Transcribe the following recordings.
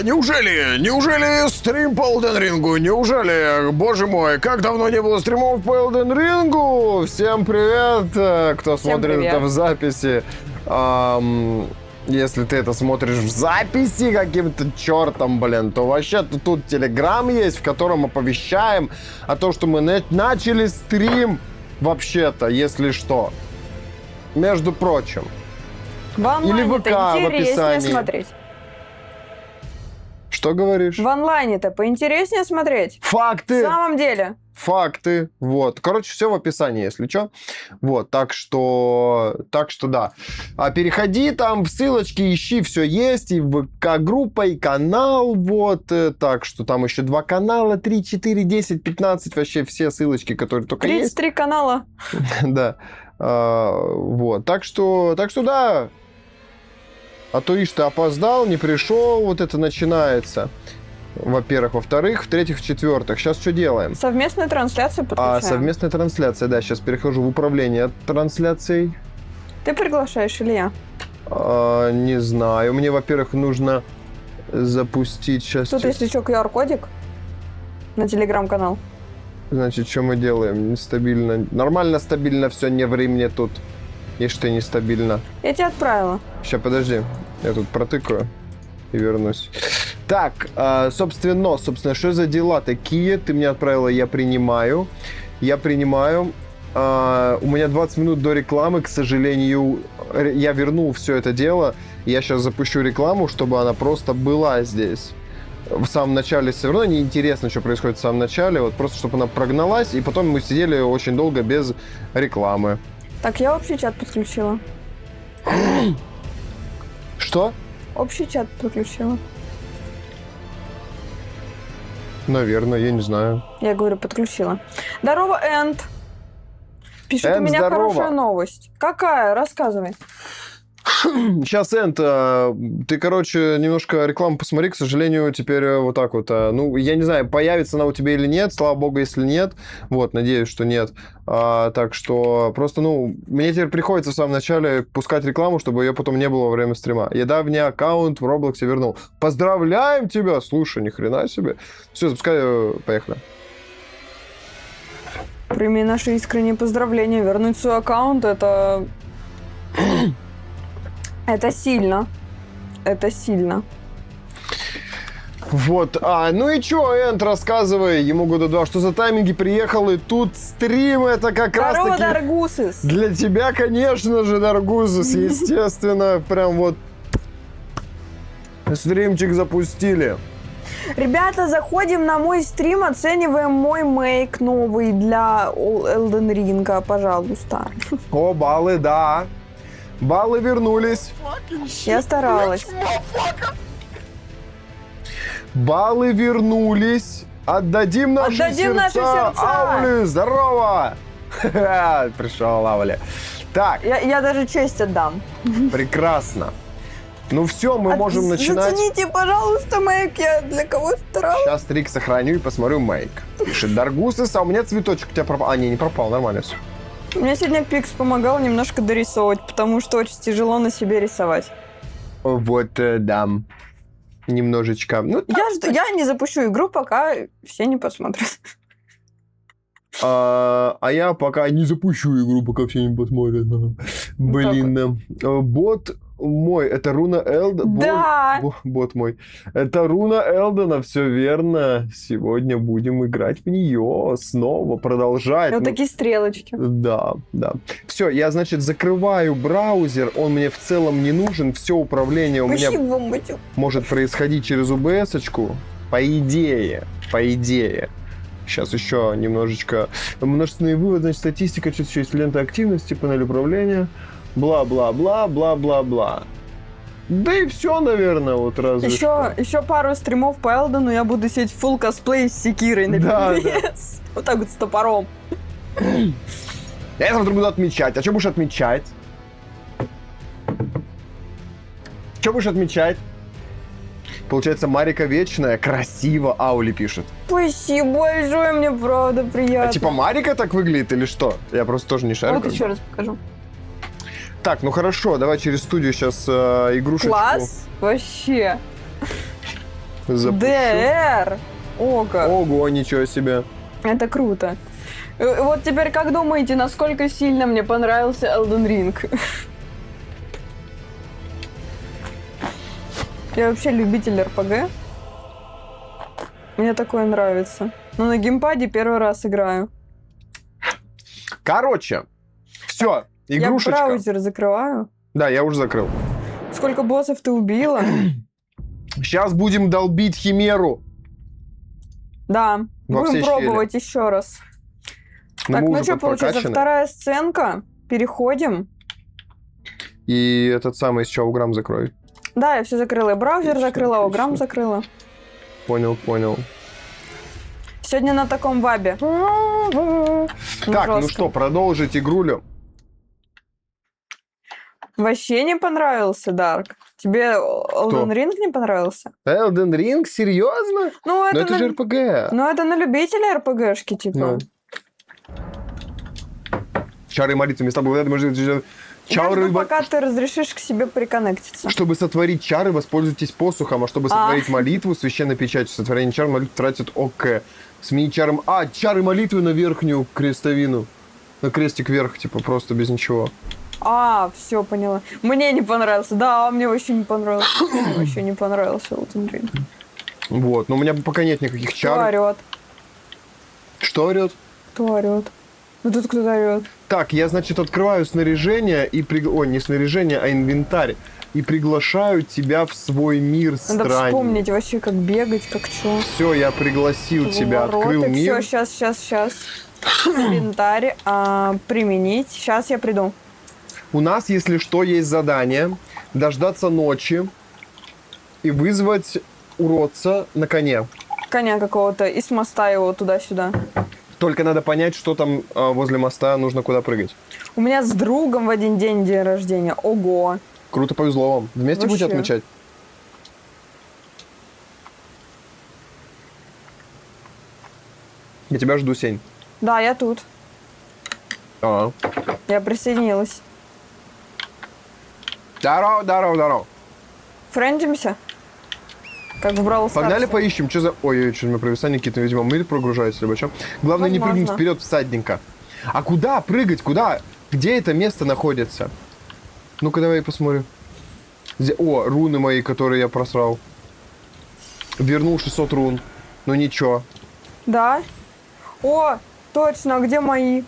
Неужели стрим по Elden Ring? Неужели? Боже мой, как давно не было стримов по Elden Ring? Всем привет, кто смотрит привет. это в записи. Если ты это смотришь в записи каким-то чертом, блин, то вообще-то тут Телеграм есть, в котором оповещаем о том, что мы начали стрим, вообще-то, если что. Между прочим. В онлайне-то ВК в интереснее описании. смотреть. Что говоришь? В онлайне-то поинтереснее смотреть. В Факты! самом деле. Факты, вот. Короче, все в описании, если что. Вот, так что да. Переходи там, в ссылочки ищи, все есть, и ВК-группа, и канал, вот. Так что там еще 2 канала, 3, 4, 10, 15, вообще все ссылочки, которые только 33 канала. есть. Да. Вот, так что да. А то ишь ты опоздал, не пришел, вот это начинается. Во-первых. Во-вторых, в-третьих, в-четвертых. Сейчас что делаем? Совместную трансляцию подключаем. Совместная трансляция, да. Сейчас перехожу в управление трансляцией. Ты приглашаешь или я? Не знаю. Мне, во-первых, нужно запустить сейчас... Тут, если что, QR-кодик на телеграм-канал. Значит, что мы делаем? Нестабильно. Нормально, стабильно все, не времени тут. Если что, нестабильно. Я тебе отправила. Сейчас, подожди. Я тут протыкаю и вернусь. Так, собственно, что за дела такие? Ты мне отправила, я принимаю. У меня 20 минут до рекламы, к сожалению, я вернул все это дело. Я сейчас запущу рекламу, чтобы она просто была здесь. В самом начале все равно неинтересно, что происходит в самом начале. Вот просто, чтобы она прогналась, и потом мы сидели очень долго без рекламы. Так, я общий чат подключила. Что? Общий чат подключила. Наверное, я не знаю. Я говорю, подключила. Здорово, Энд. Пишет, у меня здорово. хорошая новость. Какая? Рассказывай. Сейчас, Энд, ты, короче, немножко рекламу посмотри, к сожалению, теперь вот так вот. Ну, я не знаю, появится она у тебя или нет, слава богу, если нет. Вот, надеюсь, что нет. Так что просто, мне теперь приходится в самом начале пускать рекламу, чтобы ее потом не было во время стрима. Я давний аккаунт в Роблоксе вернул. Поздравляем тебя! Слушай, ни хрена себе. Все, запускай, поехали. Прими наши искренние поздравления. Вернуть свой аккаунт — это... Это сильно. Это сильно. Вот, ну и чё, Энд, рассказывай, ему года 2, что за тайминги приехал, и тут стрим, это как Здорово, раз таки... Даргусис! Для тебя, конечно же, Даргузус, естественно, прям вот стримчик запустили. Ребята, заходим на мой стрим, оцениваем мой мейк новый для Elden Ring, пожалуйста. О, баллы, да. Баллы вернулись. Я старалась. Баллы вернулись. Отдадим наши Отдадим наши сердца. Аули, здорово. Пришел Аули. Так, Я даже честь отдам. прекрасно. Ну все, мы можем начинать. Зацените, пожалуйста, мейк, я для кого старалась. Сейчас трик сохраню и посмотрю мейк. Пишет Даргусис, а у меня цветочек у тебя пропал. Не пропал, нормально все. Мне сегодня Пикс помогал немножко дорисовывать, потому что очень тяжело на себе рисовать. Вот, да. Немножечко. Ну, Я не запущу игру, пока все не посмотрят. а я пока не запущу игру, пока все не посмотрят. Блин. Бот мой, это руна Элдена. Да! Бот мой. Это руна Элдена, все верно. Сегодня будем играть в нее снова, продолжать. Вот такие стрелочки. Да. Все, я, значит, закрываю браузер, он мне в целом не нужен, все управление у меня Спасибо, Матю. может происходить через ОБС-очку. По идее. Сейчас еще немножечко. Множественный вывод, значит, статистика, что-то еще есть, лента активности, панель управления. Бла-бла-бла. Да и все, наверное, вот разве что. Еще пару стримов по Элдену я буду сидеть full косплей с секирой на Да. Вот так вот с топором. Я завтра буду отмечать. А что будешь отмечать? Получается, Марика вечная, красиво, Аули пишет. Спасибо большое, мне правда приятно. А типа Марика так выглядит или что? Я просто тоже не шарю. Вот как бы. еще раз покажу. Так, ну хорошо, давай через студию сейчас игрушечку. Класс! Вообще. Запущу. ДР! О, как. Ого, ничего себе. Это круто. Вот теперь как думаете, насколько сильно мне понравился Elden Ring? Я вообще любитель РПГ. Мне такое нравится. Но на геймпаде первый раз играю. Короче, все, Я игрушечка. браузер закрываю. Да, я уже закрыл. Сколько боссов ты убила? Сейчас будем долбить Химеру. Да. Во Будем все пробовать еще раз. Но Так, мы ну уже что, получается, подпрокачаны. вторая сценка. Переходим. И этот самый с Чауграм закрой. Да, я все закрыла. И браузер Отлично, закрыла, отлично. Ограм закрыла. Понял. Сегодня на таком вабе. Так, ну жестко. что, продолжить игрулю. Вообще не понравился, Дарк? Тебе Elden Ring не понравился? Elden Ring? Серьезно? Ну, Но это, это на... же РПГ. ну, это на любителя РПГшки, типа. Ну. Чары молитвы, места благодарности. Я жду, Чары... пока ты разрешишь к себе приконнектиться. Чтобы сотворить чары, воспользуйтесь посухом, а чтобы сотворить молитву, священной печатью. Сотворение чар молитвы тратит ОК. Сменить чаром... чары молитвы на верхнюю крестовину. На крестик вверх, типа, просто без ничего. Все, поняла. Мне не понравился. Да, мне вообще не понравился. Мне вообще не понравился Elden Ring. Вот, но у меня пока нет никаких Кто чар. орет? Что орет? Кто орет? Ну тут кто-то орет. Так, я, значит, открываю снаряжение и... Ой, не снаряжение, а инвентарь. И приглашаю тебя в свой мир Надо странный. вспомнить вообще, как бегать, как чё. Все, я пригласил тебя, открыл мир. Все, сейчас. Инвентарь. Применить. Сейчас я приду. У нас, если что, есть задание дождаться ночи и вызвать уродца на коне. Коня какого-то и с моста его туда-сюда. Только надо понять, что там возле моста, нужно куда прыгать. У меня с другом в один день день рождения. Ого. Круто, повезло вам. Вместе будете Вообще. отмечать? Я тебя жду, Сень. Да, я тут. Ага. Я присоединилась. Здорово. Френдимся? Как в Brawl Stars. Погнали поищем, что за... Ой, что у меня провисание какие-то, видимо, мыль прогружается, либо что. Главное не Возможно. прыгнуть вперед всадника. А куда прыгать? Куда? Где это место находится? Ну-ка, давай посмотрим. О, руны мои, которые я просрал. Вернул 600 рун. Ну ничего. Да? О, точно, а где мои?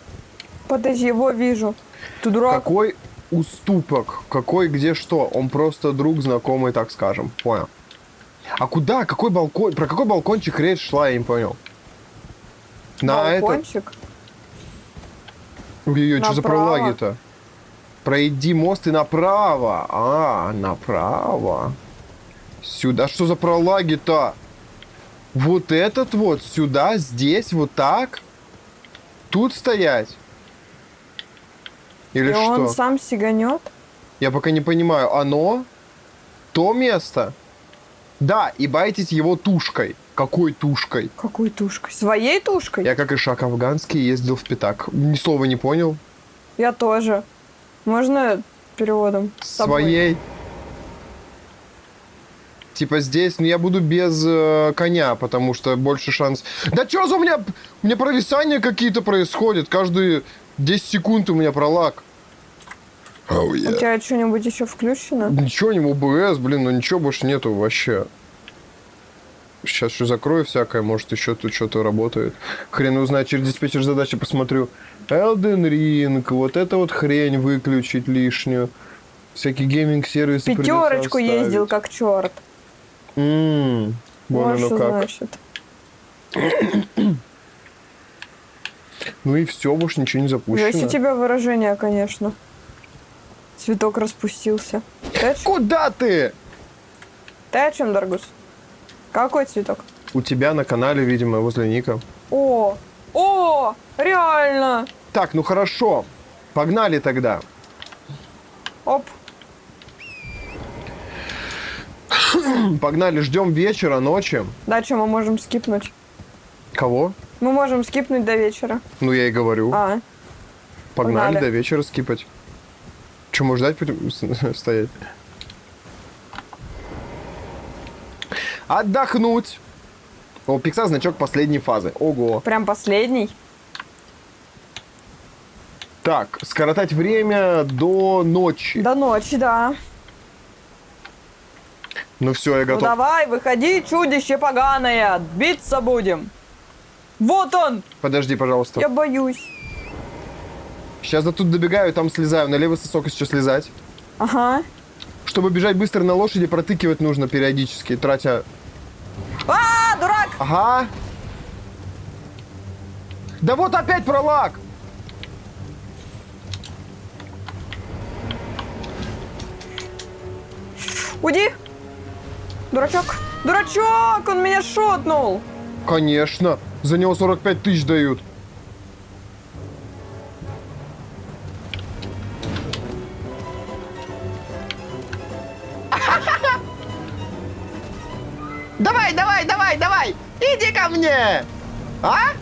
Подожди, его вижу. Ты дурак? Какой уступок? Какой где что? Он просто друг знакомый, так скажем. Понял. А куда? Какой балкон? Про какой балкончик речь шла, я не понял. На это... Балкончик? Ой-ой-ой, что за Направо. пролаги-то? Пройди мост и направо. Направо. Сюда. Что за пролаги-то? Вот этот вот сюда, здесь, вот так? Тут стоять? Или И что? он сам сиганет? Я пока не понимаю. Оно? То место? Да, и байтить его тушкой. Какой тушкой? Какой тушкой? Своей тушкой? Я, как и шаг афганский, ездил в пятак. Ни слова не понял. Я тоже. Можно переводом? С тобой? Своей. Типа здесь, ну я буду без коня, потому что больше шанс... Да чё за у меня... У меня провисания какие-то происходят. Каждые 10 секунд у меня пролаг. У тебя что-нибудь еще включено? Ничего, не ОБС, блин, ну ничего больше нету вообще. Сейчас еще закрою всякое, может еще тут что-то работает. Хрен узнает, через диспетчер задачи посмотрю. Elden Ring, вот это вот хрень выключить лишнюю. Всякие гейминг-сервисы придется Пятерочку ездил как черт. Вон Вот оно что как. значит. Ну и все, больше ничего не запущено. Есть у тебя выражение, конечно. Цветок распустился. Куда ты? Ты о чем, Даргус? Какой цветок? У тебя на канале, видимо, возле ника. О, реально. Так, ну хорошо. Погнали тогда. Оп. Погнали, ждем вечера, ночи. Да, что, мы можем скипнуть? Кого? Мы можем скипнуть до вечера. Ну, я и говорю. А, Погнали погнали. до вечера скипать. Че, можешь ждать, стоять? Отдохнуть. У Пикса значок последней фазы. Ого. Прям последний. Так, скоротать время до ночи. До ночи, да. Ну все, я Ну готов. давай, выходи, чудище поганое. Биться будем. Вот он. Подожди, пожалуйста. Я боюсь. Сейчас до тут добегаю, там слезаю. На левый сосок еще слезать. Ага. Чтобы бежать быстро на лошади, протыкивать нужно периодически, тратя... А, дурак! Ага. Да вот опять пролаг! Уйди! Дурачок! Дурачок! Он меня шотнул! Конечно. За него 45 тысяч дают. Давай, давай, давай, давай! Иди ко мне! А?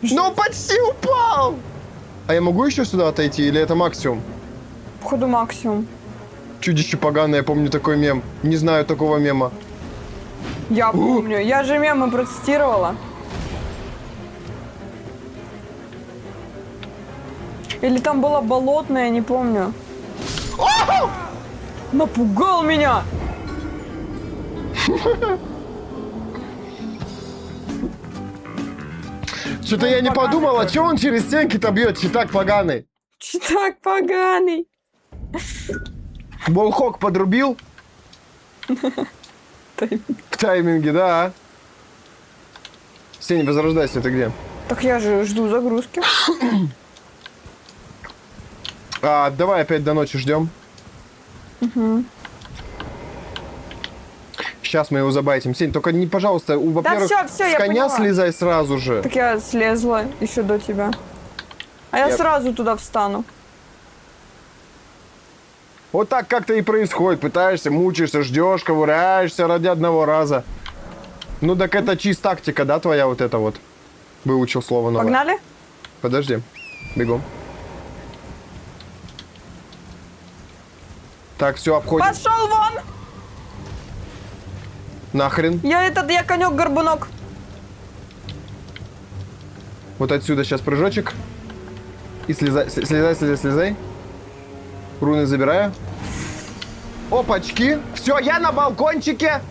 Ну, почти упал! А я могу еще сюда отойти, или это максимум? Походу максимум. Чудище поганое, я помню такой мем. Не знаю такого мема. Я помню. Я же мемы протестировала. Или там была болотная, не помню. Напугал меня! Что-то я не подумал, а что он через стенки-то бьет, читак поганый? Читак поганый. Волхок подрубил? В тайминге, да. Сеня, возрождайся, ты где? Так я же жду загрузки. Давай опять до ночи ждем. Сейчас мы его забайтим. Сень, только не, пожалуйста, во-первых, всё, с я коня поняла. слезай сразу же. Так я слезла еще до тебя. А я сразу туда встану. Вот так как-то и происходит. Пытаешься, мучаешься, ждешь, ковыряешься ради одного раза. Ну так это чист тактика, да, твоя вот эта вот? Выучил слово новое. Погнали? Подожди. Бегом. Так, все, обходим. Пошел вон! Нахрен. Я конек-горбунок. Вот отсюда сейчас прыжочек. И слезай, слезай, слезай, слезай. Руны забираю. Опачки. Все, я на балкончике.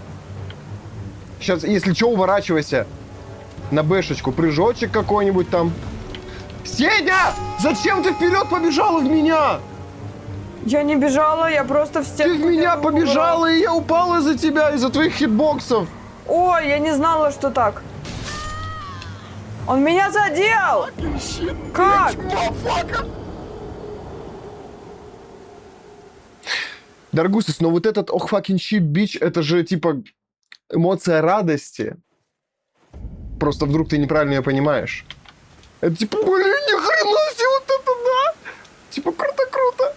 Сейчас, если что, уворачивайся. На бэшечку. Прыжочек какой-нибудь там. Сеня! Зачем ты вперед побежала в меня? Я не бежала, я просто в стену. Ты в меня побежала, и я упала из-за тебя, из-за твоих хитбоксов. Ой, я не знала, что так. Он меня задел! Как? Даргусис, но вот этот ох fucking shit bitch, это же типа эмоция радости. Просто вдруг ты неправильно ее понимаешь. Это типа, блин, ни хрена себе, вот это да! Типа, круто-круто.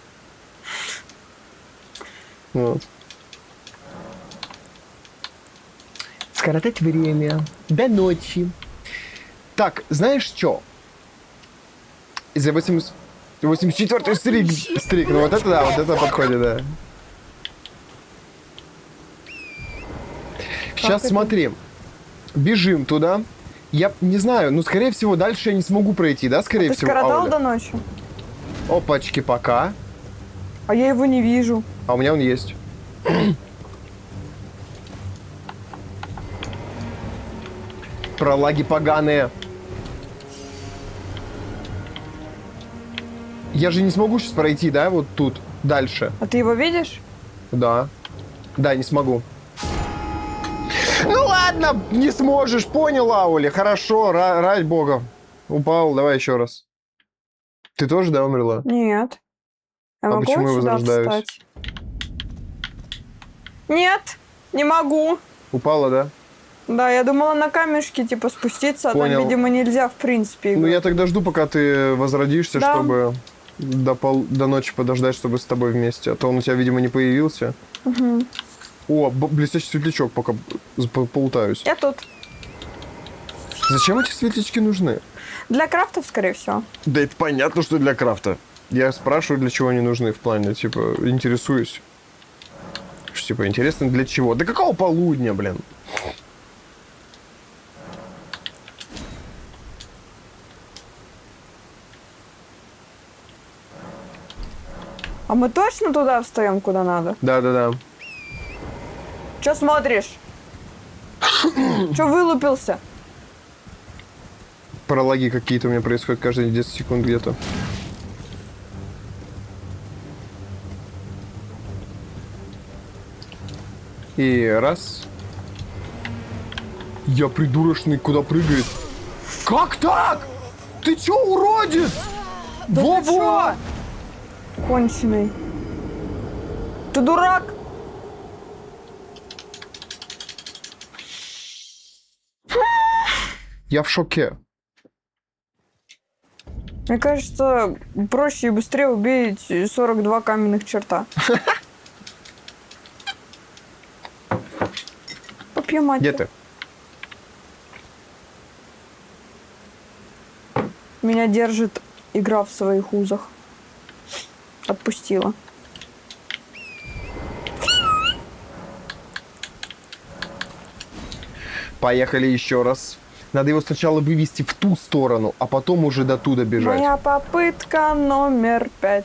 Вот. Скоротать время до ночи. Так, знаешь что? За 84-й стрик. Ну вот это да, вот это подходит, да. Сейчас это? смотри. Бежим туда. Я не знаю, ну, скорее всего, дальше я не смогу пройти, да, скорее Ты всего, скоротал Ауля? до ночи? Опачки, пока. А я его не вижу. А у меня он есть. Пролаги поганые. Я же не смогу сейчас пройти, да, вот тут, дальше. А ты его видишь? Да. Да, не смогу. Ну ладно, не сможешь, понял, Аули. Хорошо, ради бога. Упал, давай еще раз. Ты тоже, да, умерла? Нет. Я могу почему я вот сюда возрождаюсь? встать? Нет, не могу. Упала, да? Да, я думала на камешки, типа, спуститься, а Понял. там, видимо, нельзя, в принципе. Ну я тогда жду, пока ты возродишься, Да. чтобы до ночи подождать, чтобы с тобой вместе. А то он у тебя, видимо, не появился. Угу. О, блестящий светлячок, пока полутаюсь. Я тут. Зачем эти светлячки нужны? Для крафтов, скорее всего. Да это понятно, что для крафта. Я спрашиваю, для чего они нужны в плане, типа, интересуюсь. Что, типа, интересно, для чего? Да какого полудня, блин? А мы точно туда встаем, куда надо? Да-да-да. Че смотришь? Че вылупился? Прологи какие-то у меня происходят каждые 10 секунд где-то. И раз. Я придурочный, куда прыгает? Как так? Ты чё, уродец? Да ты чё? Конченый. Ты дурак? Я в шоке. Мне кажется, проще и быстрее убить 42 каменных черта. Попью мать. Где ты? Меня держит игра в своих узах. Отпустила. Поехали еще раз. Надо его сначала вывести в ту сторону, а потом уже до туда бежать. Моя попытка номер 5.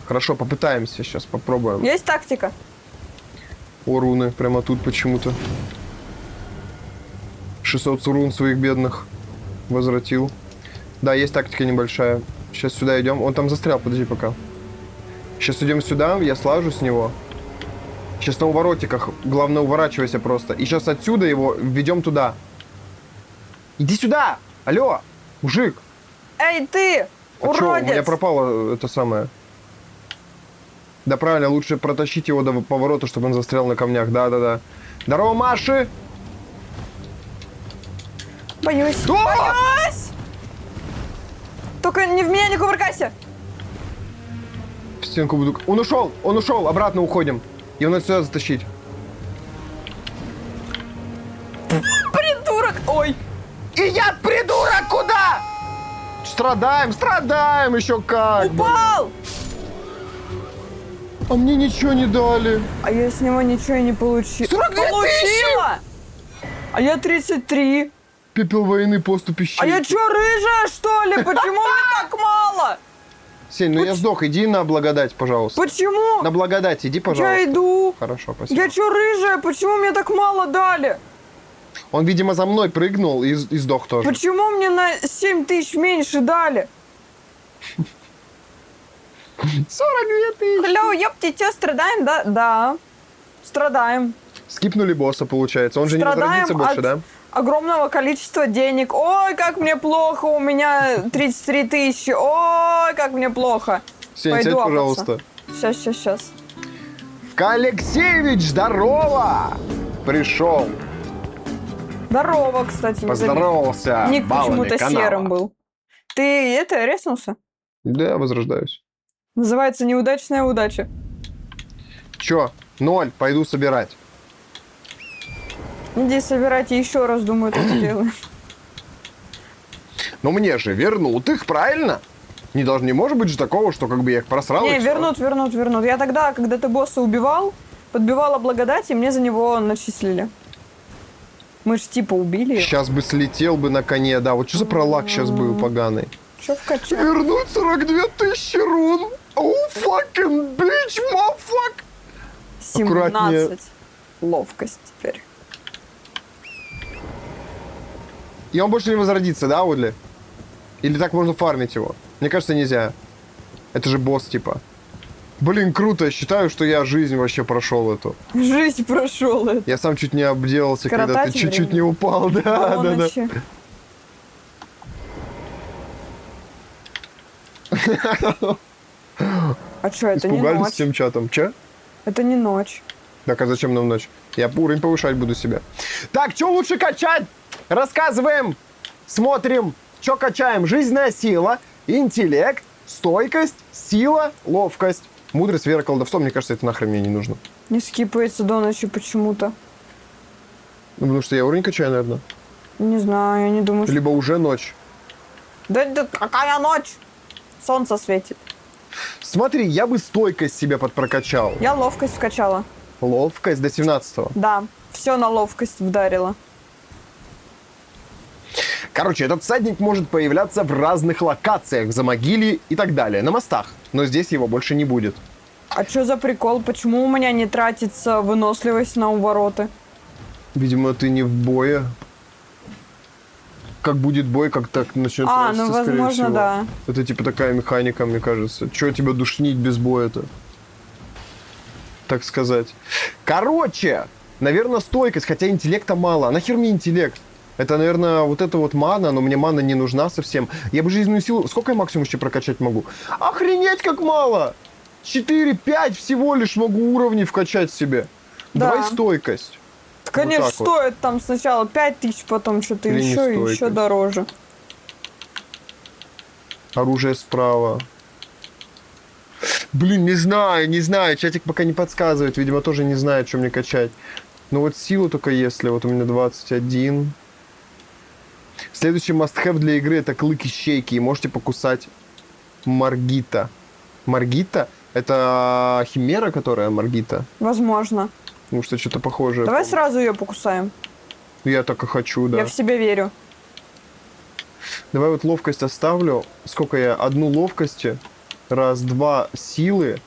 Хорошо, попытаемся сейчас, попробуем. Есть тактика? О, руны, прямо тут почему-то. 600 рун своих бедных возвратил. Да, есть тактика небольшая. Сейчас сюда идем. Он там застрял, подожди пока. Сейчас идем сюда, я слажу с него. Сейчас на уворотиках. Главное, уворачивайся просто. И сейчас отсюда его введем туда. Иди сюда! Алло, мужик! Эй, ты! А чё, у Уродец! меня пропало это самое. Да правильно, лучше протащить его до поворота, чтобы он застрял на камнях. Да-да-да. Здорово, Маши! Боюсь. Да! Боюсь! Только не в меня не кувыркайся! В стенку буду... Он ушел, обратно уходим. Его надо сюда затащить. Придурок! Ой! И я, придурок, куда? Страдаем еще как. Упал! А мне ничего не дали. А я с него ничего и не получила. 42 000! Получила! А я 33. Пепел войны, поступь ищи. А я чё, рыжая, что ли? Почему мне так мало? Сень, ну я сдох, иди на благодать, пожалуйста. Почему? На благодать иди, пожалуйста. Я иду. Хорошо, спасибо. Я чё, рыжая? Почему мне так мало дали? Он, видимо, за мной прыгнул и сдох тоже. Почему мне на 7 тысяч меньше дали? 42 000. Хля, ёпти, чё, страдаем, да? Да. Страдаем. Скипнули босса, получается. Он же не Страдаем возродится больше, от да? огромного количества денег. Ой, как мне плохо, у меня 33 тысячи. Ой, как мне плохо. Сень, Пойду сядь, апаться. пожалуйста. Сейчас. Алексеевич, здорово! Пришел, Здорово, кстати. не заметила. поздоровался. Ник баллами почему-то канала. серым был. Ты это, резнулся? Да, я возрождаюсь. Называется неудачная удача. Чё? 0, пойду собирать. Иди собирать и еще раз, думаю, это сделаю. Но мне же вернут их, правильно? Не может быть же такого, что как бы я их просрал. Не, и всё. вернут. Я тогда, когда ты босса убивал, подбивала благодать, и мне за него начислили. Мы ж типа убили его. Сейчас бы слетел бы на коне, да. Вот что за пролаг сейчас был поганый? Чё вкачал? Вернуть 42 000 рун. Oh, fucking bitch, motherfuck. 17. Аккуратнее. Ловкость теперь. И он больше не возродится, да, Одли? Или так можно фармить его? Мне кажется, нельзя. Это же босс, типа. Блин, круто. Я считаю, что я жизнь вообще прошел эту. Жизнь прошел это. Я сам чуть не обделался, когда Коротать ты чуть-чуть время. не упал. Да. Ночи. А что, это не Испугались ночь? всем чатом. Че? Это не ночь. Так, а зачем нам ночь? Я уровень повышать буду себя. Так, что лучше качать? Рассказываем, смотрим, что качаем. Жизненная сила, интеллект, стойкость, сила, ловкость. Мудрость, вера, колдовство. Мне кажется, это нахрен мне не нужно. Не скипается до ночи почему-то. Ну, потому что я уровень качаю, наверное. Не знаю, я не думаю, что... Либо уже ночь. Да какая ночь? Солнце светит. Смотри, я бы стойкость себе подпрокачал. Я ловкость вкачала. Ловкость до 17-го. Да, все на ловкость вдарила. Короче, этот всадник может появляться в разных локациях, в Замогиле и так далее, на мостах. Но здесь его больше не будет. А что за прикол? Почему у меня не тратится выносливость на увороты? Видимо, ты не в бое. Как будет бой, как так начнет А, тратиться, ну скорее возможно, всего. да. Это типа такая механика, мне кажется. Чего тебя душнить без боя-то? Так сказать. Короче, наверное, стойкость, хотя интеллекта мало. А нахер мне интеллект? Это, наверное, вот это вот мана, но мне мана не нужна совсем. Я бы жизненную силу... Сколько я максимум еще прокачать могу? Охренеть, как мало! 4-5 всего лишь могу уровней вкачать себе. Да. Давай стойкость. Конечно, так вот. стоит там сначала 5000, потом что-то Или не еще и стойкость. еще дороже. Оружие справа. Блин, не знаю. Чатик пока не подсказывает. Видимо, тоже не знает, что мне качать. Ну вот силу только если. Вот у меня 21. Следующий must-have для игры — это клык-ищейки. И можете покусать Маргита. Маргита? Это химера, которая Маргита? Возможно. Потому что что-то похожее. Давай помню. сразу ее покусаем. Я так и хочу, да. Я в себя верю. Давай вот ловкость оставлю. Сколько я? Одну ловкости. Раз, два силы.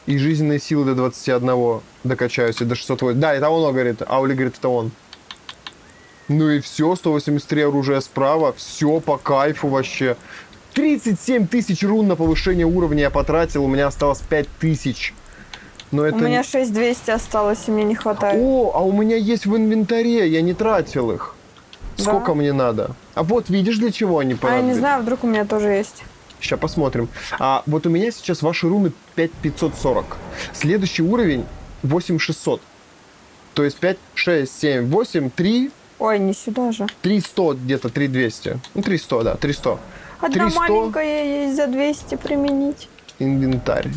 И жизненные силы до 21 докачаюсь. И до 608. Да, это он говорит. Аули говорит, это он. Ну и все. 183 оружия справа. Все по кайфу вообще. 37 тысяч рун на повышение уровня я потратил. У меня осталось 5000. Но это... У меня 6200 осталось, и мне не хватает. О, а у меня есть в инвентаре. Я не тратил их. Да? Сколько мне надо? А вот видишь, для чего они А я понадобились? не знаю, вдруг у меня тоже есть. Сейчас посмотрим. А вот у меня сейчас ваши руны 5540. Следующий уровень 8600. То есть 5, 6, 7, 8, 3, Ой, не сюда же. 300 где-то, 3200. Ну, 300, да, 300. Одна 300. маленькая есть за 200 применить. Инвентарь.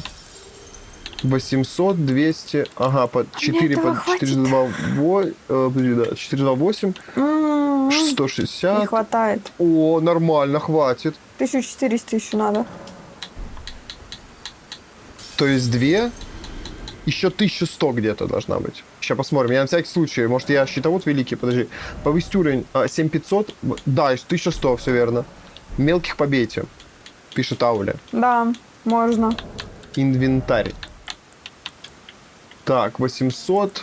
800, 200, ага, по 4, этого по 428, 428, М-м-м. 160. Не хватает. О, нормально, хватит. 1400 еще надо. То есть 2, еще 1100 где-то должна быть. Сейчас посмотрим. Я на всякий случай, может я щитовод великий, подожди. Повысить уровень 7500, да, 1100, все верно. Мелких побейте, пишет Ауля. Да, можно. Инвентарь. Так, 800.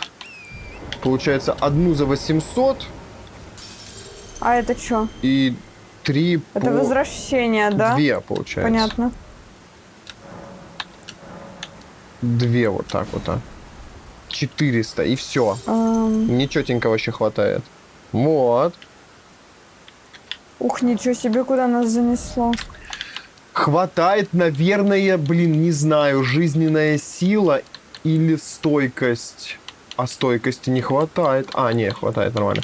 Получается, одну за 800 А это что? и 3 Это по... возвращение, да? 2, получается. Понятно. 2 вот так вот, 400, и все. Нечетенько вообще хватает. Вот. Ух, ничего себе, куда нас занесло. Хватает, наверное, блин, не знаю, жизненная сила или стойкость. А стойкости не хватает. А, не, хватает, нормально.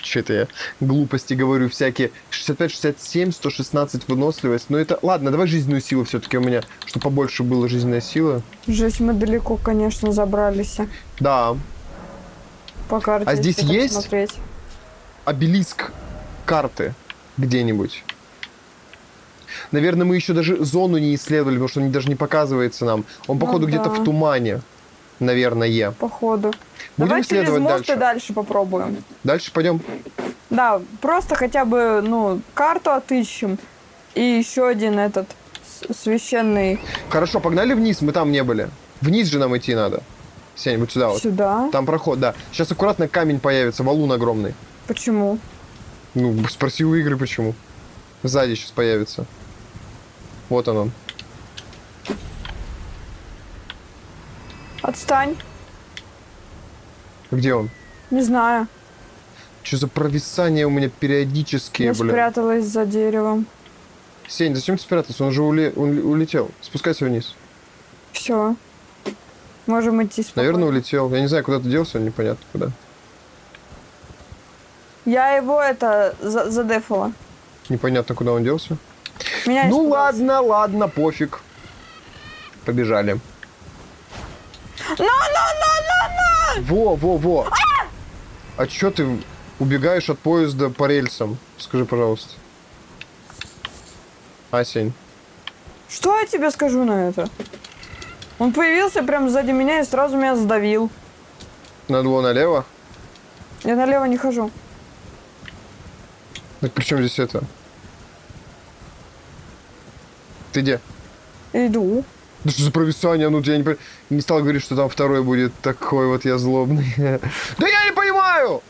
Что-то я глупости говорю всякие. 65, 67, 116 выносливость. Но это... Ладно, давай жизненную силу все-таки у меня, чтобы побольше было жизненной силы. Жесть, мы далеко, конечно, забрались. Да. По карте. А здесь если так есть? смотреть. Обелиск карты где-нибудь. Наверное, мы еще даже зону не исследовали, потому что он даже не показывается нам. Он, походу, да. где-то в тумане. Наверное. Походу. Будем Давай через исследовать мост дальше. и дальше попробуем. Дальше пойдем. Да, просто хотя бы, ну, карту отыщем. И еще один этот священный. Хорошо, погнали вниз, мы там не были. Вниз же нам идти надо. Сень, вот сюда вот. Сюда. Там проход, да. Сейчас аккуратно камень появится, валун огромный. Почему? Ну, спроси у игры, почему. Сзади сейчас появится. Вот он. Отстань. Где он? Не знаю. Что за провисания у меня периодические, Я блин. спряталась за деревом. Сень, зачем ты спрятался? Он уже улетел. Спускайся вниз. Все. Можем идти спокойно. Наверное, улетел. Я не знаю, куда ты делся, непонятно куда. Я его задефала. Непонятно, куда он делся. Меня Ну испугался. ладно, пофиг. Побежали. На! Во. А чё ты убегаешь от поезда по рельсам? Скажи, пожалуйста. Асень. Что я тебе скажу на это? Он появился прямо сзади меня и сразу меня сдавил. Надо было налево? Я налево не хожу. Так при чем здесь это? Ты где? Иду. Да что за провисание? Ну, я не стал говорить, что там второй будет такой вот я злобный. Да я не понимаю!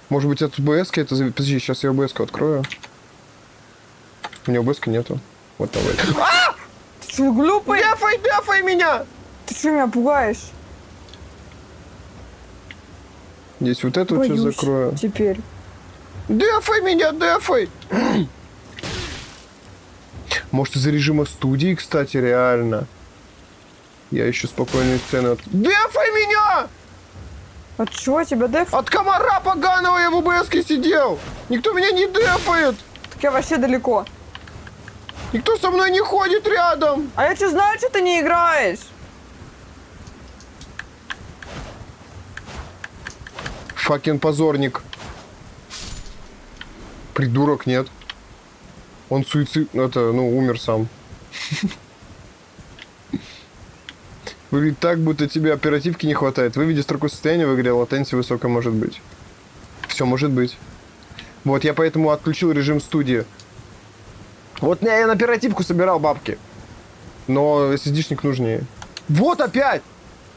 Может быть, от ОБС-ки это... Подожди, сейчас я ОБС-ку открою. У меня ОБС-ки нету. Вот там. Ты что, глупый? Дефай меня! Ты что, меня пугаешь? Здесь вот эту вот сейчас Боюсь закрою. теперь. Дефай меня, дефай! Может, из-за режима студии, кстати, реально. Я еще спокойную сцену... Дефай меня! От чего тебя деф? От комара поганого я в ОБС-ке сидел! Никто меня не дефает! Так я вообще далеко. Никто со мной не ходит рядом! А я что знаю, что ты не играешь? Факин позорник. Придурок, нет. Он суицид... Это, ну, умер сам. Выглядит так, будто тебе оперативки не хватает. Выведи строку состояния в игре, латенция высокая может быть. Все может быть. Вот, я поэтому отключил режим студии. Вот я на оперативку собирал бабки. Но SSD-шник нужнее. Вот опять!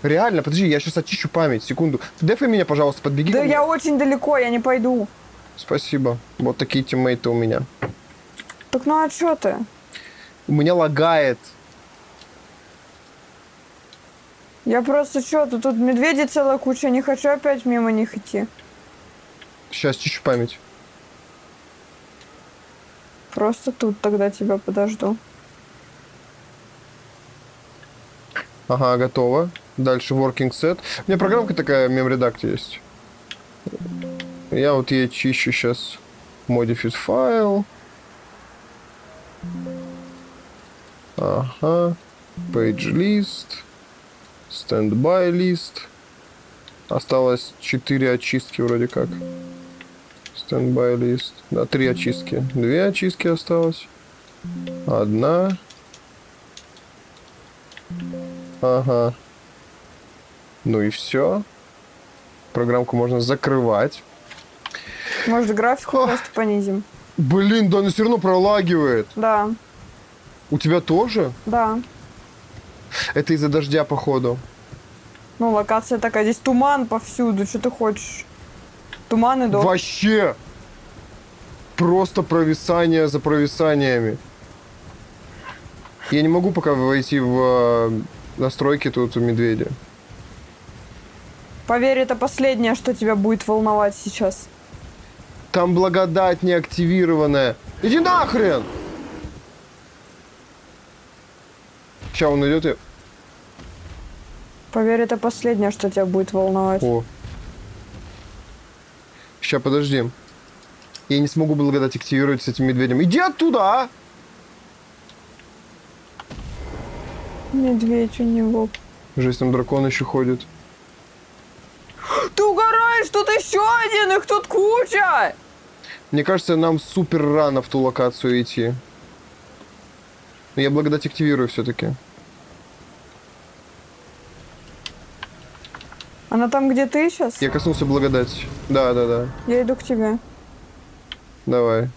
Реально, подожди, я сейчас очищу память, секунду. Дефай меня, пожалуйста, подбеги Да ко мне. я очень далеко, я не пойду. Спасибо. Вот такие тиммейты у меня. Так ну а что ты? У меня лагает. Я просто что, тут медведей целая куча, не хочу опять мимо них идти. Сейчас чищу память. Просто тут тогда тебя подожду. Ага, готово. Дальше working set. У меня программка такая, мемредакт есть. Я вот ей чищу сейчас. Modified file. Ага. Page list. Standby list. Осталось 4 очистки вроде как. Standby list. Да, 3 очистки. 2 очистки осталось. 1. Ага. Ну и все. Программку можно закрывать. Может, графику Ох. просто понизим? Блин, да она все равно пролагивает. Да, У тебя тоже? да. Это из-за дождя, походу. Ну, локация такая, здесь туман повсюду, что ты хочешь? Туман и дождь. Вообще! Просто провисание за провисаниями. Я не могу пока войти в настройки тут у медведя. Поверь, это последнее, что тебя будет волновать сейчас. Там благодать не активированная. Иди нахрен! Сейчас он идет и... Поверь, это последнее, что тебя будет волновать. О. Сейчас, подожди. Я не смогу благодать активировать с этим медведем. Иди оттуда, а! Медведь у него. Жесть, там дракон еще ходит. Ты угораешь, тут еще один, их тут куча! Мне кажется, нам супер рано в ту локацию идти. Но я благодать активирую все-таки. Она там, где ты сейчас? Я коснулся благодати. Да, да, да. Я иду к тебе. Давай.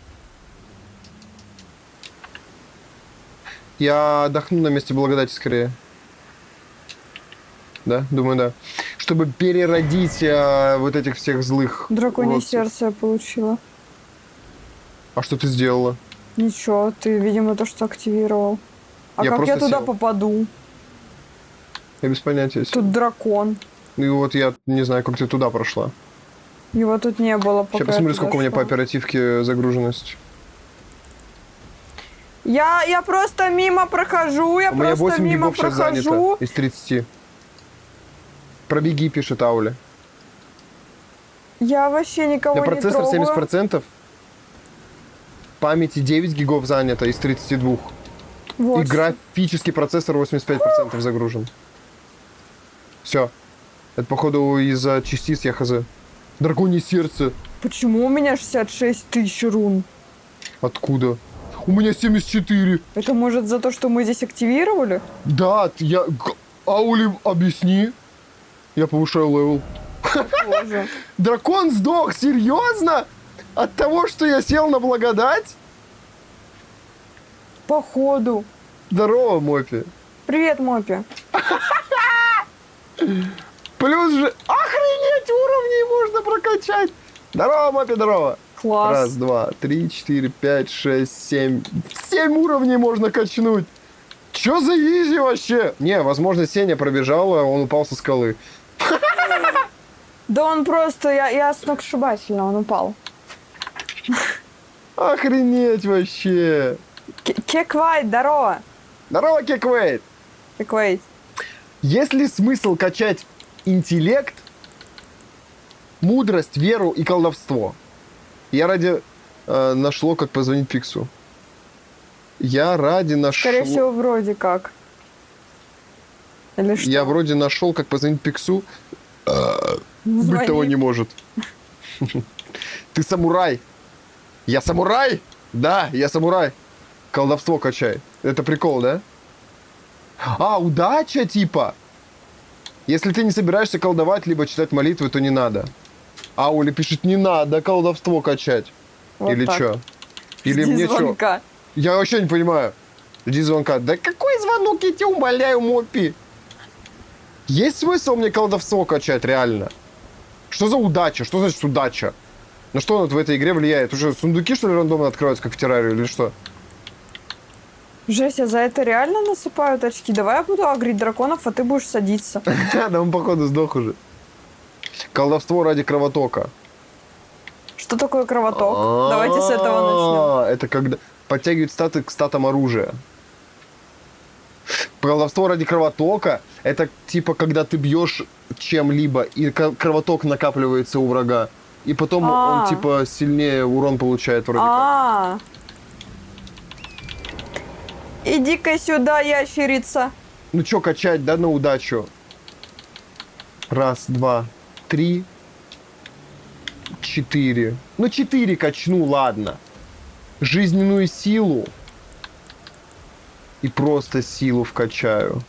Я отдохну на месте благодати скорее. Да, думаю, да. Чтобы переродить вот этих всех злых Драконье уродцев. сердце я получила. А что ты сделала? Ничего, ты, видимо, то, что активировал. А Я как я просто туда сел. попаду? Я без понятия. Тут дракон. И вот я не знаю, как ты туда прошла. Его тут не было, пока Сейчас посмотрю, я туда сколько у меня по шла. оперативке загруженность. Я просто мимо прохожу, я У меня просто 8 мимо гигов сейчас прохожу. занято из 30. Пробеги, пишет Аули. Я вообще никого На не процессор трогаю. 70%. Памяти 9 гигов занято из 32. Вот. И графический процессор 85% загружен. Все. Это, походу, из-за частиц я хз. Драконье сердце. Почему у меня 66 тысяч рун? Откуда? У меня 74. Это может за то, что мы здесь активировали? Да, Аули, объясни. Я повышаю левел. Боже. Дракон сдох, серьезно? От того, что я сел на благодать? Походу. Здорово, Мопи. Привет, Мопи. Плюс же... Охренеть, уровней можно прокачать. Здорово, Мопи, здорово. Класс. Раз, два, три, четыре, пять, шесть, семь. 7 уровней можно качнуть. Чё за изи вообще? Не, возможно, Сеня пробежал, а он упал со скалы. Да он просто... Я сногсшибательно, он упал. Охренеть вообще. Кеквайт, здорово. Здорово, Кеквейт. Кеквайт. Есть ли смысл качать интеллект, мудрость, веру и колдовство? Я ради нашло, как позвонить Пиксу. Я ради нашел... Скорее всего, вроде как. Или что? Я вроде нашел, как позвонить Пиксу. Быть того не может. Ты самурай. Я самурай? Да, я самурай. Колдовство качай. Это прикол, да? А, удача типа. Если ты не собираешься колдовать, либо читать молитвы, то не надо. Аули пишет, не надо колдовство качать. Вот Или так. что? Или Жди мне что? звонка. Я вообще не понимаю. Жди звонка. Да какой звонок, я тебя умоляю, Мопи. Есть смысл мне колдовство качать, реально? Что за удача? Что значит удача? На что он в этой игре влияет? Уже сундуки, что ли, рандомно открываются, как в террарию, или что? Жесть, а за это реально насыпают очки? Давай я буду агрить драконов, а ты будешь садиться. Да он, походу, сдох уже. Колдовство ради кровотока. Что такое кровоток? Давайте с этого начнем. Это когда подтягивает статы к статам оружия. Колдовство ради кровотока — это типа когда ты бьешь чем-либо, и кровоток накапливается у врага. И потом он типа сильнее урон получает вроде как. Иди-ка сюда, ящерица. Ну чё, качать, да, на удачу? Раз, два, три, 4. Ну 4 качну, ладно. Жизненную силу. И просто силу вкачаю.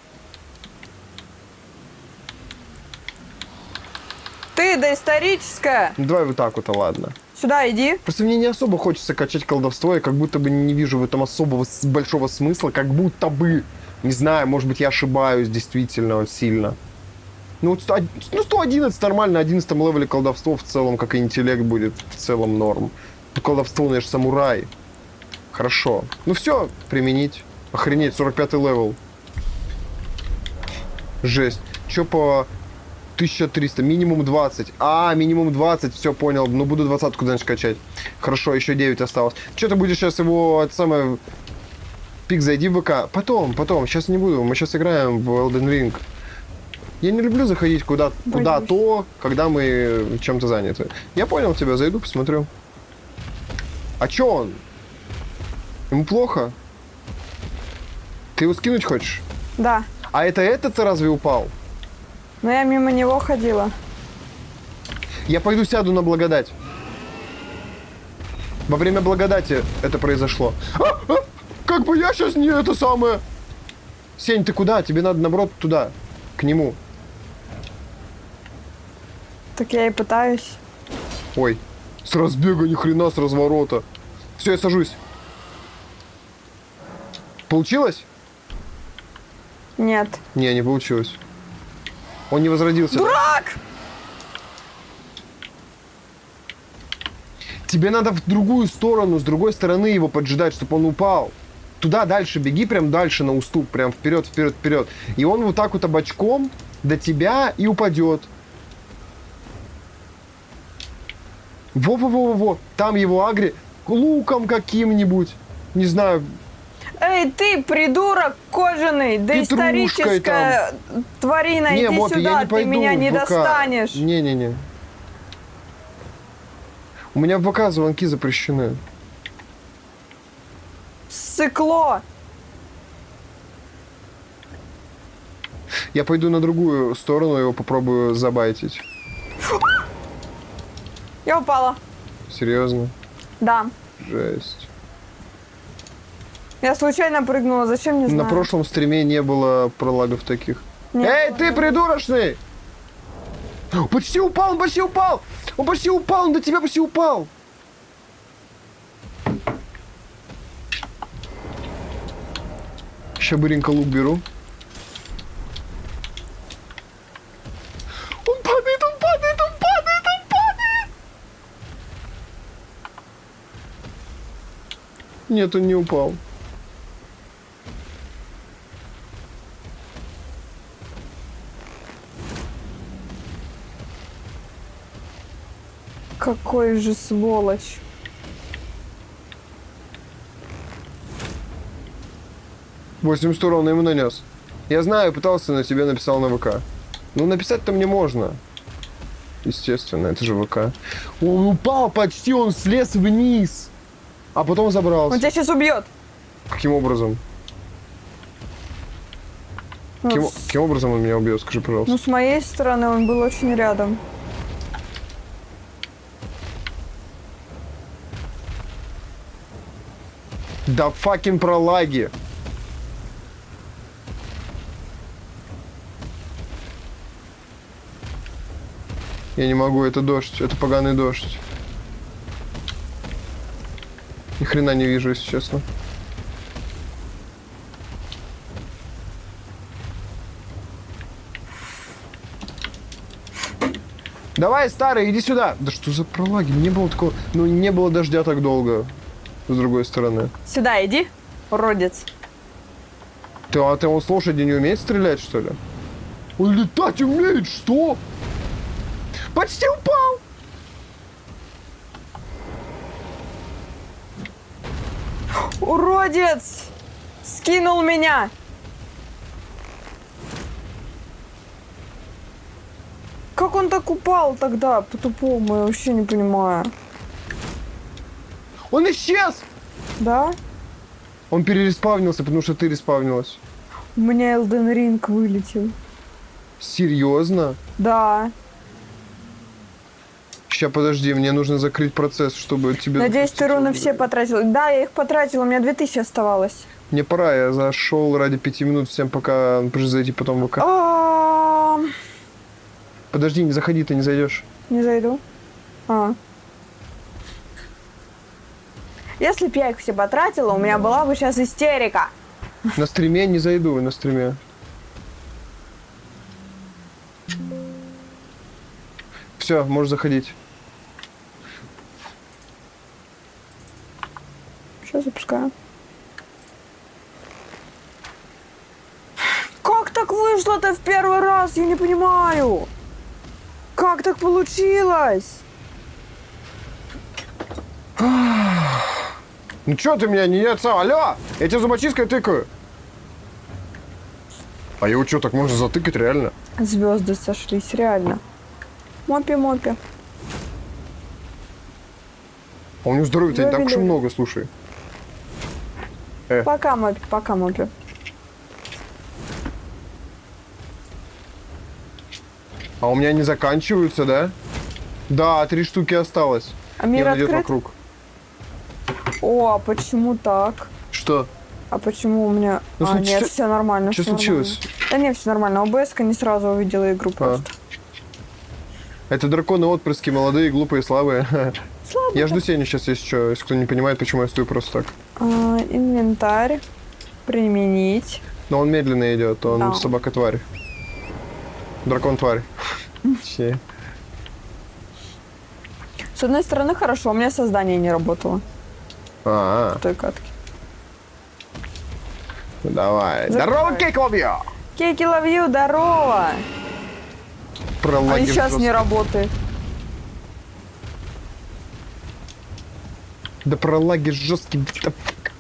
Ты доисторическая. Ну давай вот так вот, ладно. Сюда иди. Просто мне не особо хочется качать колдовство, я как будто бы не вижу в этом особого большого смысла, как будто бы, не знаю, может быть, я ошибаюсь действительно сильно. Ну, 111 нормально, на 11 левеле колдовство в целом, как и интеллект, будет в целом норм. Ну, колдовство, ну, я же самурай. Хорошо. Ну все, применить. Охренеть, 45 левел. Жесть. Че по 1300? Минимум 20. А, минимум 20, все, понял. Ну, буду 20 куда-нибудь качать. Хорошо, еще 9 осталось. Че ты будешь сейчас его, это самое... Пик, зайди в ВК. Потом, сейчас не буду. Мы сейчас играем в Elden Ring. Я не люблю заходить куда-то, когда мы чем-то заняты. Я понял тебя, зайду, посмотрю. А чё он? Ему плохо? Ты его скинуть хочешь? Да. А это этот разве упал? Но я мимо него ходила. Я пойду сяду на благодать. Во время благодати это произошло. Как бы я сейчас не это самое... Сень, ты куда? Тебе надо, наоборот, туда. К нему. Так я и пытаюсь. Ой. С разбега, ни хрена, с разворота. Все, я сажусь. Получилось? Нет. Не, не получилось. Он не возродился. Дурак! Тебе надо в другую сторону, с другой стороны его поджидать, чтобы он упал. Туда дальше беги, прям дальше на уступ, прям вперед, вперед, вперед. И он вот так вот обочком до тебя и упадет. Во-во-во-во-во. Там его агри луком каким-нибудь. Не знаю. Эй, ты, придурок кожаный, доисторическая тварина, Не, иди Мопи, сюда, я не ты пойду меня не в ВК. достанешь. Не-не-не. У меня в ВК звонки запрещены. Сыкло. Я пойду на другую сторону, его попробую забайтить. Я упала. Серьезно? Да. Жесть. Я случайно прыгнула, зачем, не знаю. На прошлом стриме не было пролагов таких. Не Эй, было, ты не было. придурочный! Почти упал, он почти упал! Он почти упал, он до тебя почти упал! Ща быренько лук беру. Он падает, он падает, он падает, он падает! Нет, он не упал. Какой же сволочь. Восемь урона ему нанес. Я знаю, пытался, но тебе написал на ВК. Ну, написать-то мне можно. Естественно, это же ВК. Он упал почти, он слез вниз. А потом Он забрался. тебя сейчас убьет. Каким образом? Каким образом он меня убьет, скажи, пожалуйста. Ну, с моей стороны он был очень рядом. Да факин пролаги. Я не могу, это дождь, это поганый дождь. Ни хрена не вижу, если честно. Давай, старый, иди сюда. Да что за пролаги? Не было такого... Ну, не было дождя так долго. С другой стороны. Сюда иди, уродец. А ты он с лошади не умеет стрелять, что ли? Он летать умеет, что? Почти упал! Уродец! Скинул меня! Как он так упал тогда, по-тупому? Я вообще не понимаю. Он исчез! Да? Он перереспавнился, потому что ты респавнилась. У меня Elden Ring вылетел. Серьезно? Да. Сейчас, подожди, мне нужно закрыть процесс, чтобы тебе... Надеюсь, ты запустить руны его. все потратил. Да, я их потратила, у меня 2000 оставалось. Мне пора, я зашел ради 5 минут всем, пока зайти потом в ВК. Подожди, не заходи, ты не зайдешь. Не зайду. Если б я их все потратила, у меня была бы сейчас истерика. На стриме не зайду, на стриме. Все, можешь заходить. Сейчас запускаю. Как так вышло-то в первый раз? Я не понимаю. Как так получилось? Ну чё ты меня не отца? Алло! Я тебя зубочисткой тыкаю. А его что, так можно затыкать реально? Звезды сошлись, реально. Мопи-мопи. А у него здоровья-то не так уж и Лови-лови. много, слушай. Пока, мопи, пока, мопи. А у меня не заканчиваются, да? Да, 3 штуки осталось. А мир И он идет открыт? вокруг. О, а почему так? Что? А почему у меня... Ну, а, смотри, нет, что- все нормально. Что всё случилось? нормально. Да нет, все нормально. ОБС-ка не сразу увидела игру просто. Это драконы отпрыски, молодые, глупые, слабые. Слабо. Я жду Сеню сейчас, если что, если кто не понимает, почему я стою просто так. Инвентарь. Применить. Но он медленно идет, он Да. собака-тварь. Дракон-тварь. Точнее. С одной стороны, хорошо, у меня создание не работало А, в той катке. ну давай. Закрывай. Здорово, кейк ловью! Кейки ловью, здорово! А Пролаги сейчас не жестко. работает. Да пролаги жесткие. What the fuck?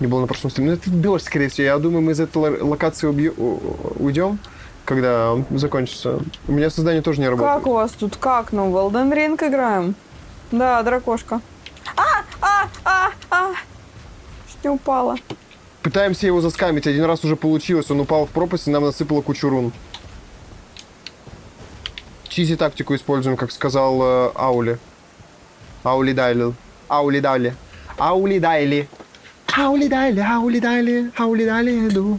Не было на прошлом стриме. Ну, это дождь, скорее всего. Я думаю, мы из этой локации уйдем, когда он закончится. У меня создание тоже не работает. Как у вас тут? Как? Ну, в Elden Ring играем. Да, дракошка. Чуть не упала. Пытаемся его заскамить. Один раз уже получилось. Он упал в пропасть и нам насыпало кучу рун. чизи тактику используем, как сказал Аули. Аули дайли. Аули дайли. Аули дайли. Аули дайли, аули дайли, аули дайли, иду.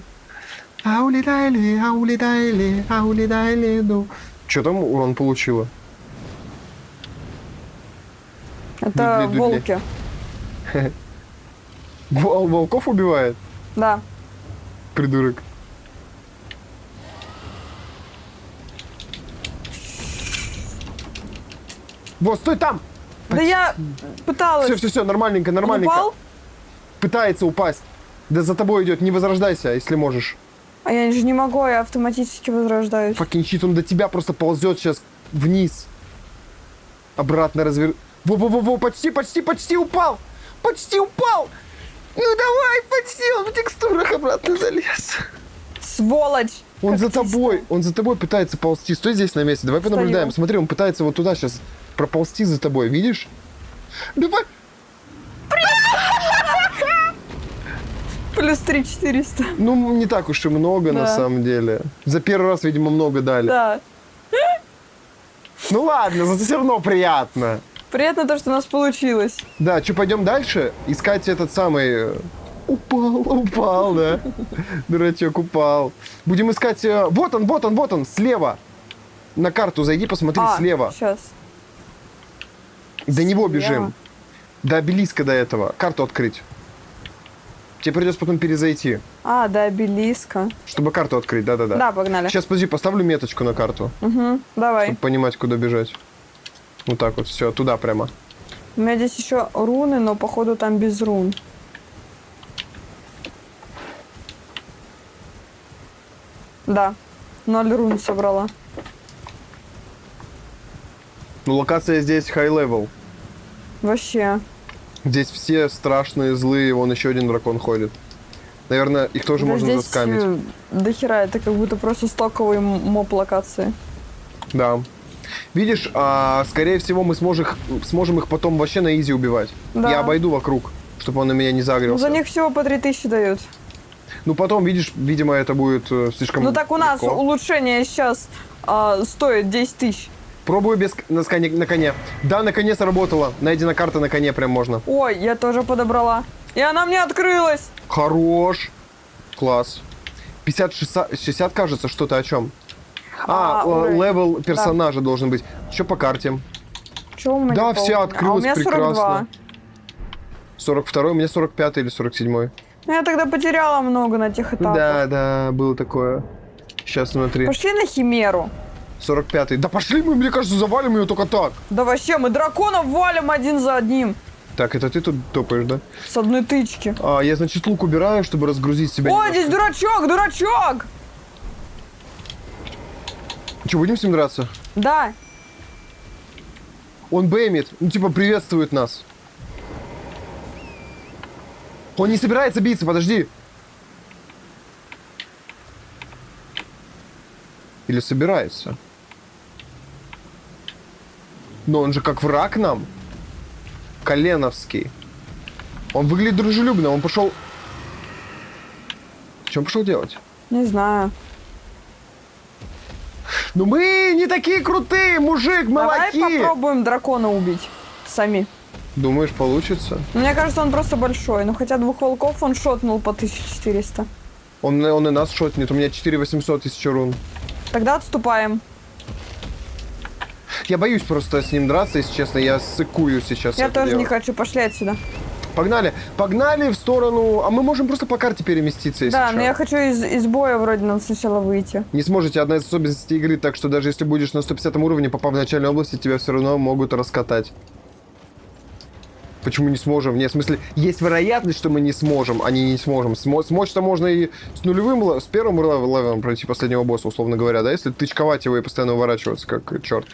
Аули дайли, аули дайли, аули дайли, иду. Что там урон получила? Это Дудли-дудли. волки. Волков убивает? Да. Придурок. Вот, стой там! Да я пыталась. Все, нормальненько, Он нормальненько. упал? Пытается упасть. Да за тобой идет, не возрождайся, если можешь. А я же не могу, я автоматически возрождаюсь. Факин щит, он до тебя просто ползет сейчас вниз. Обратно развер... Во-во-во, почти упал! Почти упал! Ну давай, почти, он в текстурах обратно залез. Сволочь! Он за когтистая. тобой пытается ползти. Стой здесь на месте, давай понаблюдаем. Стою. Смотри, он пытается вот туда сейчас проползти за тобой, видишь? Давай! Плюс 3400. Ну, не так уж и много, на Да. самом деле. За первый раз, видимо, много дали. Да. Ну ладно, зато все равно приятно. Приятно то, что у нас получилось. Да, что, пойдем дальше? Искать этот самый... Упал, да. Дурачок упал. Будем искать... Вот он, слева. На карту зайди, посмотри слева. Сейчас. До него слева. бежим. До обелиска до этого. Карту открыть. Тебе придется потом перезайти, До обелиска. чтобы карту открыть. Да-да-да. Да, погнали. Сейчас, подожди, поставлю меточку на карту, Угу, давай. чтобы понимать, куда бежать. Вот так вот, все, туда прямо. У меня здесь еще руны, но походу там без рун. Да, 0 рун собрала. Ну, локация здесь high-level. Вообще. Здесь все страшные, злые, вон еще один дракон ходит. Наверное, их тоже Да можно здесь заскамить. дохера, это как будто просто стоковые моп локации. Да. Видишь, скорее всего, мы сможем их потом вообще на изи убивать. Да. Я обойду вокруг, чтобы он на меня не Ну, загрелся. за них всего по 3000 дают. Ну, потом, видишь, видимо, это будет слишком Ну так у нас легко. улучшение сейчас стоит 10 тысяч. Пробую без на коне. Да, на коне сработало. Найдена карта на коне прям можно. Ой, я тоже подобрала. И она мне открылась. Хорош. Класс. 50-60, кажется, что-то о чем? уровень. Левел персонажа должен быть. Что по карте? Чё у меня Да, по все уровню? открылось у меня 42. прекрасно. 42, у меня 45 или 47. Ну, я тогда потеряла много на тех этапах. Да, было такое. Сейчас смотри. Пошли на Химеру. 45. Да пошли мы, мне кажется, завалим ее только так. Да вообще, мы драконов валим один за одним. Так, это ты тут топаешь, да? С одной тычки. Я, значит, лук убираю, чтобы разгрузить себя. Ой, здесь дурачок! Че, будем с ним драться? Да. Он бэмит, ну типа приветствует нас. Он не собирается биться, подожди. Или собирается? Но он же как враг нам. Коленовский. Он выглядит дружелюбно, он пошел... Что он пошел делать? Не знаю. Ну мы не такие крутые, мужик, мы Давай лаки. попробуем дракона убить. Сами. Думаешь, получится? Мне кажется, он просто большой. Но хотя двух волков он шотнул по 1400. Он и нас шотнет, у меня 4800 тысяч рун. Тогда отступаем. Я боюсь просто с ним драться, если честно, я сыкую сейчас. Я это тоже не дело. хочу. Пошли отсюда. Погнали в сторону... А мы можем просто по карте переместиться, если Да, чё. но я хочу из боя вроде надо сначала выйти. Не сможете, одна из особенностей игры, так что даже если будешь на 150 уровне, попав в начальной области, тебя все равно могут раскатать. Почему не сможем? Нет, в смысле, есть вероятность, что мы не сможем, а не сможем. Смочь-то можно и с нулевым, с первым левелом пройти последнего босса, условно говоря, да? Если тычковать его и постоянно уворачиваться, как черт.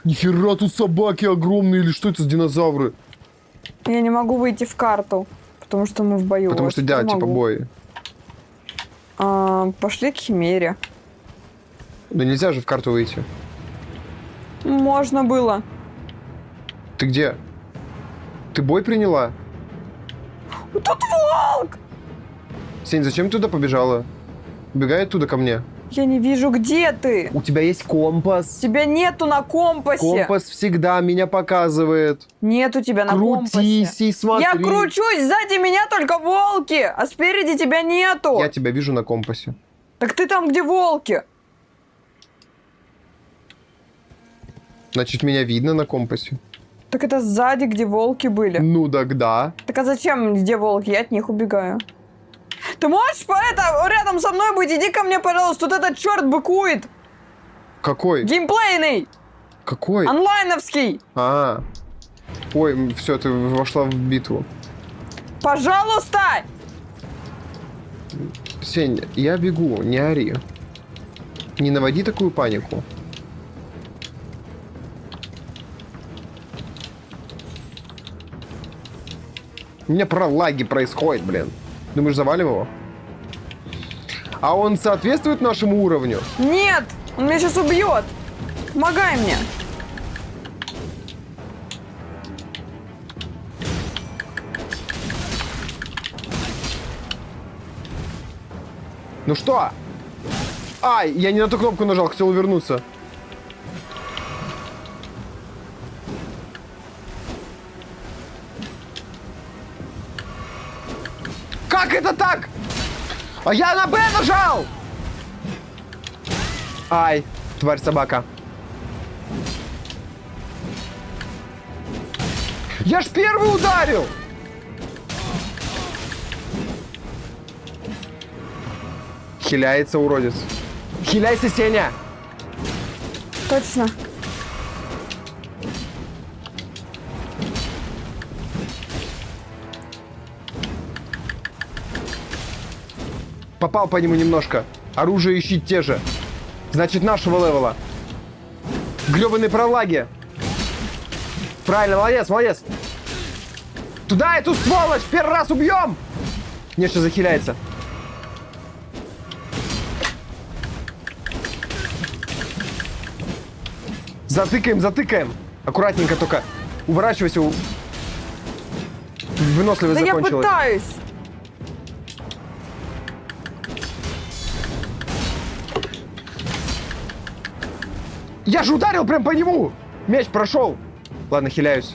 Нихера тут собаки огромные, или что это за динозавры? Я не могу выйти в карту, потому что мы в бою. Потому Вот что, теперь да, типа могу. бои. Пошли к Химере. Да нельзя же в карту выйти. Можно было. Ты где? Ты бой приняла? Тут волк! Сень, зачем ты туда побежала? Убегай оттуда ко мне. Я не вижу, где ты. У тебя есть компас. Тебя нету на компасе. Компас всегда меня показывает. Нету тебя на компасе. Крутись и смотри. Я кручусь, сзади меня только волки, а спереди тебя нету. Я тебя вижу на компасе. Так ты там, где волки. Значит, меня видно на компасе. Так это сзади, где волки были. Ну тогда. Так а зачем, где волки? Я от них убегаю. Ты можешь рядом со мной быть? Иди ко мне, пожалуйста. Тут этот черт быкует. Какой? Геймплейный. Какой? Онлайновский. А. Ой, все, ты вошла в битву. Пожалуйста. Сень, я бегу, не ори. Не наводи такую панику. У меня пролаги происходят, блин. Думаешь, завалим его? А он соответствует нашему уровню? Нет, он меня сейчас убьет. Помогай мне. Ну что? Ай, я не на ту кнопку нажал, хотел вернуться. Как это так? А я на Б нажал! Ай, тварь собака. Я ж первый ударил! Хиляется, уродец. Хиляйся, Сеня! Точно. Попал по нему немножко. Оружие ищи те же. Значит, нашего левела. Гребаные пролаги. Правильно, молодец, молодец. Туда эту сволочь! Первый раз убьем! Не, что захиляется. Затыкаем, затыкаем. Аккуратненько только. Уворачивайся. Выносливость Да закончилась. я пытаюсь. Я же ударил прям по нему! Меч прошел. Ладно, хиляюсь.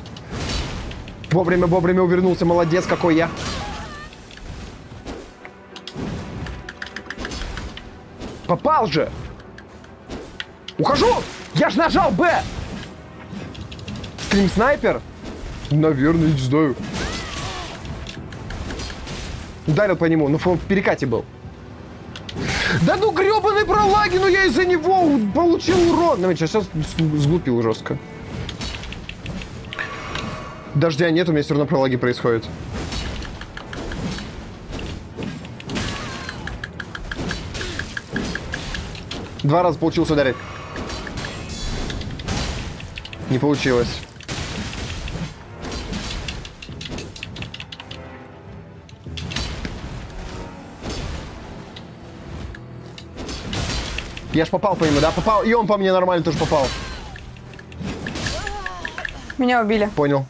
Вовремя увернулся. Молодец, какой я. Попал же! Ухожу! Я ж нажал Б! Стрим-снайпер? Наверное, не знаю. Ударил по нему, но он в перекате был. Да ну гребаный пролаги, ну я из-за него получил урон. Ну, сейчас сглупил жестко. Дождя нет, у меня все равно пролаги происходят. Два раза получилось ударить. Не получилось. Я ж попал по нему, да? Попал. И он по мне нормально тоже попал. Меня убили. Понял.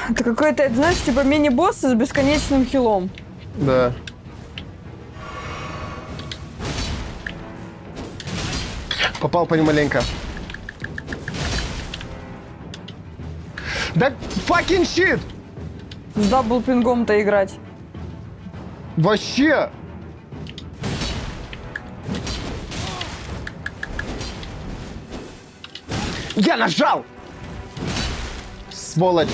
Это какой-то, знаешь, типа мини-босс с бесконечным хилом. Да. Попал по нему маленько. Да fucking shit! С даблпингом-то играть. Вообще! Я нажал! Сволочь!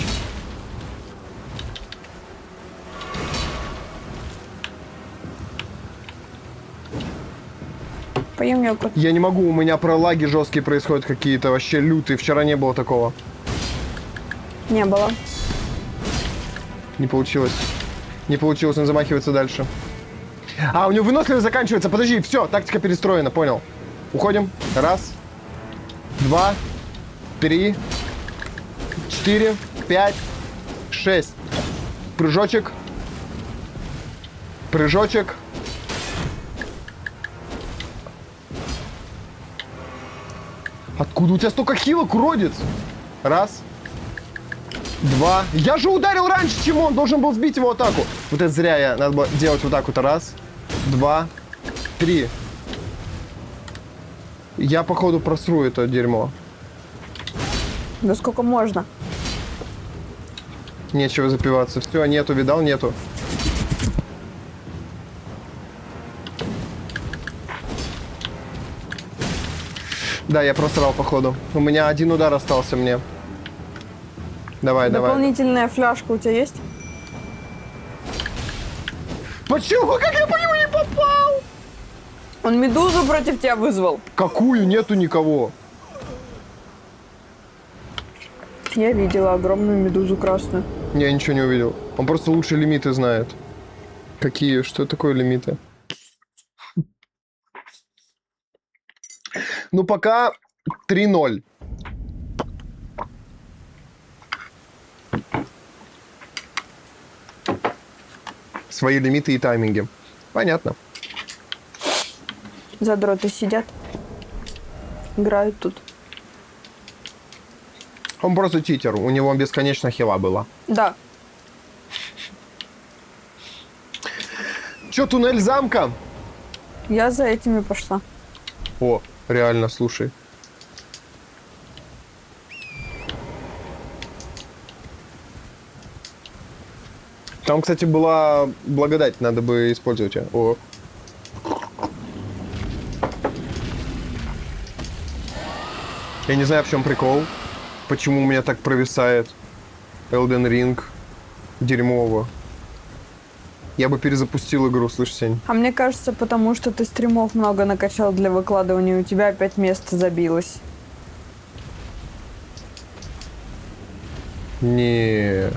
Поем йогурт. Я не могу, у меня пролаги жесткие происходят какие-то, вообще лютые. Вчера не было такого. Не было. Не получилось. Не получилось, он замахивается дальше. А, у него выносливость заканчивается. Подожди, все, тактика перестроена, понял. Уходим. Раз, два, 3, 4, 5, 6. Прыжочек. Прыжочек. Откуда у тебя столько хилок, уродец? Раз, 2. Я же ударил раньше, чем он. Должен был сбить его атаку. Вот это зря я. Надо было делать вот так вот. 1, 2, 3. Я, походу, просру это дерьмо. Да сколько можно? Нечего запиваться. Все, нету, видал, нету. Да, я просрал, походу. У меня 1 удар остался мне. Давай, давай. Дополнительная фляжка у тебя есть? Почему? Как я по нему не попал? Он медузу против тебя вызвал. Какую? Нету никого. Я видела огромную медузу красную. Я ничего не увидел. Он просто лучше лимиты знает. Какие? Что такое лимиты? Ну, пока 3-0. Свои лимиты и тайминги. Понятно. Задроты сидят. Играют тут. Он просто читер. У него бесконечно хила было. Да. Че, туннель замка? Я за этими пошла. О, реально, слушай. Там, кстати, была благодать, надо бы использовать ее. О. Я не знаю, в чем прикол. Почему у меня так провисает Elden Ring. Дерьмово. Я бы перезапустил игру, слышь, Сень. А мне кажется, потому что ты стримов много накачал для выкладывания, у тебя опять место забилось. Не.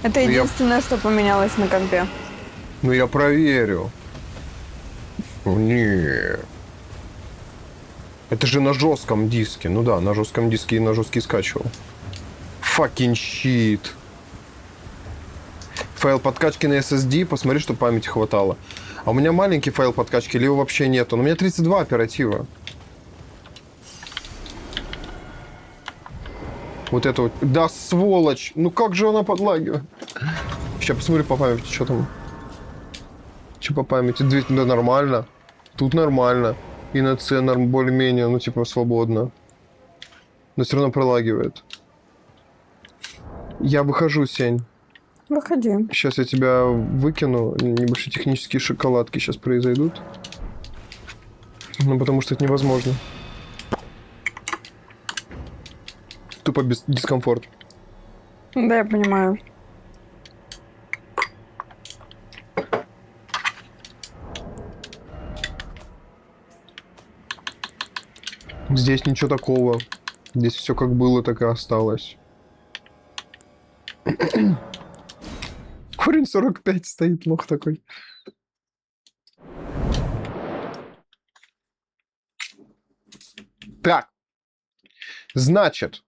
Это единственное, что поменялось на компе. Ну я проверю. Не. Это же на жестком диске. Ну да, на жестком диске и на жесткий скачивал. Fucking shit. Файл подкачки на SSD. Посмотри, что памяти хватало. А у меня маленький файл подкачки, или его вообще нету. Но у меня 32 оператива. Вот это вот. Да, сволочь. Ну как же она подлагивает. Сейчас посмотрю по памяти, что там. Что по памяти? Да, нормально. Тут нормально. И на C более-менее, ну типа свободно. Но все равно пролагивает. Я выхожу, Сень. Выходи. Сейчас я тебя выкину. Небольшие технические шоколадки сейчас произойдут. Ну потому что это невозможно. Тупо без дискомфорт. Да, я понимаю. Здесь ничего такого. Здесь все как было, так и осталось. Корень 45 стоит, лох такой. Так. Значит,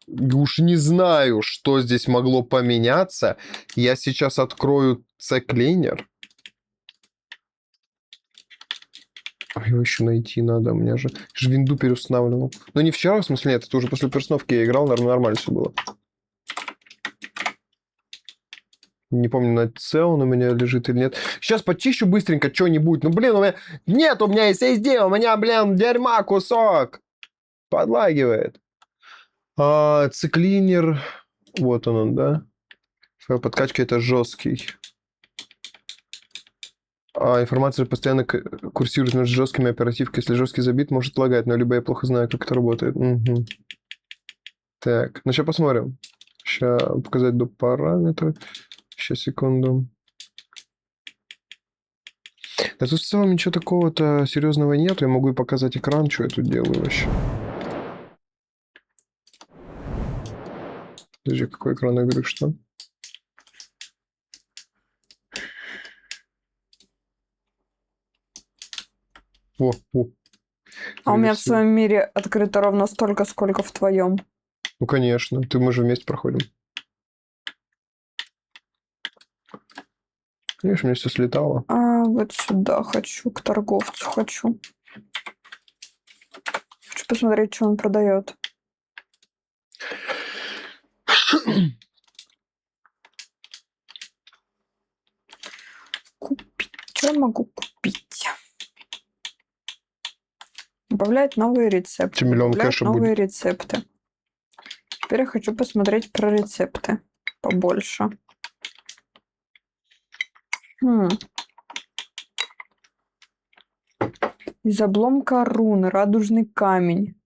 уж не знаю, что здесь могло поменяться. Я сейчас открою C-клейнер. Его еще найти надо. У меня же винду переустанавливал. Но не вчера, в смысле, нет. Это уже после перестановки я играл, наверное, нормально все было. Не помню, на C он у меня лежит или нет. Сейчас почищу быстренько что-нибудь. Ну, блин, у меня... Нет, у меня SSD, у меня, блин, дерьма кусок. Подлагивает. C-клинер. Вот он, да? Файл подкачки это жесткий. Информация постоянно курсирует между жесткими оперативкой. Если жесткий забит, может лагать, но либо я плохо знаю, как это работает. Угу. Так, ну сейчас посмотрим. Сейчас показать до параметра. Сейчас, секунду. Да тут в целом ничего такого-то серьезного нет. Я могу и показать экран, что я тут делаю вообще. Подожди, какой экран игры, что? О. А у меня в своем мире открыто ровно столько, сколько в твоем. Ну, конечно. Мы же вместе проходим. Видишь, у меня все слетало. Вот сюда хочу, к торговцу хочу. Хочу посмотреть, что он продает. Купить. Что я могу купить? Добавлять новые рецепты. Чем миллион Добавлять кэша новые будет. рецепты. Теперь я хочу посмотреть про рецепты побольше. Из обломка руны. Радужный камень.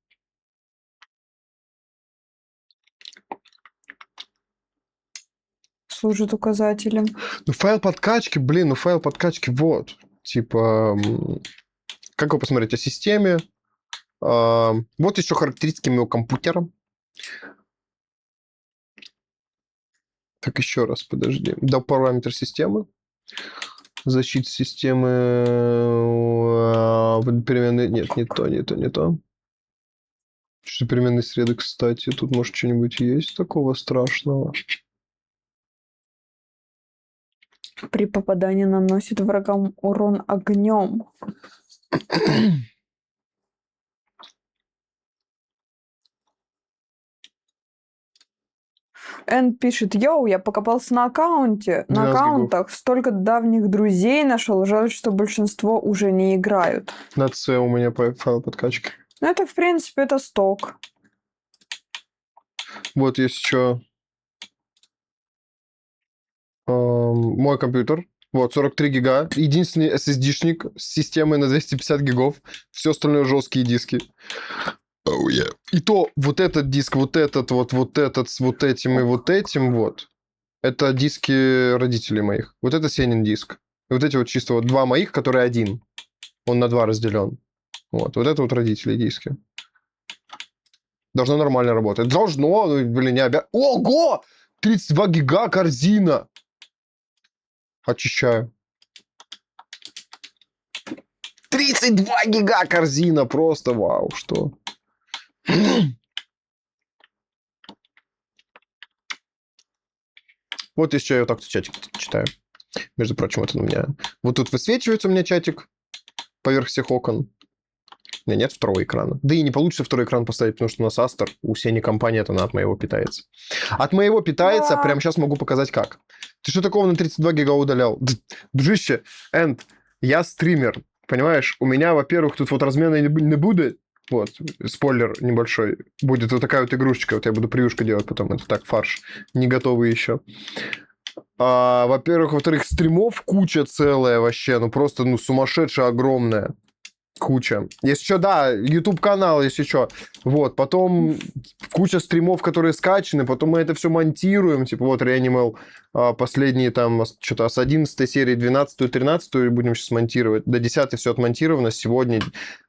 Служит указателем. Ну, файл подкачки, блин, файл подкачки, вот. Типа, как вы посмотрите о системе. Вот еще характеристики моего компьютера. Так, еще раз, подожди. Да, параметр системы. Защита системы. Переменные... Нет, не то. Что переменные среды, кстати. Тут, может, что-нибудь есть такого страшного? При попадании наносит врагам урон огнем. Эн пишет: йоу, я покопался на аккаунте, на 12 аккаунтах, столько давних друзей нашел, жаль, что большинство уже не играют. На С у меня файл подкачки. Ну, это, в принципе, это сток. Вот есть еще мой компьютер. Вот, 43 гига. Единственный SSD-шник с системой на 250 гигов. Все остальное жесткие диски. Oh, yeah. И то вот этот диск, вот этот, вот этот, с вот этим и вот этим, вот. Это диски родителей моих. Вот это Сенин диск. И вот эти вот чисто вот два моих, которые один. Он на два разделен. Вот это вот родители диски. Должно нормально работать. Должно, блин, не обязательно. Ого! 32 гига корзина! Очищаю. 32 гига корзина! Просто вау, что? Вот еще я вот так чатик читаю. Между прочим, вот он у меня. Вот тут высвечивается у меня чатик поверх всех окон. У меня нет второго экрана. Да и не получится второй экран поставить, потому что у нас Астер, у Сени компания, это она от моего питается. От моего питается, Да. прямо сейчас могу показать как. Ты что такого на 32 гига удалял? Дружище, Энд, я стример, понимаешь? У меня, во-первых, тут вот размена не будет. Вот, спойлер небольшой. Будет вот такая вот игрушечка. Вот я буду превьюшку делать потом. Это так, фарш. Не готовый еще. Во-первых. Во-вторых, стримов куча целая вообще. Ну, просто, ну, сумасшедшая, огромная. Куча. Если что, да, YouTube-канал, если что. Вот, потом куча стримов, которые скачаны, потом мы это все монтируем. Типа вот Reanimal, последние там, что-то с 11 серии, 12 13 будем сейчас монтировать. До 10 все отмонтировано. Сегодня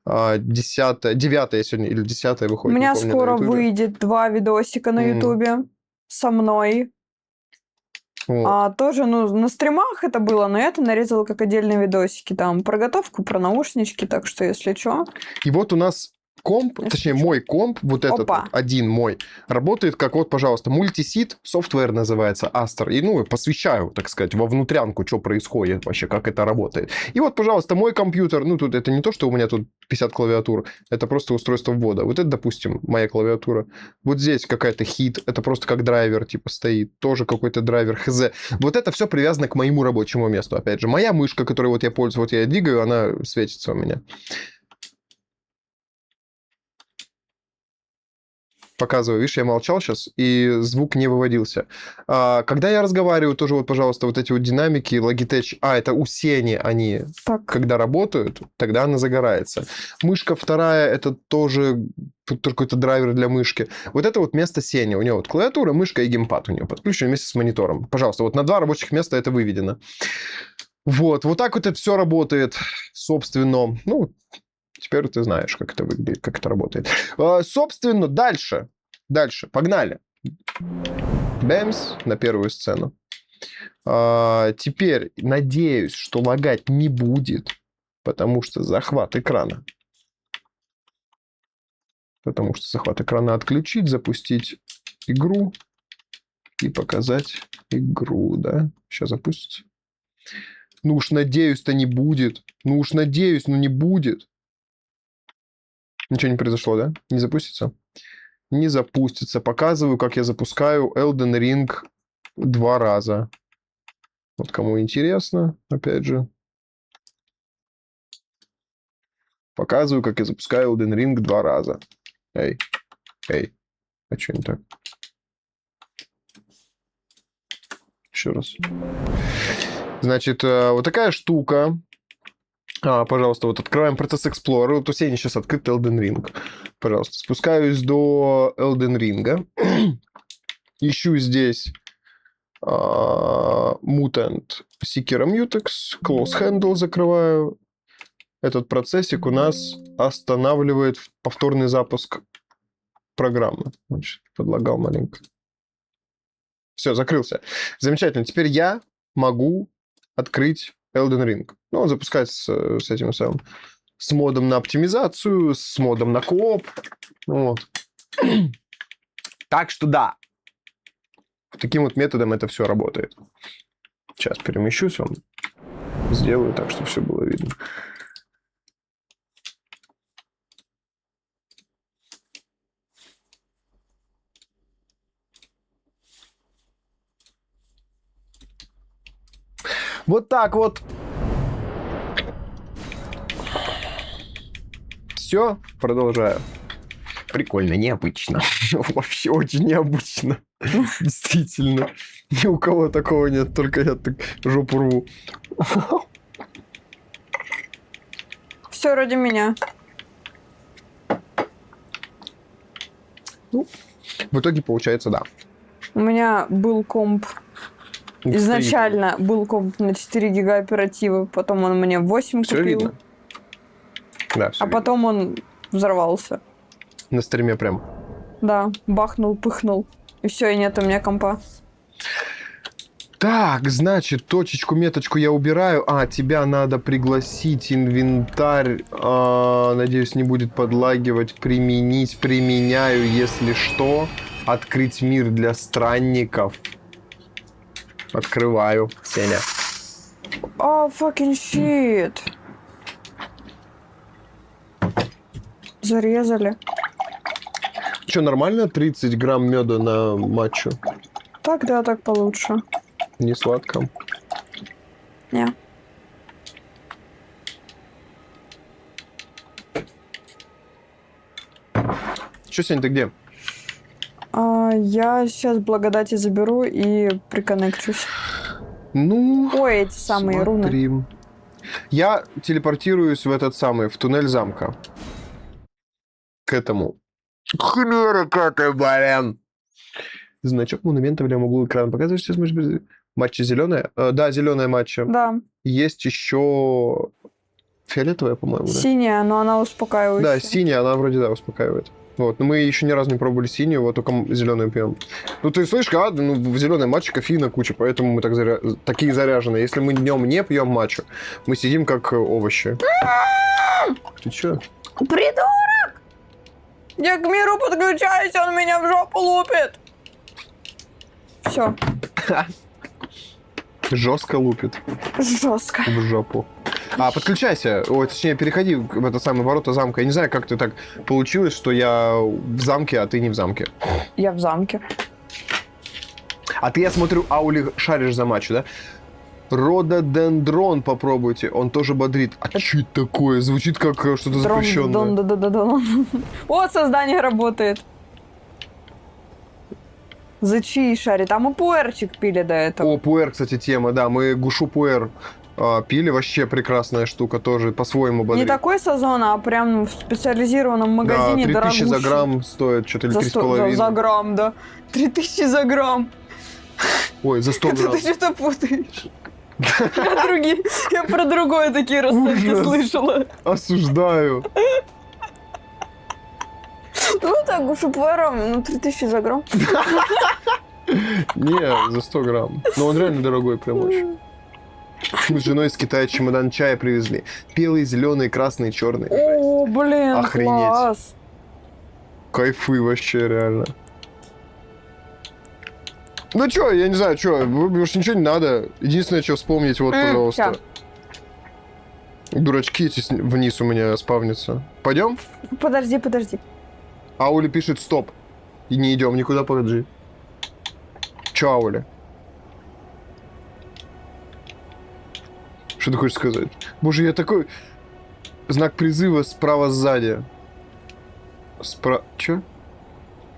10 9 сегодня или 10 У выходит. меня не помню, скоро на Ютубе. выйдет 2 видосика на Ютубе со мной. Вот. Тоже, ну, на стримах это было, но я это нарезала как отдельные видосики. Там про готовку, про наушнички, так что, если что. И вот у нас комп, Если точнее, что. мой комп, вот этот Опа. вот, один мой, работает как вот, пожалуйста, мультисит, софтвер называется, Aster. И, ну, посвящаю, так сказать, во внутрянку, что происходит вообще, как это работает. И вот, пожалуйста, мой компьютер, ну, тут это не то, что у меня тут 50 клавиатур, это просто устройство ввода. Вот это, допустим, моя клавиатура. Вот здесь какая-то хит, это просто как драйвер, типа, стоит, тоже какой-то драйвер, хз. Вот это все привязано к моему рабочему месту, опять же. Моя мышка, которой вот я пользуюсь, вот я двигаю, она светится у меня. Показываю, видишь, я молчал сейчас, и звук не выводился. Когда я разговариваю, тоже вот, пожалуйста, вот эти вот динамики, Logitech, это у Сени они, Так. когда работают, тогда она загорается. Мышка вторая, это тоже какой-то драйвер для мышки. Вот это вот место Сени, у него вот клавиатура, мышка и геймпад у него подключены вместе с монитором. Пожалуйста, вот на 2 рабочих места это выведено. Вот так вот это все работает, собственно, ну, теперь ты знаешь, как это выглядит, как это работает. Собственно, дальше. Погнали. Бэмс на первую сцену. Теперь надеюсь, что лагать не будет, потому что захват экрана. Потому что захват экрана отключить, запустить игру и показать игру, да? Сейчас запустится. Ну уж надеюсь-то не будет. Ну уж надеюсь, но не будет. Ничего не произошло, да? Не запустится? не запустится. Показываю, как я запускаю Elden Ring 2 раза. Вот кому интересно, опять же. Показываю, как я запускаю Elden Ring 2 раза. Эй, эй. А что не так? Еще раз. Значит, вот такая штука. Пожалуйста, вот открываем процесс Explorer. Вот у Сени сейчас открыт Elden Ring. Пожалуйста, спускаюсь до Elden Ring. Ищу здесь Mutant Seeker Mutex. Close Handle закрываю. Этот процессик у нас останавливает повторный запуск программы. Значит, подлагал маленько. Все, закрылся. Замечательно. Теперь я могу открыть Elden Ring. Ну, он запускается с этим самым, с модом на оптимизацию, с модом на кооп. Вот. Так что да. Таким вот методом это все работает. Сейчас перемещусь вам. Сделаю так, чтобы все было видно. Вот так вот. Все, продолжаю. Прикольно, необычно. Вообще очень необычно. Действительно. Ни у кого такого нет, только я так жопу рву. Все ради меня. Ну, в итоге получается, да. У меня был комп. Изначально был комп на 4 гига оперативы, потом он мне 8 Всё купил. видно. Да, всё А потом он взорвался. видно. На стриме прям. Да, бахнул, пыхнул. И все, и нет у меня компа. Так, значит, точечку, меточку я убираю. Тебя надо пригласить, инвентарь. Надеюсь, не будет подлагивать. Применить, применяю, если что. Открыть мир для странников. Открываю. Сеня. Fucking shit. Зарезали. Что, нормально 30 грамм меда на матчу? Так, да, так получше. Не сладко. Не. Че, Сень, ты где? Я сейчас благодати заберу и приконнекчусь. Ну, Ой, эти самые руны. смотри. Я телепортируюсь в этот самый, в туннель замка. К этому. Хлёрка ты, блин! Значок монумента в левом углу экрана показывает, сейчас может быть... Матча зеленая? Да, зеленая матча. Да. Есть еще фиолетовая, по-моему, да? Синяя, но она успокаивающая. Да, синяя, она вроде, да, успокаивает. Вот, но мы еще ни разу не пробовали синюю, вот только зеленую пьем. Ну, ты слышишь, в зеленой матче кофеина куча, поэтому мы такие заряженные. Если мы днем не пьем матчу, мы сидим как овощи. Ты че? Придурок! Я к миру подключаюсь, он меня в жопу лупит. Все. Жестко лупит Жестко. в жопу. Подключайся, точнее, переходи в это самое ворота замка. Я не знаю, как ты так получилось, что я в замке, а ты не в замке. Я в замке. А ты, я смотрю, Аули шаришь за матч, да? Рододендрон попробуйте, он тоже бодрит. А что это такое? Звучит как что-то запрещенное. Вот создание работает. Зачи шарит. А мы пуэрчик пили до этого. О, пуэр, кстати, тема, да. Мы гушу пуэр пили, вообще прекрасная штука, тоже по-своему бодрит. Не такой сезон, а прям в специализированном магазине да, 3000 дорогущий. за грамм стоит, что-то или 3,5. За грамм, да. 3000 за грамм. Ой, за 100 грамм. Ты что-то путаешь. Я про другое такие расценки слышала. Осуждаю. Ну так, гушепуэром, 3000 за грамм. Не, за 100 грамм. Но он реально дорогой, прям очень. Мы с женой из Китая чемодан чая привезли. Белый, зеленый, красный, черный. О, блин, охренеть. класс. Кайфы вообще, реально. Ну чё, я не знаю, чё, больше ничего не надо. Единственное, что вспомнить, вот, пожалуйста. Дурачки эти вниз у меня спавнятся. Пойдем? Подожди. Аули пишет стоп. И не идем никуда, подожди. Чё, Ауля? Что ты хочешь сказать? Боже, я такой... Знак призыва справа сзади. Чё?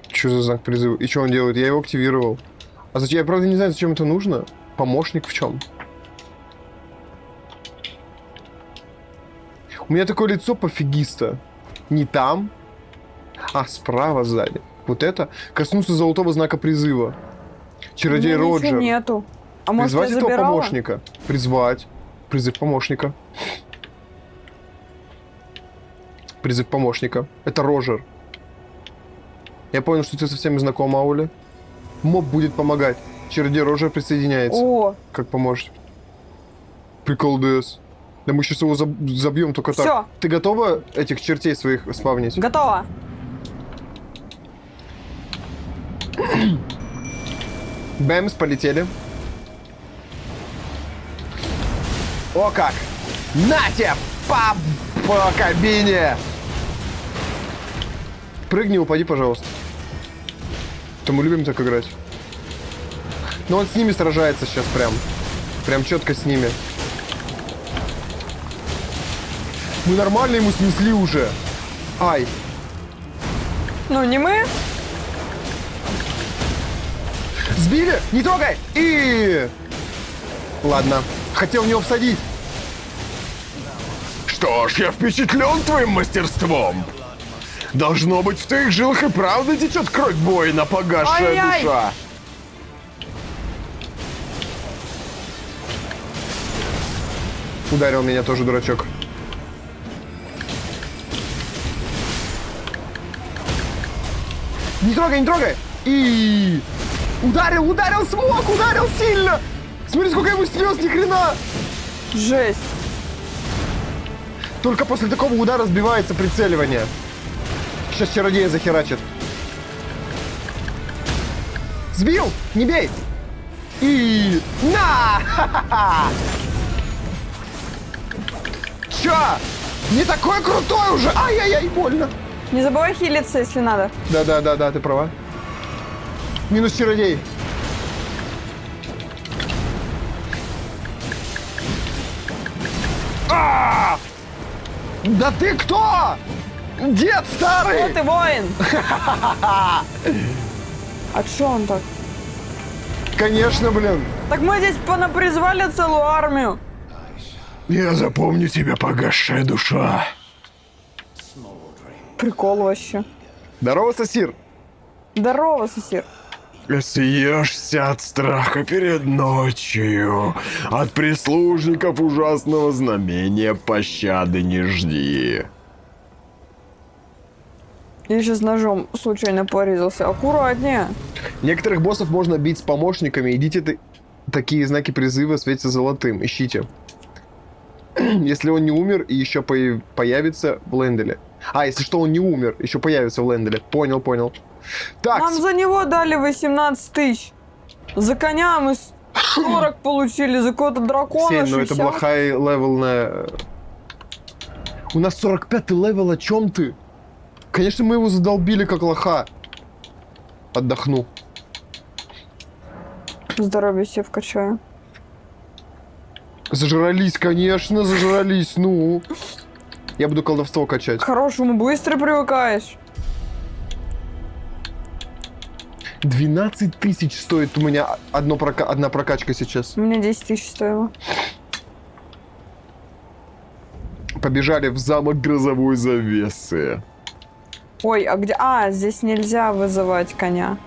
Чё за знак призыва? И что он делает? Я его активировал. А зачем? Я правда не знаю, зачем это нужно. Помощник в чем? У меня такое лицо пофигиста. Не там, а справа сзади. Вот это. Коснуться золотого знака призыва. Чародей У меня ничего Роджер. нету. А может, Призвать я этого забирала? помощника. Призвать. Призыв помощника. Призыв помощника. Это Роджер. Я понял, что ты со всеми знаком, Аули. Моб будет помогать. Чародей Роджер присоединяется. О, Как поможет. Прикол ДС. Да мы сейчас его забьем только так. Всё. Ты готова этих чертей своих спавнить? готово. Бэмс, полетели. О как! Нате! По кабине! Прыгни, упади, пожалуйста. То мы любим так играть. Но он с ними сражается сейчас прям. Прям четко с ними. Мы нормально ему снесли уже. Ай. Ну, не мы. Сбили? Не трогай! И... Ладно. Хотел в него всадить. Что ж, я впечатлен твоим мастерством. Должно быть, в твоих жилах и правда течет кровь воина, погасшая Ай-яй! душа. Ударил меня тоже дурачок. Не трогай, не трогай! И... Ударил, смог, ударил сильно! Смотри, сколько ему снес, ни хрена! Жесть. Только после такого удара сбивается прицеливание. Сейчас чародея захерачит. Сбил! Не бей! И... На! Ха-ха-ха! Чё? Не такой крутой уже! Ай-яй-яй, больно! Не забывай хилиться, если надо. Да, ты права. Минус чародей. А! Да ты кто? Дед старый! Вот ты воин. А чё он так? Конечно, блин. Так мы здесь понапризвали целую армию. Я запомню тебя, погасшая душа. Прикол вообще. Здорово, Сосир. Здорово, сосир. Съешься от страха перед ночью. От прислужников ужасного знамения пощады не жди. Я сейчас ножом случайно порезался. Аккуратнее. Некоторых боссов можно бить с помощниками. Идите такие знаки призыва светятся золотым. Ищите. Если он не умер и еще появится в Ленделе. А, если что, он не умер, еще появится в Ленделе. Понял. Так, Нам за него дали 18 тысяч. За коня мы 40 получили, за какого-то дракона Сень, ну это 60. была хай-левелная... У нас 45-й левел, о чем ты? Конечно, мы его задолбили как лоха. Отдохну. Здоровье себе вкачаю. Зажрались, конечно, зажрались, ну. Я буду колдовство качать. К хорошему быстро привыкаешь. 12 тысяч стоит у меня одна прокачка сейчас. У меня 10 тысяч стоило. Побежали в замок грозовой завесы. Ой, а где... А, здесь нельзя вызывать коня.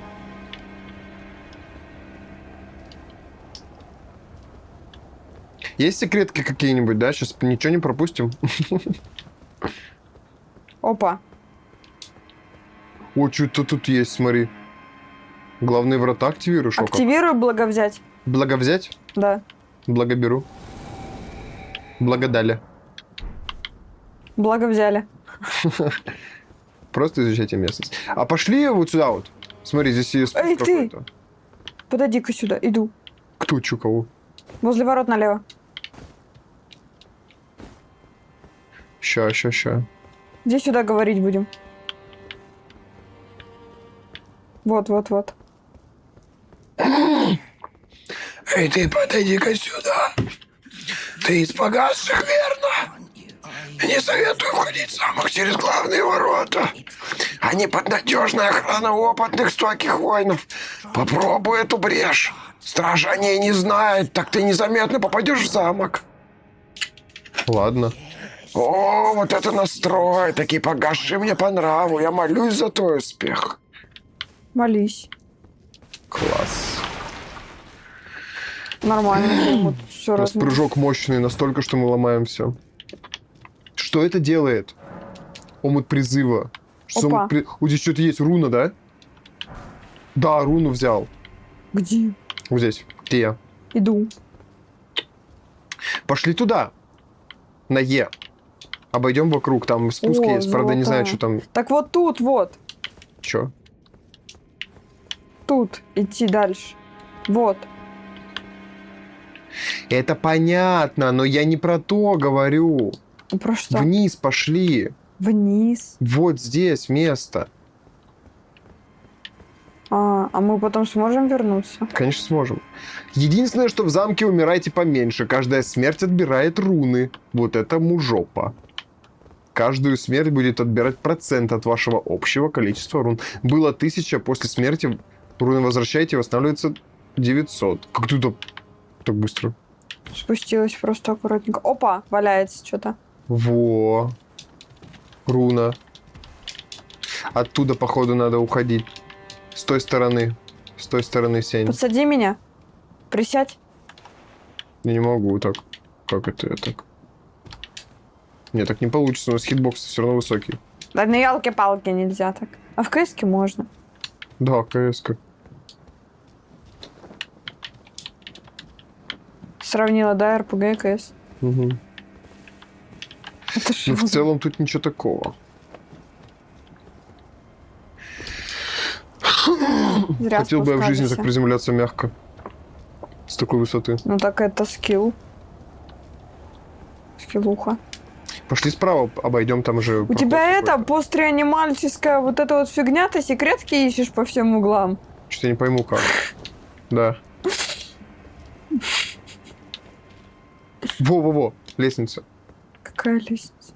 Есть секретки какие-нибудь, да? Сейчас ничего не пропустим. Опа. О, что-то тут есть, смотри. Главные врата активируешь. о как. Активирую благовзять. Благовзять? Да. Благоберу. Благодали. Благо взяли. Просто изучайте местность. А пошли вот сюда вот. Смотри, здесь есть Эй, ты! какой-то. Подойди-ка сюда, иду. Кто, чё, кого? Возле ворот налево. Ща. Где сюда говорить будем? Вот. Эй, ты подойди-ка сюда. Ты из погасших, верно? Не советую входить в замок через главные ворота. Они под надежной охраной опытных стойких воинов. Попробуй эту брешь. Стража о ней не знает, так ты незаметно попадешь в замок. Ладно. О, вот это настрой. Такие погасшие мне по нраву. Я молюсь за твой успех. Молись. Класс. Нормально. Все Распрыжок мощный настолько, что мы ломаем все. Что это делает? Омут призыва. Что Опа. Вот здесь что-то есть. Руна, да? Да, руну взял. Где? Вот здесь. Где? Иду. Пошли туда. На Е. Обойдем вокруг. Там спуск О, есть. Правда, не знаю, золотая. что там. Так вот тут, вот. Че? Тут идти дальше. Вот. Это понятно, но я не про то говорю. Ну, про что? Вниз пошли. Вниз. Вот здесь место. А мы потом сможем вернуться? Конечно, сможем. Единственное, что в замке умирайте поменьше. Каждая смерть отбирает руны. Вот это мужопа. Каждую смерть будет отбирать процент от вашего общего количества рун. Было 1000, после смерти руны возвращаете, восстанавливается 900. Как туда так быстро? Спустилась просто аккуратненько. Опа, валяется что-то. Во. Руна. Оттуда, походу, надо уходить. С той стороны. С той стороны сень. Подсади меня. Присядь. Я не могу так. Как это я так? Не, так не получится. У нас хитбокс все равно высокий. Да на ялки-палки нельзя так. А в КСке можно. Да, КС-ка. Сравнила, да, РПГ и КС. Угу. Это Ну, что? в целом тут ничего такого. Зря Хотел бы я в жизни так спускались. приземляться мягко. С такой высоты. Ну так это скилл. Скиллуха. Пошли справа, обойдем там же. У тебя это постреанимальческая вот эта вот фигня, ты секретки ищешь по всем углам. Что-то я не пойму как. Да. Во-во-во, лестница. Какая лестница?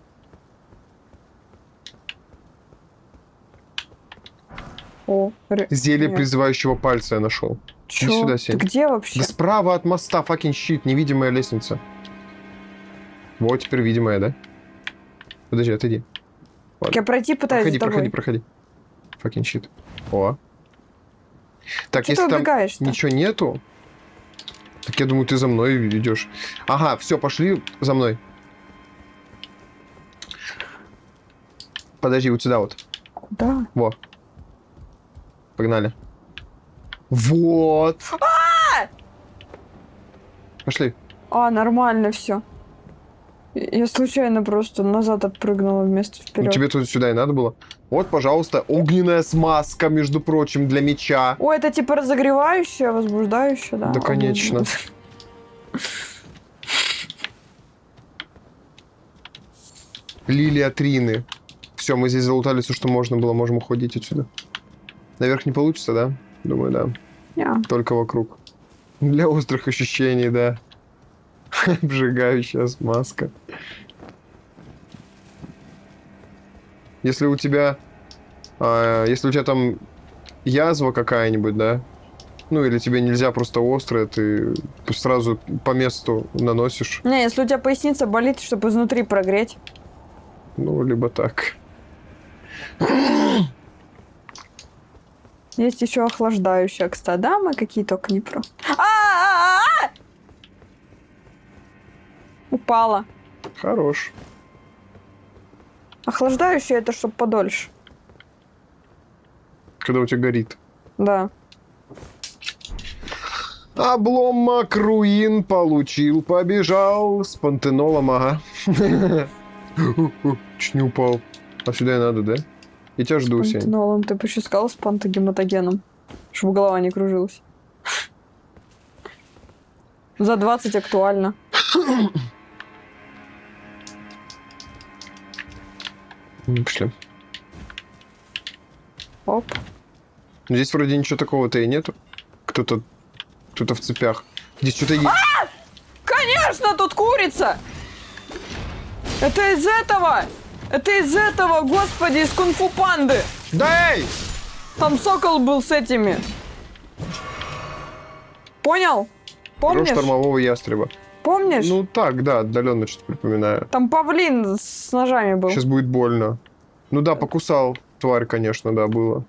О, Зелье нет. призывающего пальца я нашел. Чё? Иди сюда, Ты Сень. где вообще? Да справа от моста, fucking щит, невидимая лестница. Вот теперь видимая, да? Подожди, отойди. Так я пройти пытаюсь Проходи, за тобой. проходи. Fucking щит. О. Так, Чё ты если там убегаешь-то? ничего нету, так я думаю, ты за мной идешь. Ага, все, пошли за мной. Подожди, вот сюда вот. Куда? Во. Погнали. Вот. Пошли. А, нормально все. Я случайно просто назад отпрыгнула вместо Ну, вперед. тебе тут сюда и надо было. Вот, пожалуйста, огненная смазка, между прочим, для меча. О, это типа разогревающее, возбуждающее, да? Да, конечно. Лилия Трины. Все, мы здесь залутали все, что можно было. Можем уходить отсюда. Наверх не получится, да? Думаю, да. Я. Только вокруг. Для острых ощущений, да. Обжигающая смазка. Если у тебя... если у тебя там язва какая-нибудь, да? Ну, или тебе нельзя просто острое, ты сразу по месту наносишь. Не, если у тебя поясница болит, чтобы изнутри прогреть. Ну, либо так. Есть еще охлаждающая, кстати. Да, мы какие только не про. А! Упала. Хорош. Охлаждающая это чтоб подольше. Когда у тебя горит. Да. Обломок руин получил, побежал с пантенолом, ага. Чуть не упал. А сюда и надо, да? Я тебя жду, Сень. Пантенолом. Ты бы еще сказал с пантогематогеном. Чтобы голова не кружилась. За 20 актуально. Пошли. Оп. Но здесь вроде ничего такого-то и нету. Кто-то в цепях. Здесь что-то есть. Конечно, тут курица! Это из этого! Это из этого, господи, из кунг-фу панды! Да эй! Там сокол был с этими. Понял? Помнишь? Штормового ястреба. Помнишь? Ну так, да, отдаленно что-то припоминаю. Там павлин с ножами был. Сейчас будет больно. Ну да, покусал. Тварь, конечно, да, было.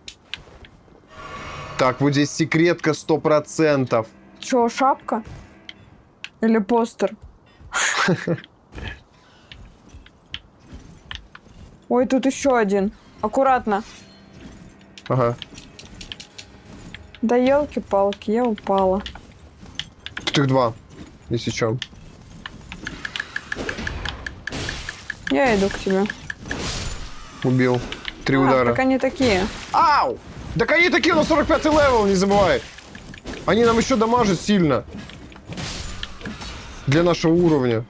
Так, вот здесь секретка 100%. Чё, шапка? Или постер? Ой, тут еще один. Аккуратно. Ага. Да елки-палки, я упала. Тут их 2, если чё. Я иду к тебе. Убил. 3 удара. Так они такие. Ау! Так они такие на 45-й левел, не забывай. Они нам еще дамажат сильно. Для нашего уровня.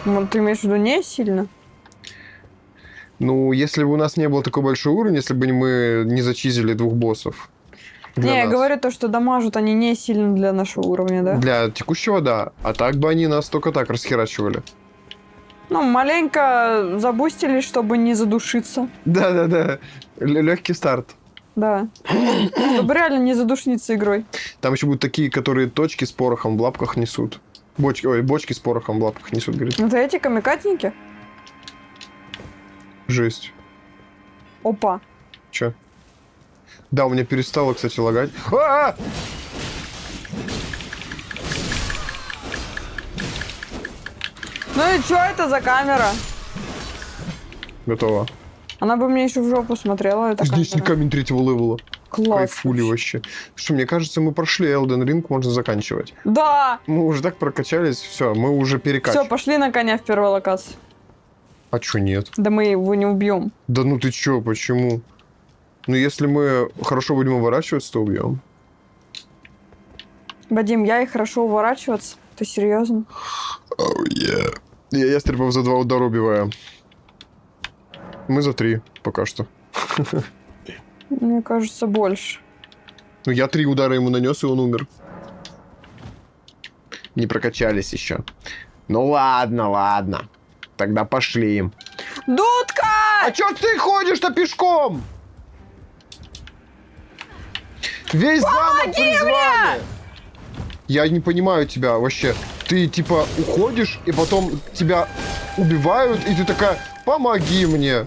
Вот ты имеешь в виду не сильно? Ну, если бы у нас не был такой большой уровень, если бы мы не зачизили 2 боссов. Не, я нас. говорю то, что дамажут они не сильно для нашего уровня, да? Для текущего, да. А так бы они нас только так расхерачивали. Ну, маленько забустили, чтобы не задушиться. Да-да-да. Легкий старт. Да. Чтобы реально не задушниться игрой. Там еще будут такие, которые точки с порохом в лапках несут. Бочки с порохом в лапках несут, говорит. Это эти камикатники? Жесть. Опа. Че? Да, у меня перестало, кстати, лагать. А-а-а! Ну и что это за камера? Готово. Она бы мне еще в жопу смотрела, эта Здесь не камера. камень 3-го левела. Класс. Кайфули вообще. Что, мне кажется, мы прошли Elden Ring, можно заканчивать. Да! Мы уже так прокачались, все, мы уже Все, перекачиваем. пошли на коня в первой локации. А чё нет? Да мы его не убьем. Да ну ты чё, почему? Ну если мы хорошо будем уворачиваться, то убьем. Вадим, я и хорошо уворачиваться. Ты серьезно? Oh, yeah. Я ястребов за 2 удара убиваю. Мы за 3 пока что. Мне кажется, больше. Ну я 3 удара ему нанес, и он умер. Не прокачались еще. Ну ладно, ладно. Тогда пошли. Дудка! А чё ты ходишь-то пешком? Весь замок призвали. Я не понимаю тебя вообще. Ты типа уходишь, и потом тебя убивают, и ты такая, помоги мне.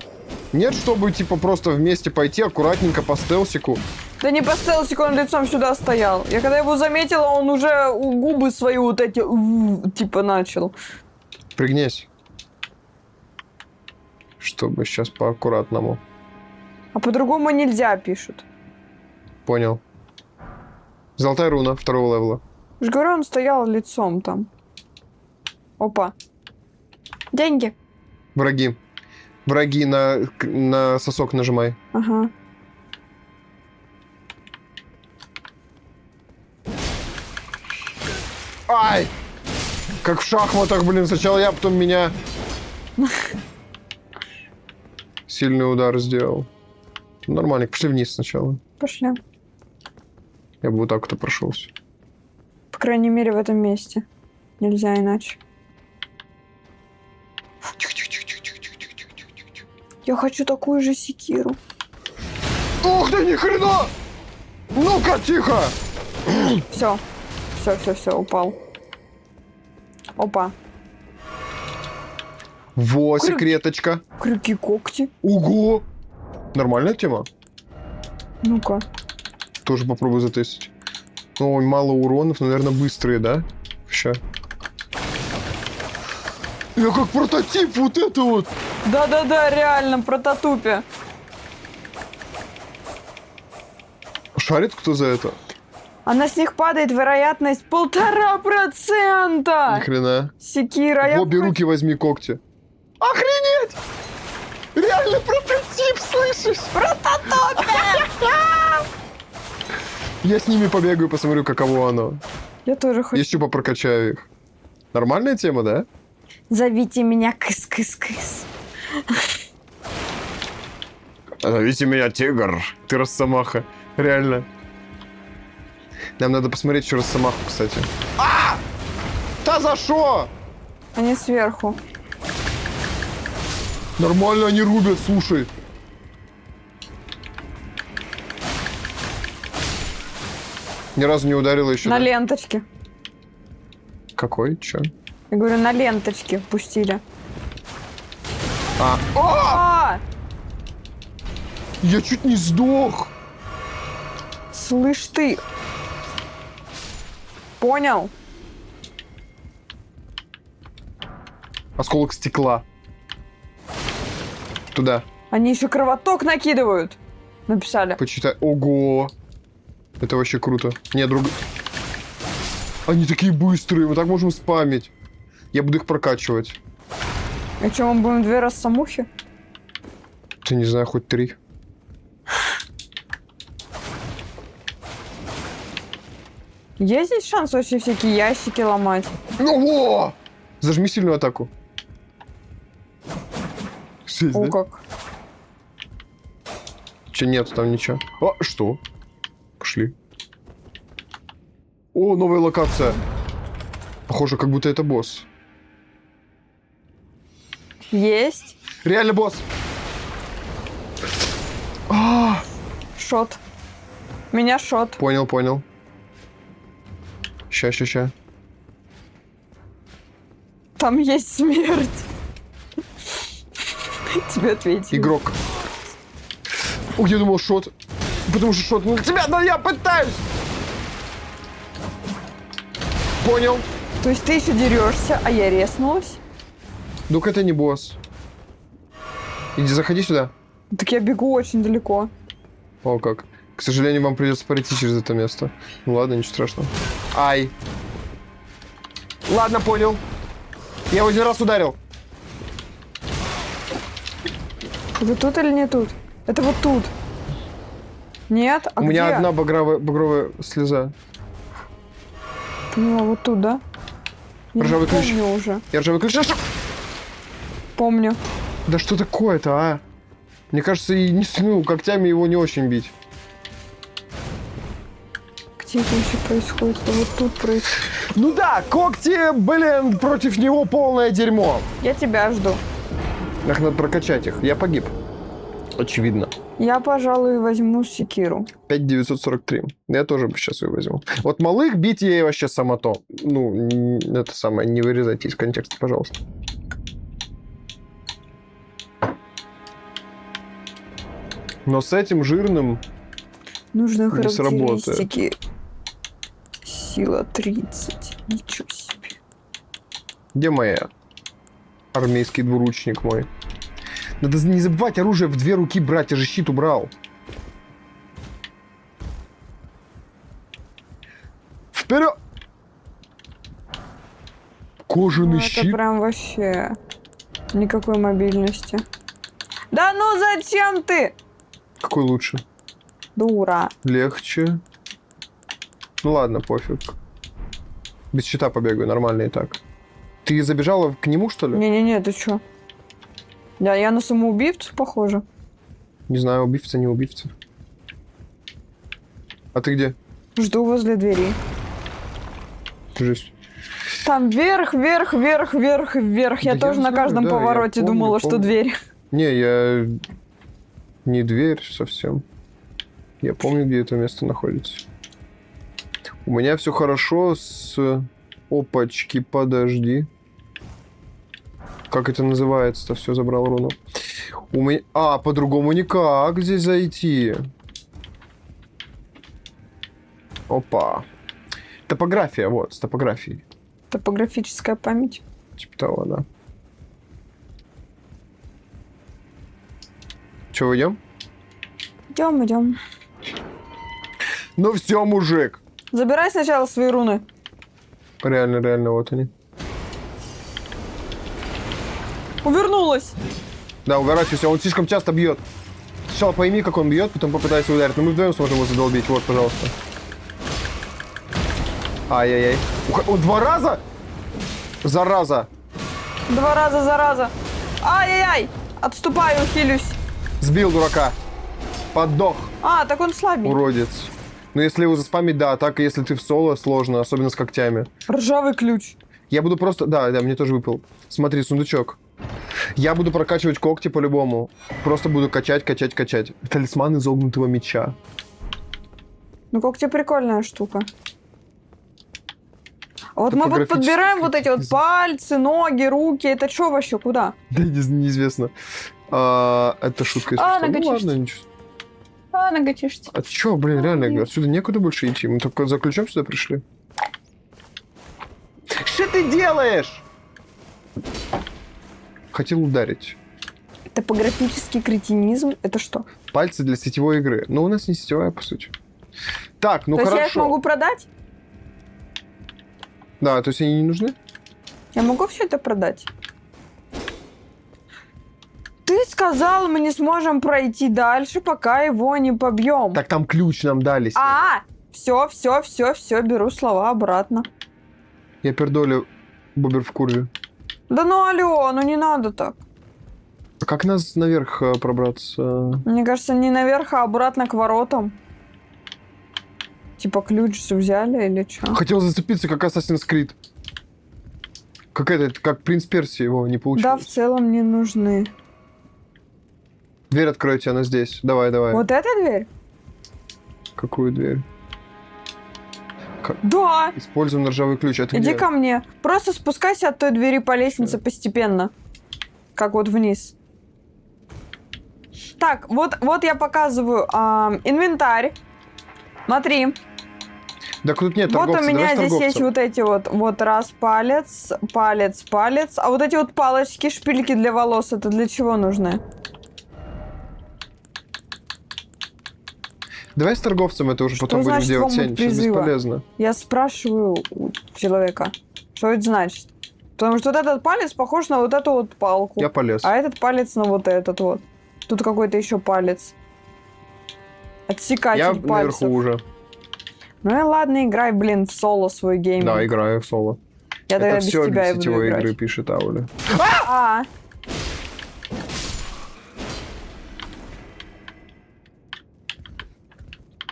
Нет, чтобы типа просто вместе пойти аккуратненько по стелсику. Да не по стелсику, он лицом сюда стоял. Я когда его заметила, он уже губы свои вот эти типа начал. Пригнись. Чтобы сейчас по-аккуратному. А по-другому нельзя, пишут. Понял. Золотая руна 2-го левела. Я же говорю, он стоял лицом там. Опа. Деньги. Враги. Враги на сосок нажимай. Ага. Ай! Как в шахматах, блин. Сначала я, потом меня. Сильный удар сделал. Нормально. Пошли вниз сначала. Пошли. Я бы вот так вот и прошелся. По крайней мере, в этом месте. Нельзя иначе. Я хочу такую же секиру. Ух ты, ни хрена! Ну-ка, тихо! Все. Все, упал. Опа. Во, секреточка. Крюки-когти. Ого! Нормальная тема. Ну-ка. Тоже попробую затестить. Ой, мало уронов, но, наверное, быстрые, да? Ща. Я как прототип, вот это вот. Да-да-да, реально, прототупе. Шарит кто за это? А на с них падает вероятность 1,5%. Ни хрена. Секира, я... В обе руки возьми когти. Охренеть! Реально прототип, слышишь? Прототупе! Я с ними побегаю, посмотрю, каково оно. Я тоже хочу. Еще попрокачаю их. Нормальная тема, да? Зовите меня кыс-кыс-кыс. Зовите меня Тигр. Ты Росомаха. Реально. Нам надо посмотреть еще Росомаху, кстати. А! Да за что? Они сверху. Нормально они рубят, слушай. Ни разу не ударила еще. На да? ленточке. Какой? Че? Я говорю, на ленточке пустили. А. О! А! Я чуть не сдох. Слышь ты. Понял? Осколок стекла. Туда. Они еще кровоток накидывают. Написали. Почитай. Ого. Это вообще круто. Не, друг... Они такие быстрые, мы так можем спамить. Я буду их прокачивать. А что, мы будем 2 Росомухи? Ты не знаю, хоть 3. Есть здесь шанс вообще всякие ящики ломать? Ну во! Зажми сильную атаку. 6, О, да? как. Че, нет там ничего. А, что? Пошли. О, новая локация. Похоже, как будто это босс. Есть. Реально босс. А, Шот. Меня шот. понял, понял. Ща. Там есть смерть. Тебе ответили. Игрок. Ох, я думал, шот. Потому что шот. Ну, тебя, но я пытаюсь. Понял. То есть ты еще дерешься, а я резнулась? Ну-ка, это не босс. Иди, заходи сюда. Так я бегу очень далеко. О, как. К сожалению, вам придется пройти через это место. Ну ладно, ничего страшного. Ай. Ладно, понял. Я его 1 раз ударил. Это тут или не тут? Это вот тут. Нет? А У меня где? одна багровая слеза. Поняла, вот тут, да? Я Ржавый не ключ. помню уже. Я ржавый ключ. Помню. Да что такое-то, а? Мне кажется, и не ну, когтями его не очень бить. Где это вообще происходит? Это вот тут происходит. Ну да, когти, блин, против него полное дерьмо. Я тебя жду. Их надо прокачать их. Я погиб. Очевидно. Я, пожалуй, возьму секиру. 5943. Я тоже сейчас ее возьму. Вот малых бить ей вообще само то. Ну, это самое, не вырезайте из контекста, пожалуйста. Но с этим жирным Нужны Не сработает. характеристики. Сила 30. Ничего себе. где моя? Армейский двуручник мой. Надо не забывать оружие в 2 руки брать, я же щит убрал. Вперед! Кожаный Ну, щит. это прям вообще никакой мобильности. Да ну зачем ты? Какой лучше? Дура. Легче. Ну ладно, пофиг. Без щита побегаю, нормально и так. Ты забежала к нему, что ли? Не-не-не, ты чё? Да, я на самоубийцу похожа. Не знаю, убивца, не убивца. А ты где? Жду возле двери. Жесть. Там вверх, вверх, вверх, вверх, вверх. Я Да тоже я на знаю, каждом да, я повороте помню, думала, что помню. дверь. Не, я... Не дверь совсем. Я помню, где это место находится. У меня все хорошо с... Опачки, подожди. Как это называется-то? Все, забрал руну. У меня... А, по-другому никак здесь зайти. Опа. Топография, вот, с топографией. Топографическая память. Типа того, да. Че, идем? Идем, идем. Ну все, мужик. Забирай сначала свои руны. Реально, реально, вот они. Увернулась. Да, уворачивайся, он слишком часто бьет. Сначала пойми, как он бьет, потом попытайся ударить. Но мы вдвоем сможем его задолбить. Вот, пожалуйста. Ай-яй-яй. Он 2 раза? Зараза. 2 раза, зараза. Ай-яй-яй. Отступаю, хилюсь. Сбил дурака. Подох, А, так он слабенький. уродец. Ну, если его заспамить, да, так если ты в соло, сложно, особенно с когтями. Ржавый ключ. Я буду просто... Да, мне тоже выпал. Смотри, сундучок. Я буду прокачивать когти по-любому. Просто буду качать. Талисман изогнутого меча. Ну, когти прикольная штука. А вот мы вот Топографические подбираем вот эти вот какие-то. пальцы, ноги, руки. Это что вообще? Куда? Да, неизвестно. Это шутка, если что. нога Ну ладно, чешется. ничего. А, нога чешется. А чё, блин, реально, отсюда некуда больше идти. Мы только за ключом сюда пришли. Что ты делаешь? Хотел ударить. Топографический кретинизм. Это что? Пальцы для сетевой игры. Но у нас не сетевая, по сути. Так, ну То есть я их хорошо. могу продать? Да, то есть они не нужны? Я могу все это продать? Ты сказал, мы не сможем пройти дальше, пока его не побьем. Так там ключ нам дали. Все, беру слова обратно. Я пердолю, Бобер в курве. Да ну алло, ну не надо так. А как нас наверх пробраться? Мне кажется, не наверх, а обратно к воротам. Типа ключ взяли или что? Хотел зацепиться, как Assassin's Creed. Как принц Персии его не Да, получилось. в целом не нужны. Дверь откройте, она здесь. Давай. Вот эта дверь? Какую дверь? Да. Используем ржавый ключ. Это Иди где? ко мне. Просто спускайся от той двери по лестнице постепенно. Как вот вниз. Так, вот я показываю инвентарь. Смотри. Так тут нет Вот торговца. у меня Давай с здесь есть торговцем. вот эти вот раз палец. А вот эти вот палочки, шпильки для волос, это для чего нужны? Давай с торговцем это уже Что потом будем значит делать. комнат Сень, сейчас призыва? бесполезно. Я спрашиваю у человека, что это значит. Потому что вот этот палец похож на вот эту вот палку. Я полез. А этот палец на вот этот вот. Тут какой-то еще палец. Отсекатель Я пальцев. наверху уже. Ну и ладно, играй, блин, в соло свой гейминг. Да, играю в соло. Я тогда Это без все тебя для и буду сетевой играть. игры, пишет Ауля. А.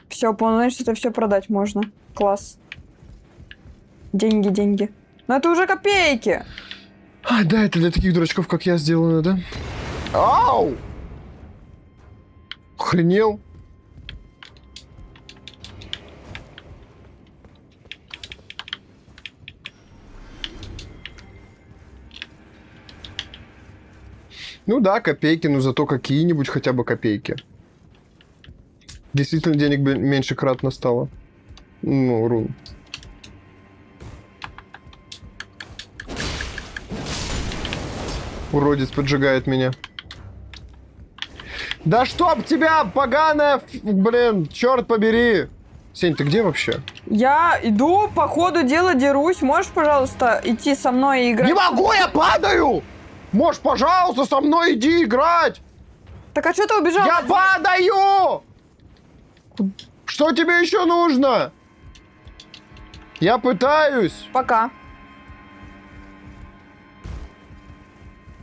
Все, понял, значит, это все продать можно. Класс. Деньги. Но это уже копейки. А, да, это для таких дурачков, как я, сделано, да? Ау! Охренел? Ну да, копейки, но зато какие-нибудь хотя бы копейки. Действительно, денег меньше кратно стало. Ну, рун. Уродец поджигает меня. Да чтоб тебя, поганая, блин, черт побери. Сень, ты где вообще? Я иду, по ходу дела дерусь. Можешь, пожалуйста, идти со мной и играть? Не могу, я падаю! Можешь, пожалуйста, со мной иди играть! Так а что ты убежал? Я падаю! Что тебе еще нужно? Я пытаюсь. Пока.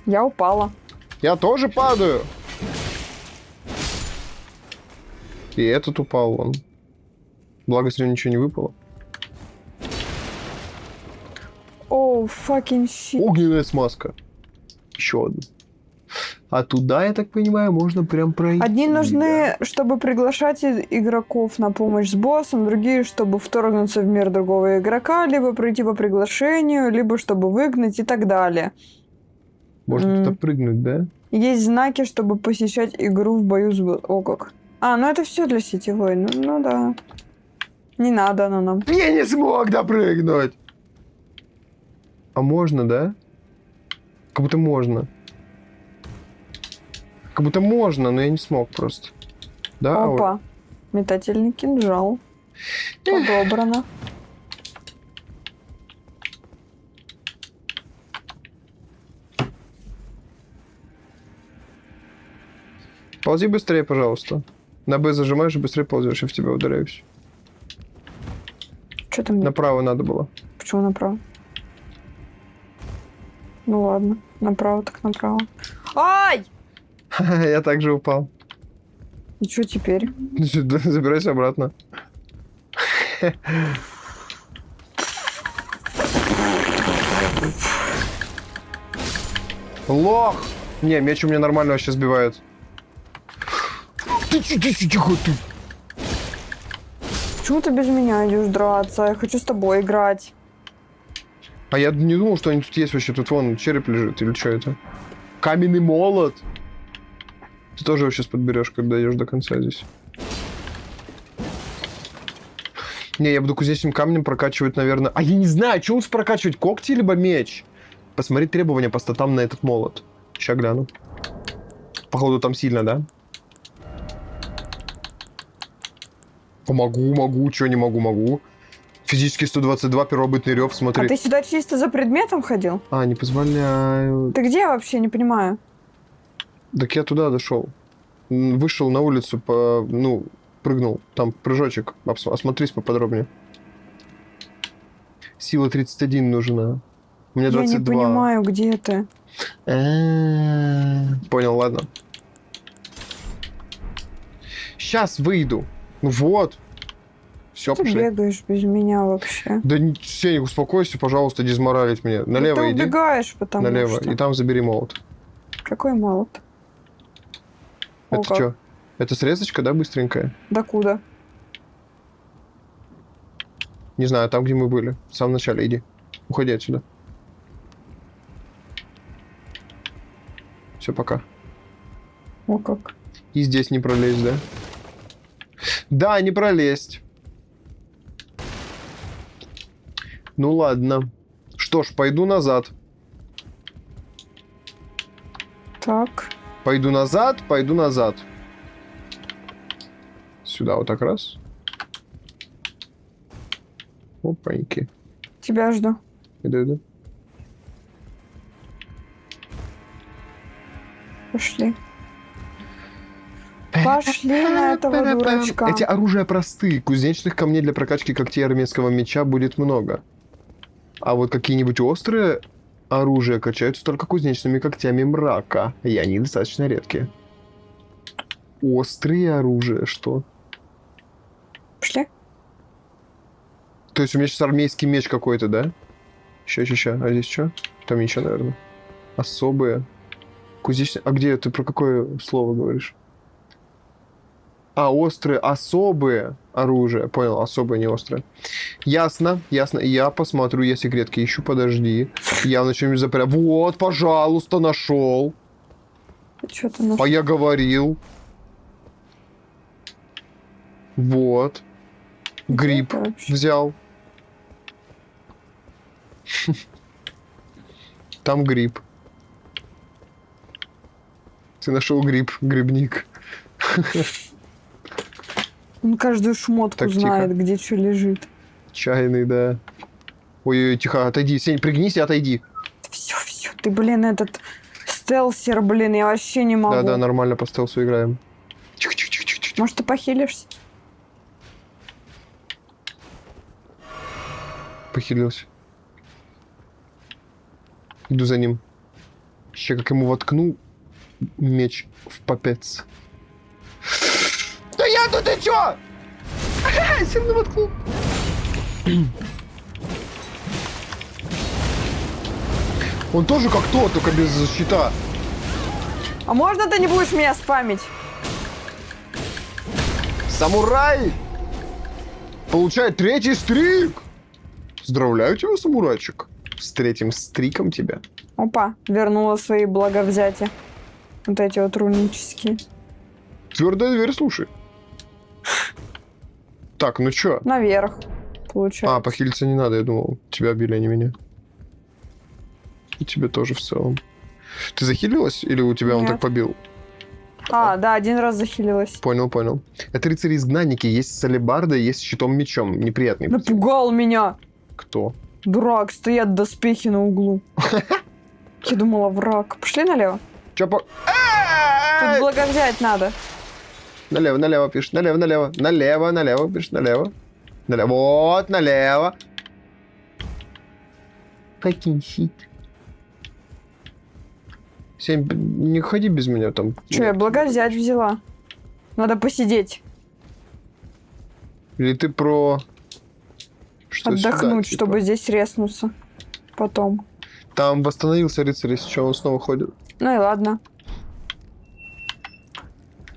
Я упала. Я тоже падаю. И этот упал вон. Благо, с него ничего не выпало. Оу, fucking shit. Огненная смазка. Еще одна. А туда, я так понимаю, можно прям пройти. Одни нужны, чтобы приглашать игроков на помощь с боссом, другие, чтобы вторгнуться в мир другого игрока, либо пройти по приглашению, либо чтобы выгнать и так далее. Можно туда прыгнуть, да? Есть знаки, чтобы посещать игру в бою с... О, как. А, ну это все для сетевой. Ну да. Не надо оно нам. Я не смог допрыгнуть. А можно, да? Как будто можно. Как будто можно, но я не смог просто. Да? Опа. Метательный кинжал. Подобрано. Ползи быстрее, пожалуйста. На Б зажимаешь и быстрее ползешь, я в тебя ударяюсь. Что там? Направо надо было. Почему направо? Ну ладно. Направо так направо. Ай! Я также упал. И что теперь? Ну что, да, забирайся обратно. Лох! Не, меч у меня нормально вообще сбивает. Ты тихо, ты. Почему ты без меня идешь драться? Я хочу с тобой играть. А я не думал, что они тут есть вообще. Тут вон череп лежит. Или что это? Каменный молот. Ты тоже его сейчас подберешь, когда идешь до конца здесь. Не, я буду кузнечным камнем прокачивать, наверное... А я не знаю, что лучше прокачивать, когти либо меч? Посмотри требования по статам на этот молот. Сейчас гляну. Походу там сильно, да? Могу, что не могу. Физически 122, первобытный рев, смотри. А ты сюда чисто за предметом ходил? А, не позволяю. Ты где вообще, не понимаю? Так я туда дошел. Вышел на улицу, прыгнул. Там прыжочек. Осмотрись поподробнее. Сила 31 нужна. У меня 22. Я не понимаю, где ты. Понял, ладно. Сейчас выйду. Ну вот. Все, Ты пошли. бегаешь без меня вообще. Да Сеня, успокойся, пожалуйста, дезморалить мне. Налево Ты иди. убегаешь, потому Налево. что... И там забери молот. Какой молот? О, Это как. что? Это срезочка, да, быстренькая? Докуда? Не знаю, там, где мы были. В самом начале, иди. Уходи отсюда. Все, пока. О, как. И здесь не пролезть, да? Да, не пролезть. Ну ладно. Что ж, пойду назад. Так. Пойду назад. Сюда вот так раз. Опаньки. Тебя жду. Иду. Пошли. Пошли на этого дурачка. Эти оружия простые. Кузнечных камней для прокачки когтей армейского меча будет много. А вот какие-нибудь острые оружия качаются только кузнечными когтями мрака. И они достаточно редкие. Острые оружия, что? Пошли. То есть у меня сейчас армейский меч какой-то, да? Ща. А здесь что? Там ничего, наверное. Особые. Кузнечные... А где ты про какое слово говоришь? А, острые, особые оружия. Понял, особые, не острые. Ясно. Я посмотрю, я секретки ищу, подожди. Явно что-нибудь запрятал. Вот, пожалуйста, нашел. Что ты нашел? А я говорил. Вот. Гриб это вообще? взял. Там гриб. Ты нашел гриб, грибник. Он каждую шмотку Так, тихо. знает, где что лежит. Чайный, да. Ой, тихо, отойди. Сень, пригнись и отойди. Все. Ты, блин, этот стелсер, блин, я вообще не могу. Да, нормально по стелсу играем. Тихо. Может, ты похилишься? Похилился. Иду за ним. Еще как ему воткну меч в попец. Да я ты чё? Сильно воткнул. Он тоже как то, только без щита. А можно ты не будешь меня спамить? Самурай! Получает 3-й стрик! Поздравляю тебя, самурайчик. С 3-м стриком тебя. Опа, вернула свои благовзятия. Вот эти вот рунические. Твердая дверь, слушай. Так, ну чё? Наверх, получается. А, похилиться не надо, я думал. Тебя били, а не меня. И тебе тоже в целом. Ты захилилась или у тебя он Нет. так побил? А, да, один раз захилилась. Понял. Это рыцари-изгнанники, есть с алебардой, есть с щитом-мечом. Неприятный. Напугал меня. Кто? Дурак, стоят доспехи на углу. Я думала, враг. Пошли налево. Чё по... Тут благовзять надо. Налево пишешь, налево пишешь, налево. Вот, налево. Какой щит. Сень, не ходи без меня там. Че, я благовзять взяла. Надо посидеть, Или ты про... Что отдохнуть, сюда, типа? чтобы здесь резнуться потом. Там восстановился рыцарь, если что, он снова ходит. Ну и ладно.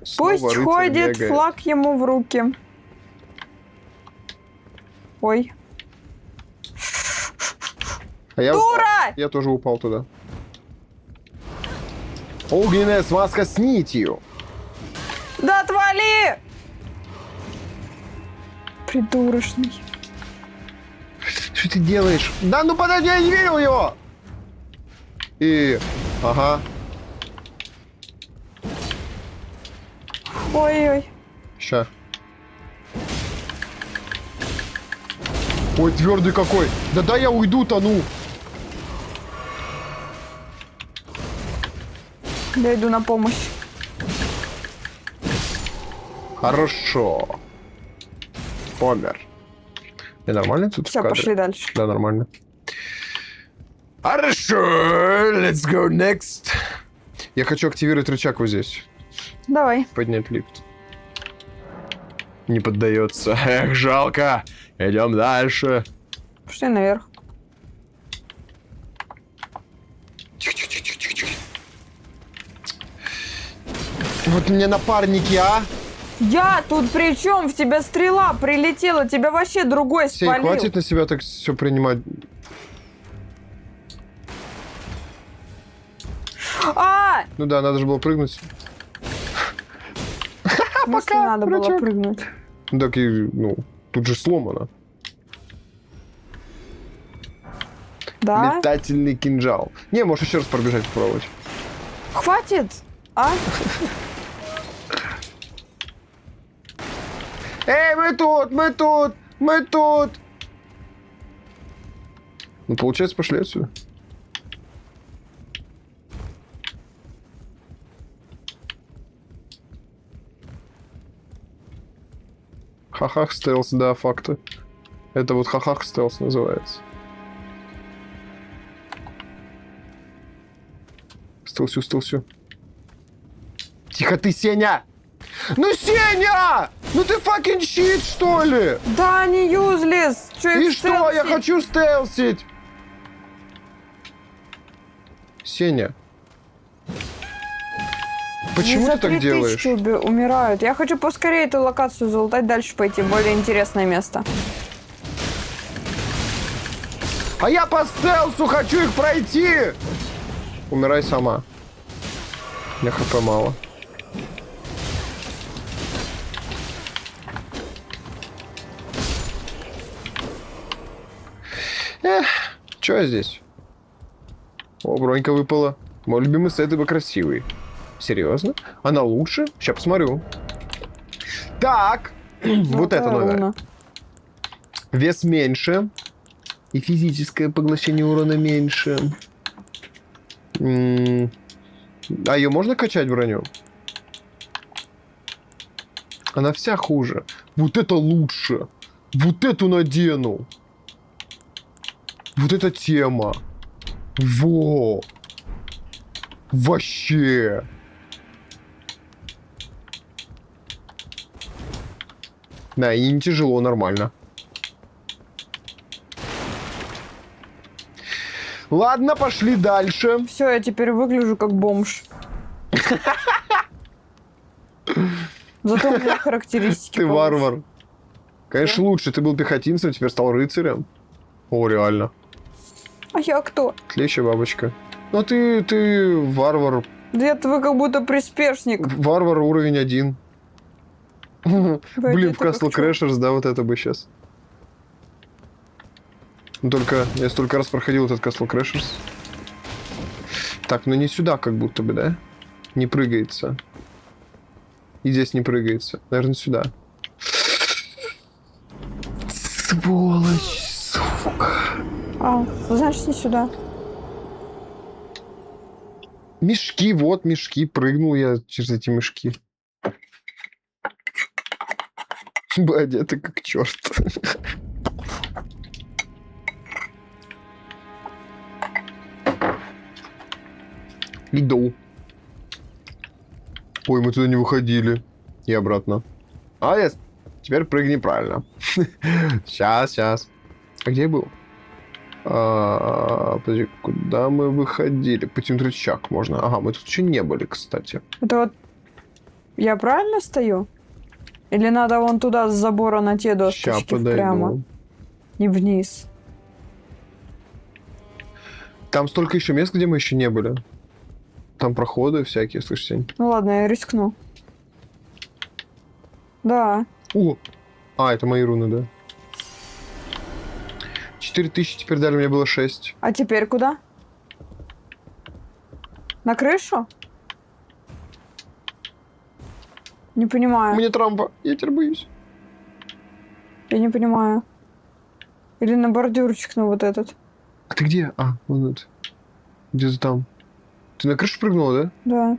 Снова Пусть рыцарь ходит, бегает. флаг ему в руки. Ой. А я упал. Дура! Я тоже упал туда. Огненная смазка с нитью. Да отвали! Придурочный. Что ты делаешь? Да ну подожди, я не видел его! И... Ага. Ой-ой. Ща. Ой, твердый какой. Да я уйду-то, ну. Я иду на помощь. Хорошо. Помер. И нормально тут Все, в кадре? пошли дальше. Да, нормально. Хорошо, let's go next. Я хочу активировать рычаг вот здесь. Давай. Поднять лифт. Не поддается. Эх, жалко. Идем дальше. Пошли наверх. Тихо. Вот мне напарники, а? Я тут при чем? В тебя стрела прилетела, тебя вообще другой Сей, спалил. хватит на себя так все принимать. А! Ну да, надо же было прыгнуть. В смысле надо было рычаг. прыгнуть? Ну так и, ну, тут же сломано. Да? Метательный кинжал. Не, можешь еще раз пробежать, попробовать. Хватит! А? Эй, мы тут! Ну, получается, пошли отсюда. Хахах стелс, да, факты. Это вот хахах стелс называется. Стелсю. Тихо ты, Сеня! Ну, Сеня! Ну ты fucking щит, что ли? Да, не юзлес! И что? Я хочу стелсить! Сеня. Почему ты так делаешь? Умирают. Я хочу поскорее эту локацию залутать, дальше пойти в более интересное место. А я по стелсу хочу их пройти! Умирай сама. У меня хп мало. Эх, чё я здесь? О, бронька выпала. Мой любимый сет, ибо красивый. Серьезно? Она лучше? Сейчас посмотрю. Так. Вот это надо. Вес меньше. И физическое поглощение урона меньше. А ее можно качать броню? Она вся хуже. Вот это лучше. Вот эту надену. Вот эта тема. Во. Вообще. Да, и не тяжело, нормально. Ладно, пошли дальше. Все, я теперь выгляжу как бомж. Зато у меня характеристики. Ты получше. варвар. Конечно, лучше. Ты был пехотинцем, теперь стал рыцарем. О, реально. А я кто? Тлеющая бабочка. Ну, ты варвар. Да вы как будто приспешник. Варвар уровень 1. Блин, в это Castle как чё? Crashers, да, вот это бы сейчас. Только я столько раз проходил этот Castle Crashers. Так, ну не сюда как будто бы, да? Не прыгается. И здесь не прыгается. Наверное, сюда. Сволочь, сука. А, значит, не сюда. Мешки, вот мешки. Прыгнул я через эти мешки. Одеты как черт. Иду. Ой, мы туда не выходили. И обратно. Молодец. Теперь прыгни правильно. Сейчас. А где я был? Подожди, куда мы выходили? Потянуть рычаг можно. Ага, мы тут еще не были, кстати. Это вот... Я правильно стою? Или надо вон туда с забора на те Сейчас досточки подойду. прямо? И вниз. Там столько еще мест, где мы еще не были. Там проходы всякие, слышь, Сень. Ну ладно, я рискну. Да. О! Это мои руны, да. 4000 теперь дали, мне было 6. А теперь куда? На крышу? Не понимаю. Мне Трампа, я теперь боюсь. Я не понимаю. Или на бордюрчик, на вот этот. А ты где? Вон это. Где-то там. Ты на крышу прыгнула, да? Да.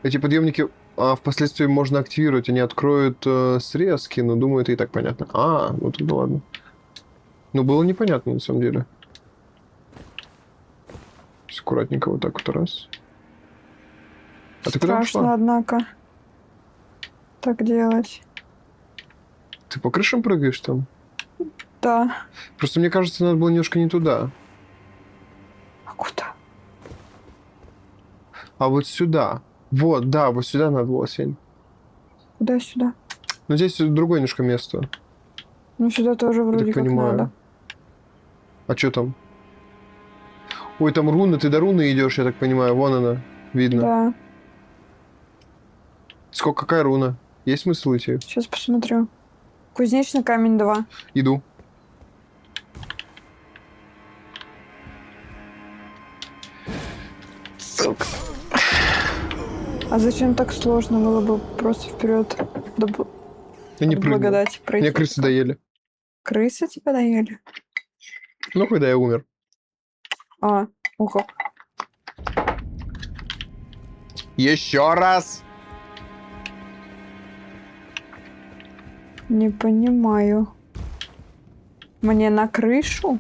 Эти подъемники впоследствии можно активировать. Они откроют срезки, но думаю, это и так понятно. Ну тогда ладно. Ну, было непонятно, на самом деле. Сейчас аккуратненько вот так вот раз. А ты куда Страшно, пошла? однако. Так делать. Ты по крышам прыгаешь там? Да. Просто мне кажется, надо было немножко не туда. А куда? А вот сюда. Вот, да, вот сюда надо было, Сень. Куда сюда? Но здесь другое немножко место. Ну сюда тоже Я вроде так как понимаю. надо. А что там? Ой, там руна, ты до руны идешь, я так понимаю. Вон она, видно. Да. Какая руна? Есть смысл идти? Сейчас посмотрю. Кузнечный камень 2. Иду. Сука. А зачем так сложно было бы просто вперед Я не прыгнул. благодати пройти? Мне крысы доели. Крысы тебя доели? Ну, когда я умер. Ого. Еще раз. Не понимаю. Мне на крышу?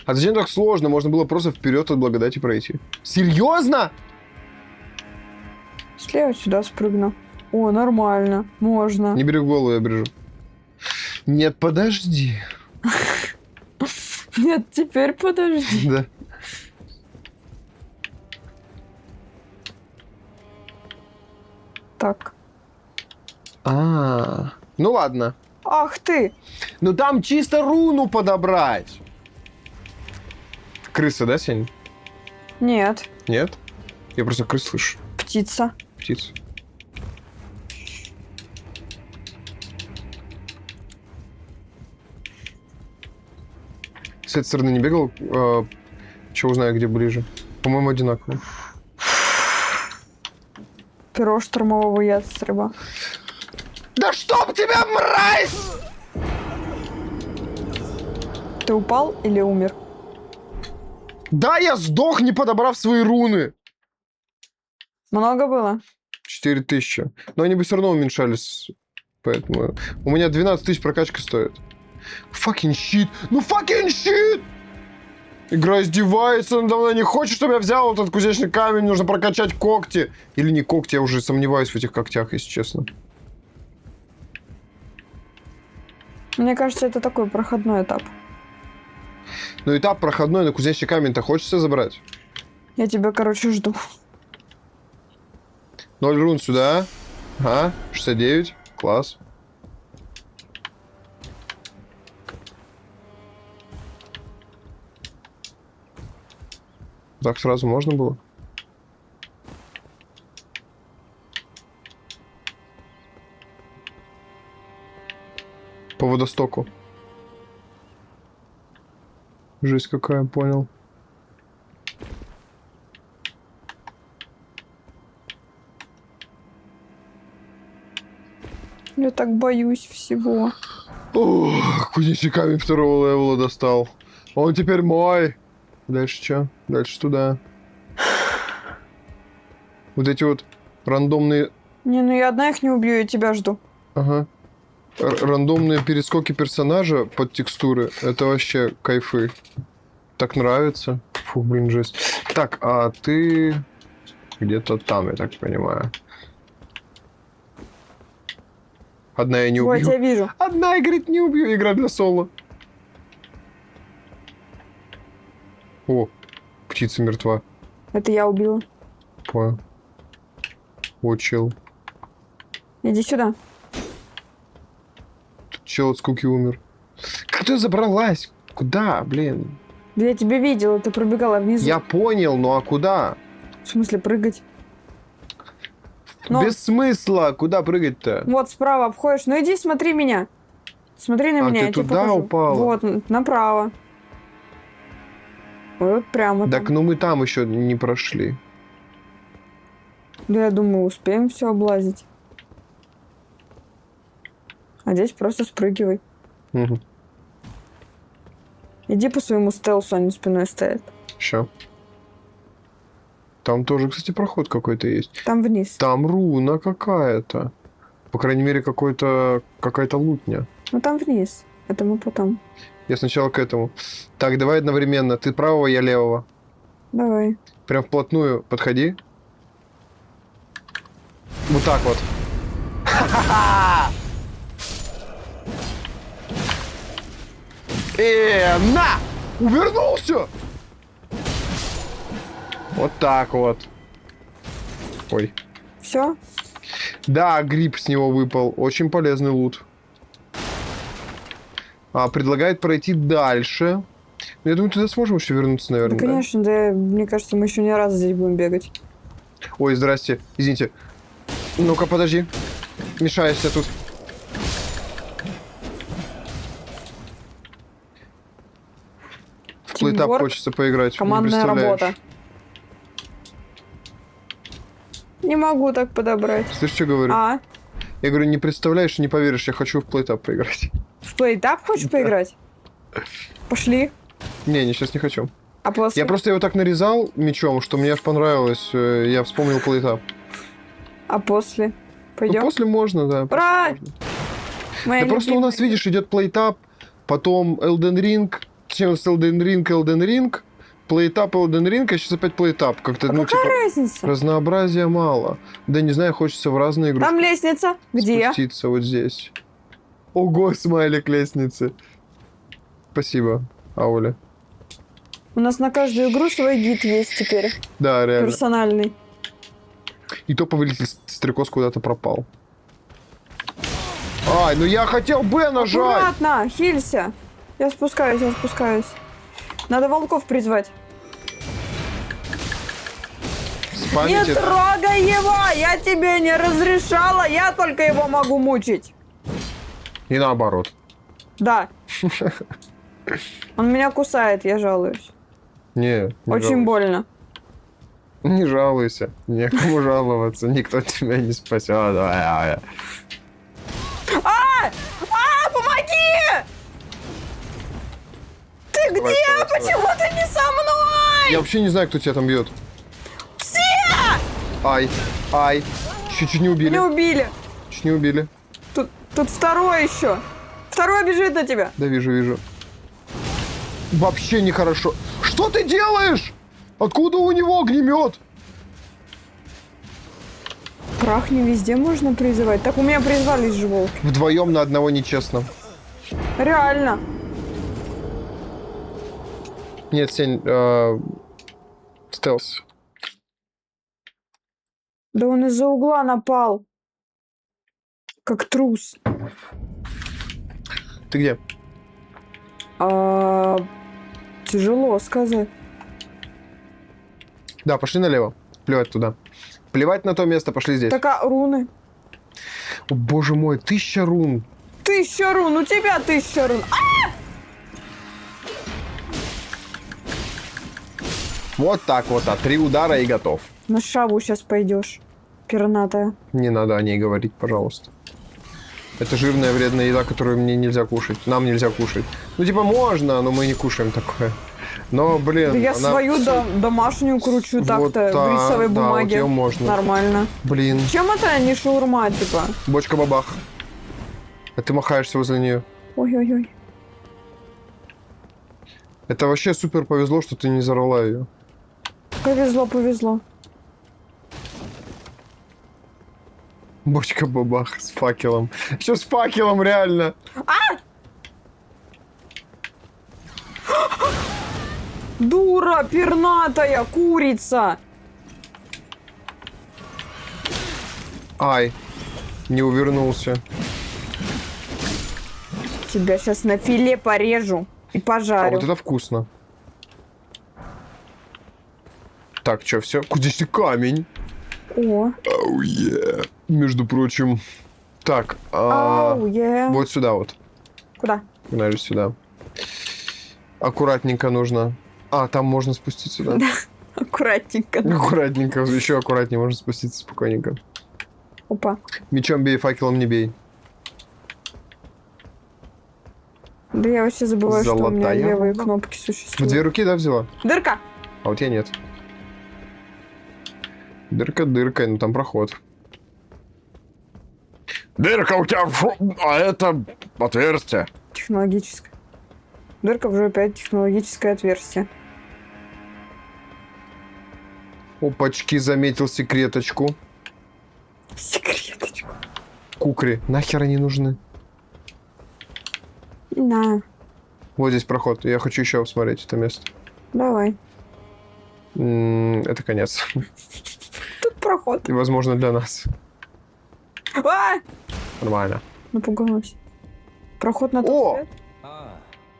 А зачем так сложно? Можно было просто вперед от благодати пройти. Серьезно? Если я вот сюда спрыгну. О, нормально. Можно. Не бери в голову, я брежу. Нет, подожди. Нет, теперь подожди. Да. Так. Ну ладно. Ах ты! Ну там чисто руну подобрать. Крыса, да, Сень? Нет. Нет? Я просто крыс слышу. Птица. Птиц. С этой стороны не бегал? Чего узнаю, где ближе? По-моему, одинаково. Перо штурмового ястреба. Да чтоб тебя, мразь! Ты упал или умер? Да, я сдох, не подобрав свои руны. Много было? 4000. Но они бы все равно уменьшались. Поэтому... У меня 12 тысяч прокачка стоит. Fucking shit. Ну fucking shit! Игра издевается надо мной. Не хочет, чтобы я взял этот кузнечный камень. Нужно прокачать когти. Или не когти, я уже сомневаюсь в этих когтях, если честно. Мне кажется, это такой проходной этап. Ну, этап проходной, но кузнечный камень-то хочется забрать. Я тебя, короче, жду. 0 рун сюда. Ага, 69. Класс. Так сразу можно было? По водостоку. Жесть какая, понял. Я так боюсь всего. Ох, кузнечный камень второго левела достал. Он теперь мой. Дальше что? Дальше туда. Вот эти вот рандомные... Не, ну я одна их не убью, я тебя жду. Ага. Рандомные перескоки персонажа под текстуры. Это вообще кайфы. Так нравится. Фу, блин, жесть. Так, а ты... Где-то там, я так понимаю. Одна я не Вот, убью. я вижу. Одна, и говорит, не убью. Игра для соло. О, птица мертва. Это я убила. Понял. О, чел. Иди сюда. Тут чел от скуки умер. Как ты забралась? Куда, блин? Да я тебя видела, ты пробегала вниз. Я понял, ну а куда? В смысле прыгать? Но- Без смысла. Куда прыгать-то? Вот справа обходишь. Ну иди смотри меня. Смотри на А, меня, ты я тебе туда покажу. упала? Вот, направо. Вот прямо Так, там. ну мы там еще не прошли. Да я думаю, успеем все облазить. А здесь просто спрыгивай. Угу. Иди по своему стелсу, они спиной стоят. Ща. Там тоже, кстати, проход какой-то есть. Там вниз. Там руна какая-то. По крайней мере, какая-то лутня. Ну там вниз. Это мы потом. Я сначала к этому. Так, давай одновременно. Ты правого, я левого. Давай. Прям вплотную подходи. Вот так вот. На! Увернулся! Вот так вот. Ой. Все? Да, гриб с него выпал. Очень полезный лут. Предлагает пройти дальше. Ну, я думаю, туда сможем еще вернуться, наверное. Да, конечно, да, мне кажется, мы еще не раз здесь будем бегать. Ой, здрасте. Извините. Ну-ка, подожди. Мешаешься тут. В плейтап Тимворк, хочется поиграть. Не командная представляешь. работа. Не могу так подобрать. Слышь, что говорю? А? Я говорю, не представляешь, не поверишь, я хочу в плейтап поиграть. В плейтап хочешь поиграть? Пошли. Не, сейчас не хочу. А после? Я просто его так нарезал мечом, что мне аж понравилось. Я вспомнил плейтап. А после? Ну, Пойдем? после можно, да. после Ура! можно. Моя Да просто у нас, любимая. видишь, идет плейтап, потом Elden Ring, точнее, у нас Elden Ring, плейтап Elden Ring, а сейчас опять плейтап. Как-то, А ну, какая типа, разница? разнообразия мало. Да не знаю, хочется в разные игры Там лестница. Где? спуститься вот здесь. Ого, смайлик лестницы. Спасибо, Ауля. У нас на каждую игру свой гид есть теперь. Да, реально. Персональный. И то повелитель стрекоз куда-то пропал. Ай, ну я хотел Б нажать! Аккуратно, хилься. Я спускаюсь. Надо волков призвать. Не Спамите. трогай его! Я тебе не разрешала, я только его могу мучить. И наоборот. Да. Он меня кусает, я жалуюсь. Не Очень жалуйся. больно. Не жалуйся. Некому жаловаться. Никто тебя не спасет. Давай. Помоги! Ты Давай, где? вставай. Почему ты не со мной? Я вообще не знаю, кто тебя там бьет. Все! Ай. Чуть не убили. Меня убили. Чуть не убили. Тут второй еще. Второй бежит на тебя. Да, вижу. Вообще нехорошо. Что ты делаешь? Откуда у него огнемет? Прах не везде можно призывать. Так у меня призвались же волки. Вдвоем на одного нечестно. Реально. Нет, Сень, стелс. Да он из-за угла напал. Как трус. Ты где? Тяжело сказать. Да, пошли налево. Плевать туда. Плевать на то место, пошли здесь. Так, а руны? О, боже мой, 1000 рун. 1000 рун, у тебя 1000 рун. Вот так вот, 3 удара и готов. На шаву сейчас пойдешь. Пернатая. Не надо о ней говорить, пожалуйста. Это жирная вредная еда, которую мне нельзя кушать. Нам нельзя кушать. Ну, типа, можно, но мы не кушаем такое. Но, блин, Да я она... свою домашнюю кручу Вот так-то та, в рисовой да, вот бумаге. её можно. Нормально. Блин, Чем это не шаурма, типа? бочка бабах. А ты махаешься возле нее. Ой-ой-ой. Это вообще супер повезло, что ты не взорвала ее. Повезло. Бочка бабах с факелом. Что с факелом, реально? Дура, пернатая курица! Ай, не увернулся. Тебя сейчас на филе порежу и А пожарю. вот это вкусно. Так, что, все? Здесь и камень. О, Оу, Между прочим. Так, ау, вот сюда вот. Куда? Погнали сюда. Аккуратненько нужно. А, там можно спуститься, да? Аккуратненько. Аккуратненько, еще аккуратнее можно спуститься спокойненько. Опа. Мечом бей, факелом не бей. Да я вообще забываю, что у меня Золотая левые рука. кнопки В существуют. 2 руки, да, взяла? Дырка! А вот я нет. Дырка, дырка, ну там проход. Дырка у тебя, а это отверстие. Технологическое. Дырка в жопе, технологическое отверстие. Опачки, заметил секреточку. Секреточку. Кукри, нахер они нужны? На, Вот здесь проход, я хочу еще посмотреть это место. давай. Это конец. Тут проход. И, возможно, для нас. А! Нормально. Напугалась. Проход на О! тот свет?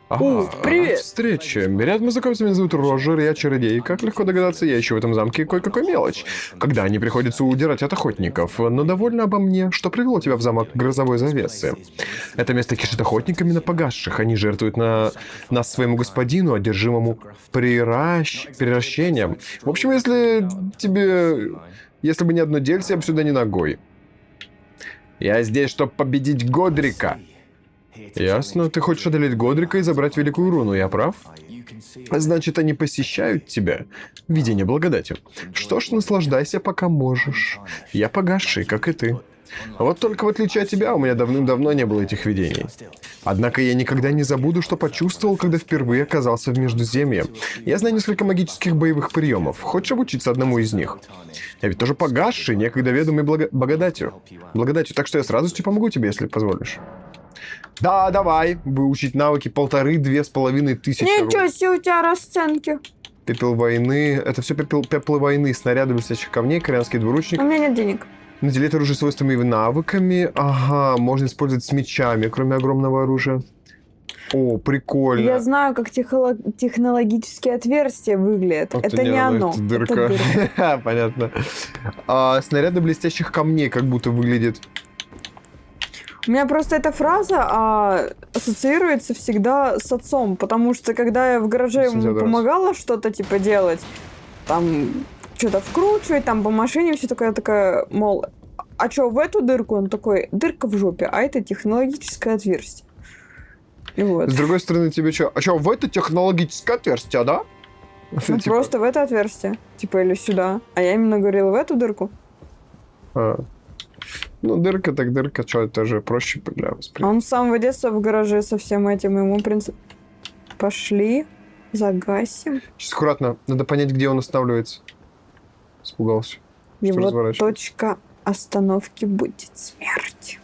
О, привет! Встреча. Ряд мы знакомимся, меня зовут Роджер, я чародей. Как легко догадаться, я ищу в этом замке кое-какой мелочь. Когда не приходится удирать от охотников. Но довольно обо мне, что привело тебя в замок Грозовой Завесы. Это место кишит охотниками на погасших. Они жертвуют на нас своему господину, одержимому приращением. В общем, если тебе... Если бы не одно дельце, я бы сюда не ногой. Я здесь, чтобы победить Годрика. Ясно. Ты хочешь одолеть Годрика и забрать Великую Руну, я прав? Значит, они посещают тебя. Видение благодати. Что ж, наслаждайся, пока можешь. Я погасший, как и ты. Вот только в отличие от тебя, у меня давным-давно не было этих видений. Однако я никогда не забуду, что почувствовал, когда впервые оказался в Междуземье. Я знаю несколько магических боевых приемов. Хочешь обучиться одному из них? Я ведь тоже погасший, некогда ведомый благодатью. Так что я сразу тебе помогу тебе, если позволишь. Да, давай. Выучить навыки 1500-2500 Ничего себе, у тебя расценки. Пепел войны. Это все пеплы войны, снаряды блестящих камней, корианский двуручник. У меня нет денег. Наделит оружие свойствами и навыками. Ага, можно использовать с мечами, кроме огромного оружия. О, прикольно. Я знаю, как технологические отверстия выглядят. Вот Это не оно. Это дырка. Это дырка. Понятно. Снаряды блестящих камней как будто выглядит. У меня просто эта фраза ассоциируется всегда с отцом, потому что когда я в гараже ему помогала что-то типа делать, там что-то вкручивать, там по машине, все такая, мол, а что, в эту дырку? Он такой, дырка в жопе, а это технологическое отверстие. И вот. С другой стороны, тебе что? А что, в это технологическое отверстие, да? Ну, просто в это отверстие. Типа, или сюда. А я именно говорила в эту дырку. Ну, дырка так дырка, что это же проще для восприятия. Он с самого детства в гараже со всем этим, ему принцип... Пошли, загасим. Сейчас аккуратно, надо понять, где он останавливается. Испугался. Его точка остановки будет смерть.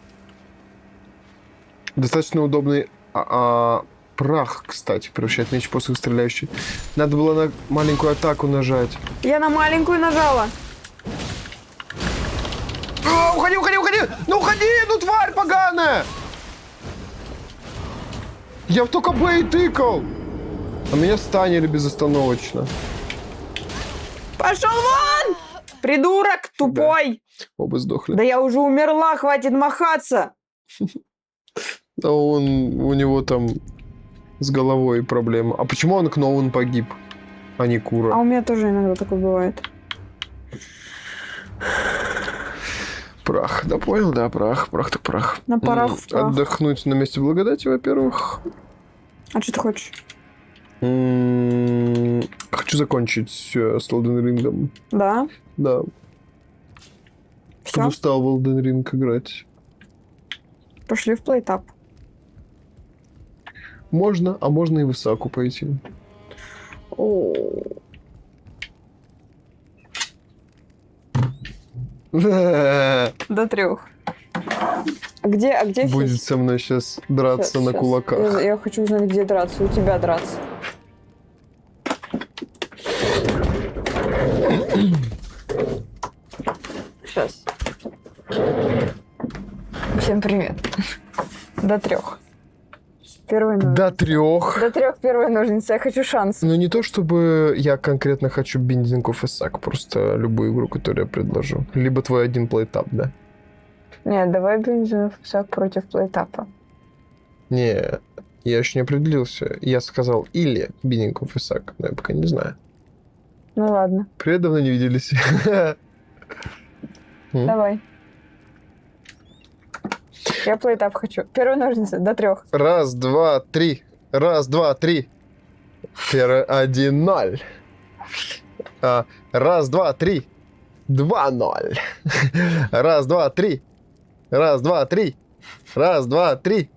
Достаточно удобный прах, кстати, превращает меч посох стреляющий. Надо было на маленькую атаку нажать. Я на маленькую нажала. Уходи! Ну уходи, ну тварь поганая! Я только Б и тыкал! А меня станили безостановочно. Пошел вон! Придурок тупой! Оба сдохли. Да я уже умерла, хватит махаться! Да у него там с головой проблема. А почему он Кноун погиб, а не Кура? А у меня тоже иногда такое бывает. Прах. Да понял, да, прах. Прах так прах. На парах в прах. Отдохнуть на месте благодати, во-первых. А что ты хочешь? Хочу закончить с Elden Ring. Да? Да. Все? Устал в Elden Ring играть. Пошли в плейтап. Можно, а можно и в Исаку пойти. До 3. где будет фишка? со мной сейчас драться на Щас. кулаках. Я хочу узнать, где драться. У тебя драться. Сейчас. Всем привет. До 3. Первый ножницы. До 3. До 3 первой ножницы. Я хочу шанс. Ну, не то, чтобы я конкретно хочу Binding of Isaac, просто любую игру, которую я предложу. Либо твой один плейтап, да? Нет, давай Binding of Isaac против плейтапа. Не, я еще не определился. Я сказал или Binding of Isaac, но я пока не знаю. Ну ладно, Привет, давно не виделись. давай. Я плейтап хочу. Первые ножницы до 3. 1, 2, 3. 1, 2, 3. 1, 0. 1, 2, 3. 2, 0. 1, 2, 3. 1, 2, 3. 1, 2, 3.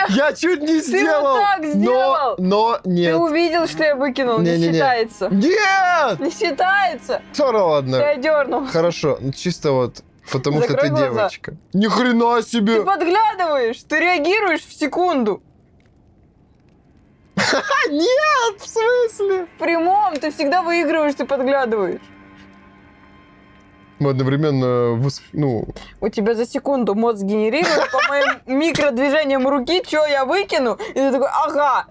Я чуть не сделал. вот так сделал. Но Ты нет. увидел, что я выкинул? Не Не-не-не. считается. Нет! Не считается. Все Ты ладно. одернул. Хорошо, ну чисто вот потому что Закрой ты глаза. девочка. Ни хрена Ты себе! подглядываешь, ты реагируешь в секунду. Нет, в смысле? В прямом ты всегда выигрываешь, ты подглядываешь. Мы одновременно, У тебя за секунду мозг генерирует по моим микродвижениям руки, что я выкину, и ты такой, ага.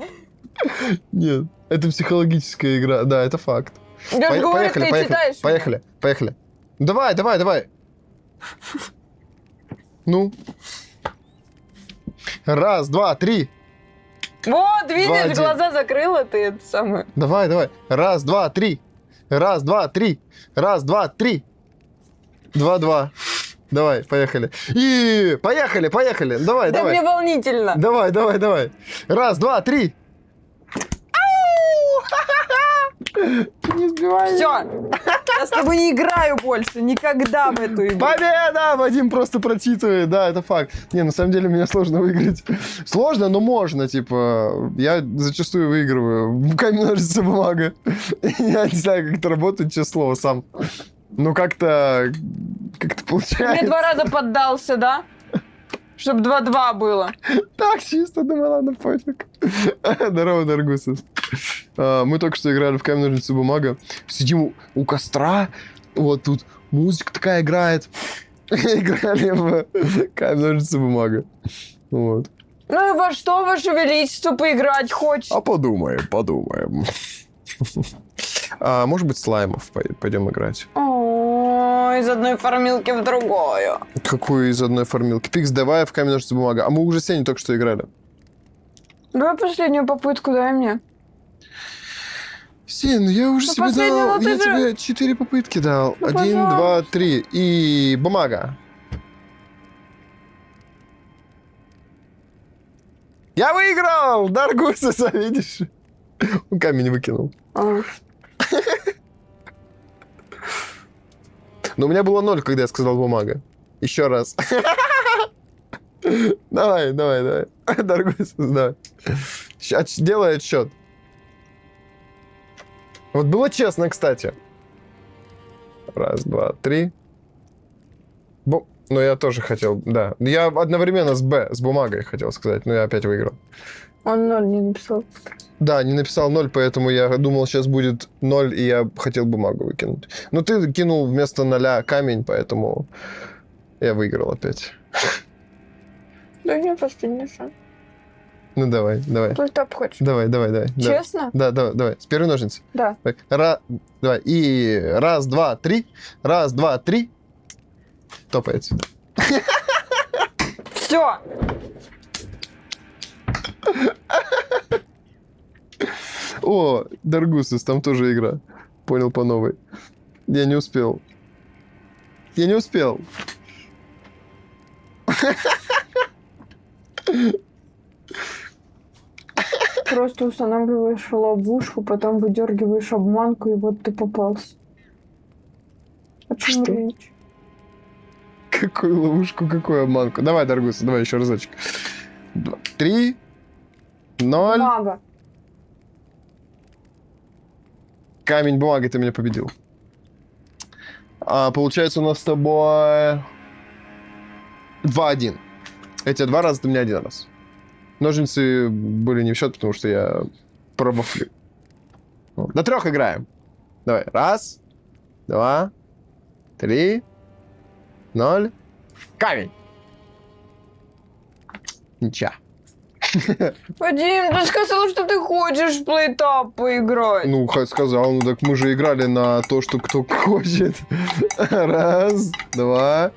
нет, это психологическая игра, да, это факт. Я же говорю, ты читаешь. Поехали. Давай. Ну. 1, 2, 3. Вот, видишь, 2-1. глаза закрыла ты, это самое. Давай. 1, 2, 3. 1, 2, 3. 1, 2, 3. 2, 2. Давай, поехали. И поехали. Давай. Да мне волнительно. Давай. 1, 2, 3. Не сбивай. Все, я с тобой не играю больше, никогда в эту игру. Победа! Вадим просто прочитывает, да, это факт. Не, на самом деле меня сложно выиграть. Сложно, но можно, типа. Я зачастую выигрываю. Камень, ножницы, бумага. Я не знаю, как это работает, честное слово, сам. Ну, как-то Ты получается. мне 2 раза поддался, да? Чтоб 2-2 было. Так чисто, думаю, ладно, пофиг. Здорово, Даргусов. Мы только что играли в камень, ножницы, бумага. Сидим у костра, вот тут музыка такая играет. Играли в камень, ножницы, бумага. Вот. Ну и во что, Ваше Величество, поиграть хочешь? А подумаем. Может быть, слаймов пойдем играть. О, из одной формилки в другую. Какую из одной формилки? Пикс, давай в камень, ножницы, бумага. А мы уже с Сеней только что играли. Давай последнюю попытку дай мне. Сень, ну я уже Ну, тебе последнюю, дал, ну ты я же- тебе 4 попытки дал. Ну, 1, 2, пожалуйста. 3. И бумага. Я выиграл! Даргусиса, видишь? Он камень выкинул. А. Но у меня было 0, когда я сказал бумага. Еще раз. Давай. Даргусис, давай. Делай отсчет. Вот было честно, кстати. 1, 2, 3. Ну, я тоже хотел, да. Я одновременно с бумагой хотел сказать, но я опять выиграл. Он 0 не написал. Да, не написал 0, поэтому я думал, сейчас будет 0, и я хотел бумагу выкинуть. Но ты кинул вместо 0 камень, поэтому я выиграл опять. Да я последний шанс. Ну, давай. Плейтап хочешь? Давай. Честно? Да, давай. С первой ножницы. Да. Давай. И 1, 2, 3. 1, 2, 3. Топается. Все. О, Даргусис, там тоже игра. Понял по новой. Я не успел. Просто устанавливаешь ловушку, потом выдергиваешь обманку, и вот ты попался. О чем Что? речь? Какую ловушку, какую обманку. Давай, Даргусис, давай еще разочек. 3, 0. Мага. Камень, бумага, ты меня победил. Получается, у нас с тобой 2-1. Эти 2 раза, ты мне 1 раз. Ножницы были не в счет, потому что я пробафлю. До 3 играем. Давай. 1, 2, 3, 0. Камень. Ничья. Вадим, ты сказал, что ты хочешь в плейтап поиграть. Ну, хоть сказал, ну так мы же играли на то, что кто хочет. 1, 2,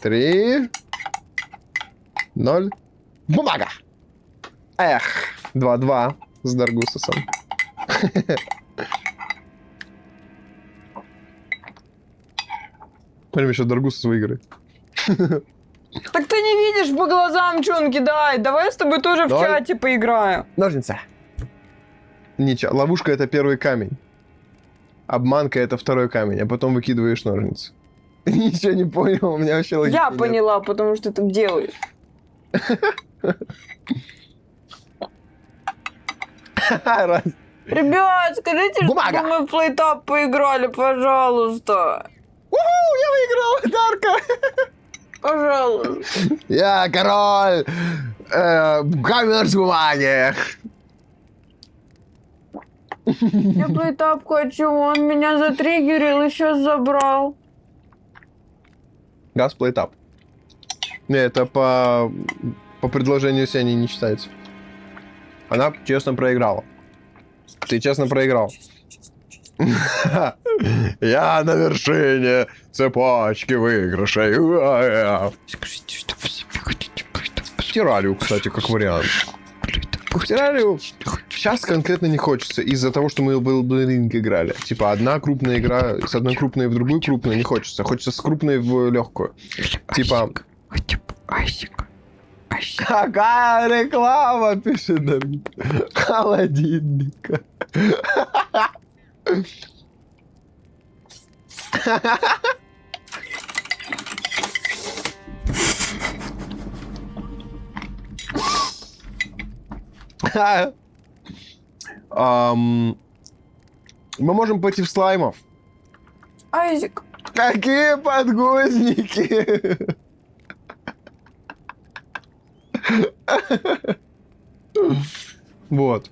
3, 0. Бумага! Эх, 2-2 с Даргусусом. Прям еще Даргусус выиграет. Так ты не видишь по глазам, что он кидает. Давай я с тобой тоже в чате поиграю. Ножницы. Ничего. Ловушка — это первый камень. Обманка — это второй камень, а потом выкидываешь ножницы. Ничего не понял, у меня вообще логики Я нет. поняла, потому что ты делаешь. Раз. Ребят, скажите, Бумага. чтобы мы в плейтап поиграли, пожалуйста. Я выиграл, Дарка! Пожалуйста. Я король! Камень с бумаги! Я плейтап хочу, он меня затриггерил и сейчас забрал. Газ плейтап. Не, это по предложению Сени не считается. Она честно проиграла. Ты честно проиграл. Я на вершине цепочки выигрышей. Скажите, что вы себе хотите плейтап? В Террарию, кстати, как вариант. В Террарию сейчас конкретно не хочется, из-за того, что мы в Elden Ring играли. Типа, одна крупная игра, с одной крупной в другую крупную не хочется. Хочется с крупной в легкую. Типа... Хотя бы Айсик. Какая реклама, пишет Давид. Холодильника. Мы можем пойти в слаймов. Айзек. Какие подгузники? Вот.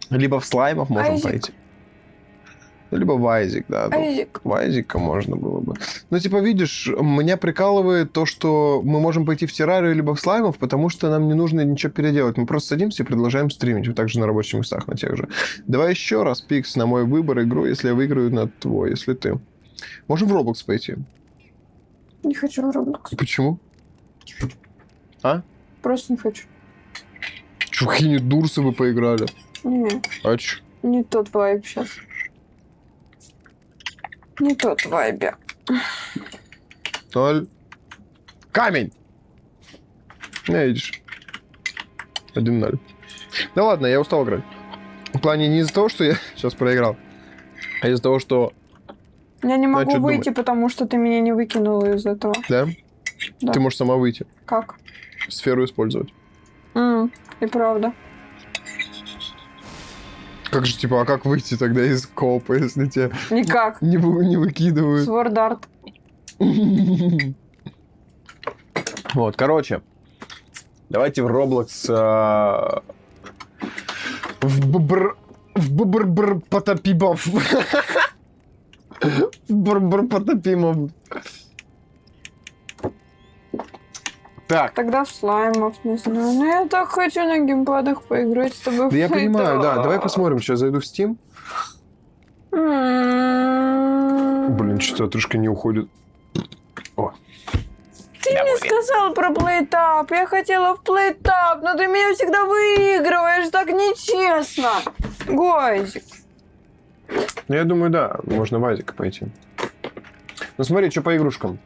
Либо в слаймов можем Айзек. пойти. Либо в Айзик, да. Ну, Айзек. в Айзика можно было бы. Ну, типа, видишь, меня прикалывает то, что мы можем пойти в террарию либо в слаймов, потому что нам не нужно ничего переделать. Мы просто садимся и продолжаем стримить. Вот так же на рабочих местах, на тех же. Давай еще раз, Пикс, на мой выбор игру, если я выиграю на твой, если ты. Можем в Roblox пойти. Не хочу в Roblox. Почему? А? Просто не хочу. Чё, какие-нибудь дурсы вы поиграли? Не, А чё? не тот вайб сейчас. Не тот вайбе. 0. Камень! Не, видишь. 1-0. Да ладно, я устал играть. В плане не из-за того, что я сейчас проиграл, а из-за того, что... Я не могу чё выйти, думать? потому что ты меня не выкинула из этого. Да? Да. Ты можешь сама выйти. Как? Сферу использовать. И правда. Как же, типа, а как выйти тогда из коопа, если тебя Никак. не выкидывают? Свордарт. Вот, короче. Давайте в Roblox... В бр потопимов. В бр потопимов. Так. Тогда в слаймов, не знаю. Но я так хочу на геймпадах поиграть с тобой. Да я понимаю, да. Давай посмотрим. Сейчас зайду в Steam. Блин, что-то трошка не уходит. О. Ты мне сказал про плейтап. Я хотела в плейтап, но ты меня всегда выигрываешь. Так нечестно. Гойзик. Ну, я думаю, да. Можно в Азик пойти. Ну, смотри, что по игрушкам.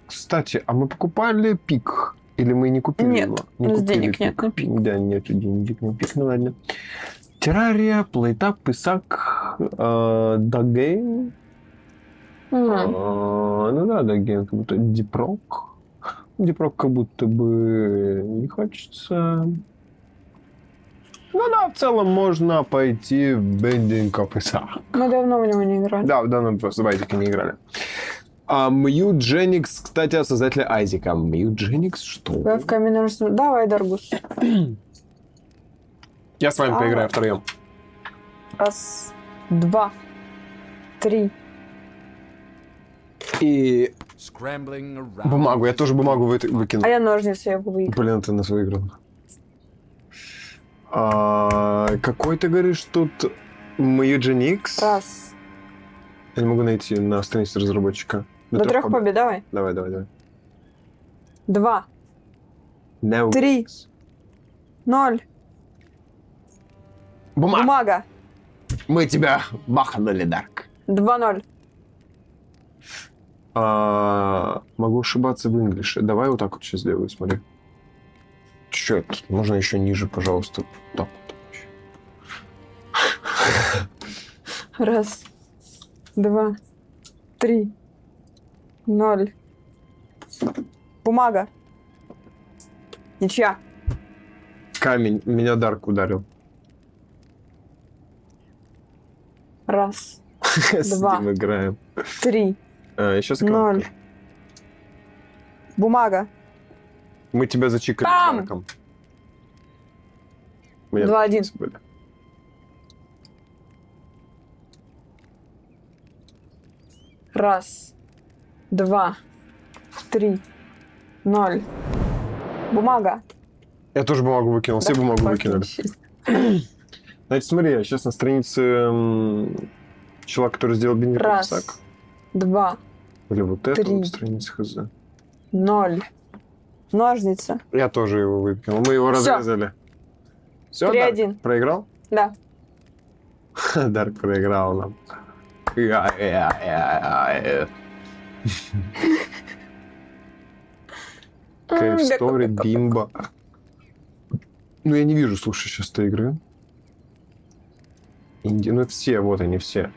Кстати, а мы покупали пик? Или мы не купили Нет, его? у нас купили денег нет на пик. Да, нет денег на пик, ну ладно. Террария, плейтап, писак, дагейм. Ну да, дагейм, как будто дипрок. Дипрок как будто бы не хочется. Ну да, в целом можно пойти в Bending of Isaac. Мы давно в него не играли. Да, в данном просто в Азике не играли. А Мьюдженикс, кстати, от создателя Айзека. Мьюдженикс что? В камень, ножницы. Давай, Даргус. Я с вами поиграю втроем. Раз, два, три. И бумагу. Я тоже бумагу выкинул. А я ножницы я выиграю. Блин, ты нас выиграл. Какой ты говоришь тут Мьюдженикс? Раз. Я не могу найти на странице разработчика. До 3 побед, давай. Давай. Два. No. 3. 0. Бумага. Мы тебя бахнули, Дарк. 2-0. Могу ошибаться в инглише. Давай вот так вот сейчас сделаю, смотри. Чё, можно еще ниже, пожалуйста. Так вот. Раз. 2. 3. 0. Бумага. Ничья. Камень. Меня Дарк ударил. Раз. С Два. ним играем. 3. Я сейчас 0. Бумага. Мы тебя зачикали Там! Дарком. 2-1. Были. Раз. 2. 3. 0. Бумага. Я тоже бумагу выкинул. Все бумагу выкинули. Значит, смотри, я сейчас на странице человека, который сделал бинго Раз. писак. 2. Или вот эту 3. вот страницу хз. 0. Ножницы. Я тоже его выкинул. Мы его Всё. разрезали. Все, 3-1. проиграл? Да. Дарк проиграл нам. Кейв Стори, Бимба. Ну, я не вижу, слушай, сейчас этой игры. Ну, это все, вот они все.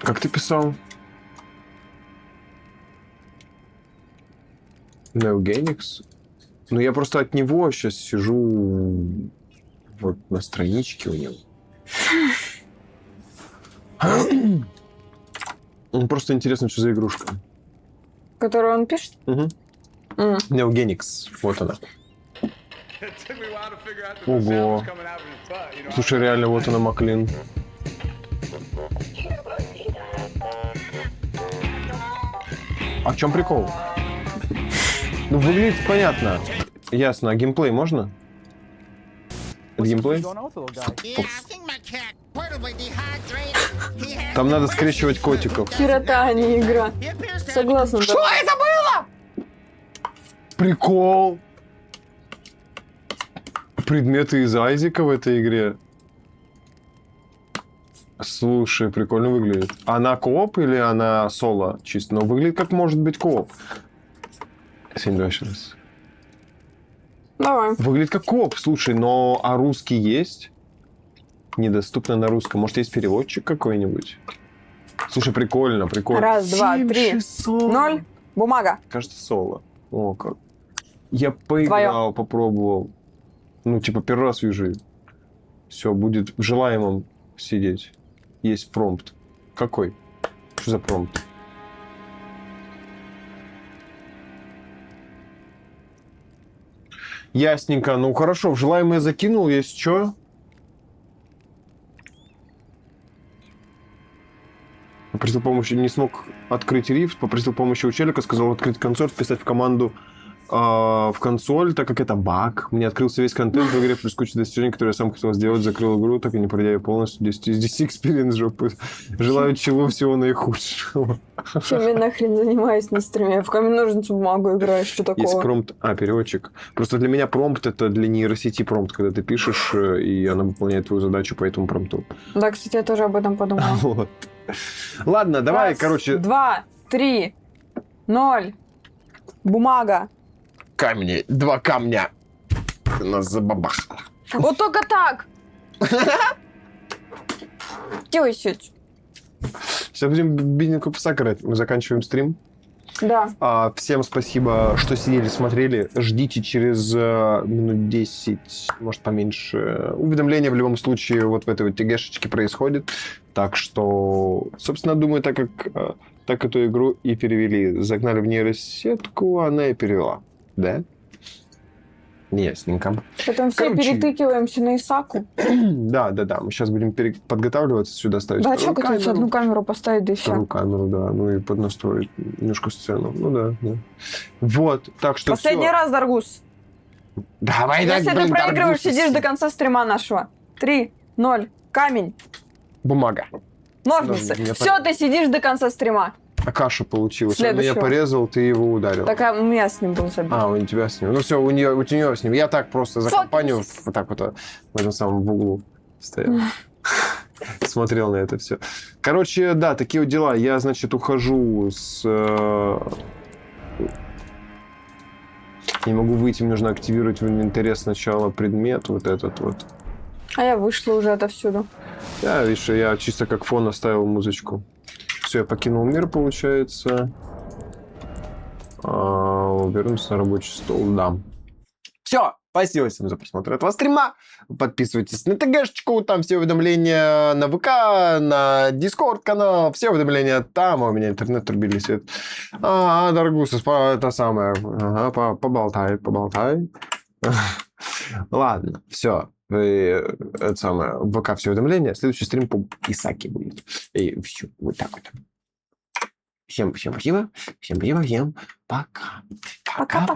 Как ты писал? Neogenix? Ну, я просто от него сейчас сижу вот на страничке у него. Ну, просто интересно, что за игрушка. Которую он пишет? Угу. Neogenix, вот она. Ого. Слушай, реально, вот она, Маклин. А в чем прикол? Ну, выглядит понятно. Ясно. А геймплей можно? Это геймплей? Там надо скрещивать котиков. Херота, а не игра. Согласна. Что это было? Прикол. Предметы из Айзека в этой игре. Слушай, прикольно выглядит. Она кооп или она соло чисто? Но выглядит как может быть кооп. 7-2 еще раз. Давай. Выглядит как кооп, слушай, но а русский есть? Недоступно на русском. Может, есть переводчик какой-нибудь? Слушай, прикольно, прикольно. Раз, два, 3. 0. Бумага. Кажется, соло. О, как. Я поиграл, попробовал. Ну, типа, первый раз вижу. Все, будет в желаемом сидеть. Есть промпт. Какой? Что за промпт? Ясненько. Ну, хорошо, в желаемое закинул. Есть что? Попросил помощи, не смог открыть рифт, попросил помощи у челика, сказал открыть консоль, вписать в команду в консоль, так как это баг. Мне открылся весь контент в игре, плюс куча достижений, которые я сам хотел сделать, закрыл игру, так и не пройдя ее полностью. 10 из 10 экспириенс жопы. Желаю чего всего наихудшего. Чем я нахрен занимаюсь на стриме? В камень, ножницы, бумагу играю, что такого? Есть промпт. Переводчик. Просто для меня промпт — это для нейросети промпт, когда ты пишешь, и она выполняет твою задачу по этому промпту. Да, кстати, я тоже об этом подумала. Вот. Ладно, давай, Раз, короче... 2, 3, 0. Бумага. Камни. 2 камня. Ты нас забабахала. Вот только так. Делай сеть. Сейчас будем бининг писак играть. Мы заканчиваем стрим. Да. Всем спасибо, что сидели, смотрели. Ждите через минут 10, может, поменьше. Уведомление в любом случае вот в этой вот ТГшечке происходит. Так что, собственно, думаю, так эту игру и перевели. Загнали в нейросетку, она и перевела. Да? Ясненько. Потом все перетыкиваемся на Исаку. Да. Мы сейчас будем подготавливаться, сюда ставить Да, вторую что хотите одну камеру поставить, да и Вторую все. камеру, да. Ну и поднастроить немножко сцену. Ну да. Вот, так что Последний всё. раз, Даргус. Давай, Если ты проигрываешь, Даргус, сидишь до конца стрима нашего. 3, 0, камень, Бумага. ножницы. Я Все, ты сидишь до конца стрима. А каша получилась. Он Следующего. меня порезал, ты его ударил. Так, у меня с ним был забит. У тебя с ним. Ну все, у нее с ним. Я так просто за Фокус. компанию вот так вот в этом самом в углу стоял. Смотрел на это все. Короче, да, такие вот дела. Я, значит, ухожу с... Не могу выйти, мне нужно активировать в инвентаре сначала предмет вот этот вот. А я вышла уже отовсюду. Да, видишь, я чисто как фон оставил музычку. Все, я покинул мир, получается. Вернусь на рабочий стол, да. Все, спасибо всем за просмотр этого стрима. Подписывайтесь на ТГшечку, там все уведомления на ВК, на Дискорд канал, все уведомления там. У меня интернет трубили свет. Даргус, это самое. Ага, поболтай. Ладно, все. Это самое, в ВК все уведомления. Следующий стрим по Исаке будет. И все, вот так вот. Всем спасибо. Всем пока. Пока.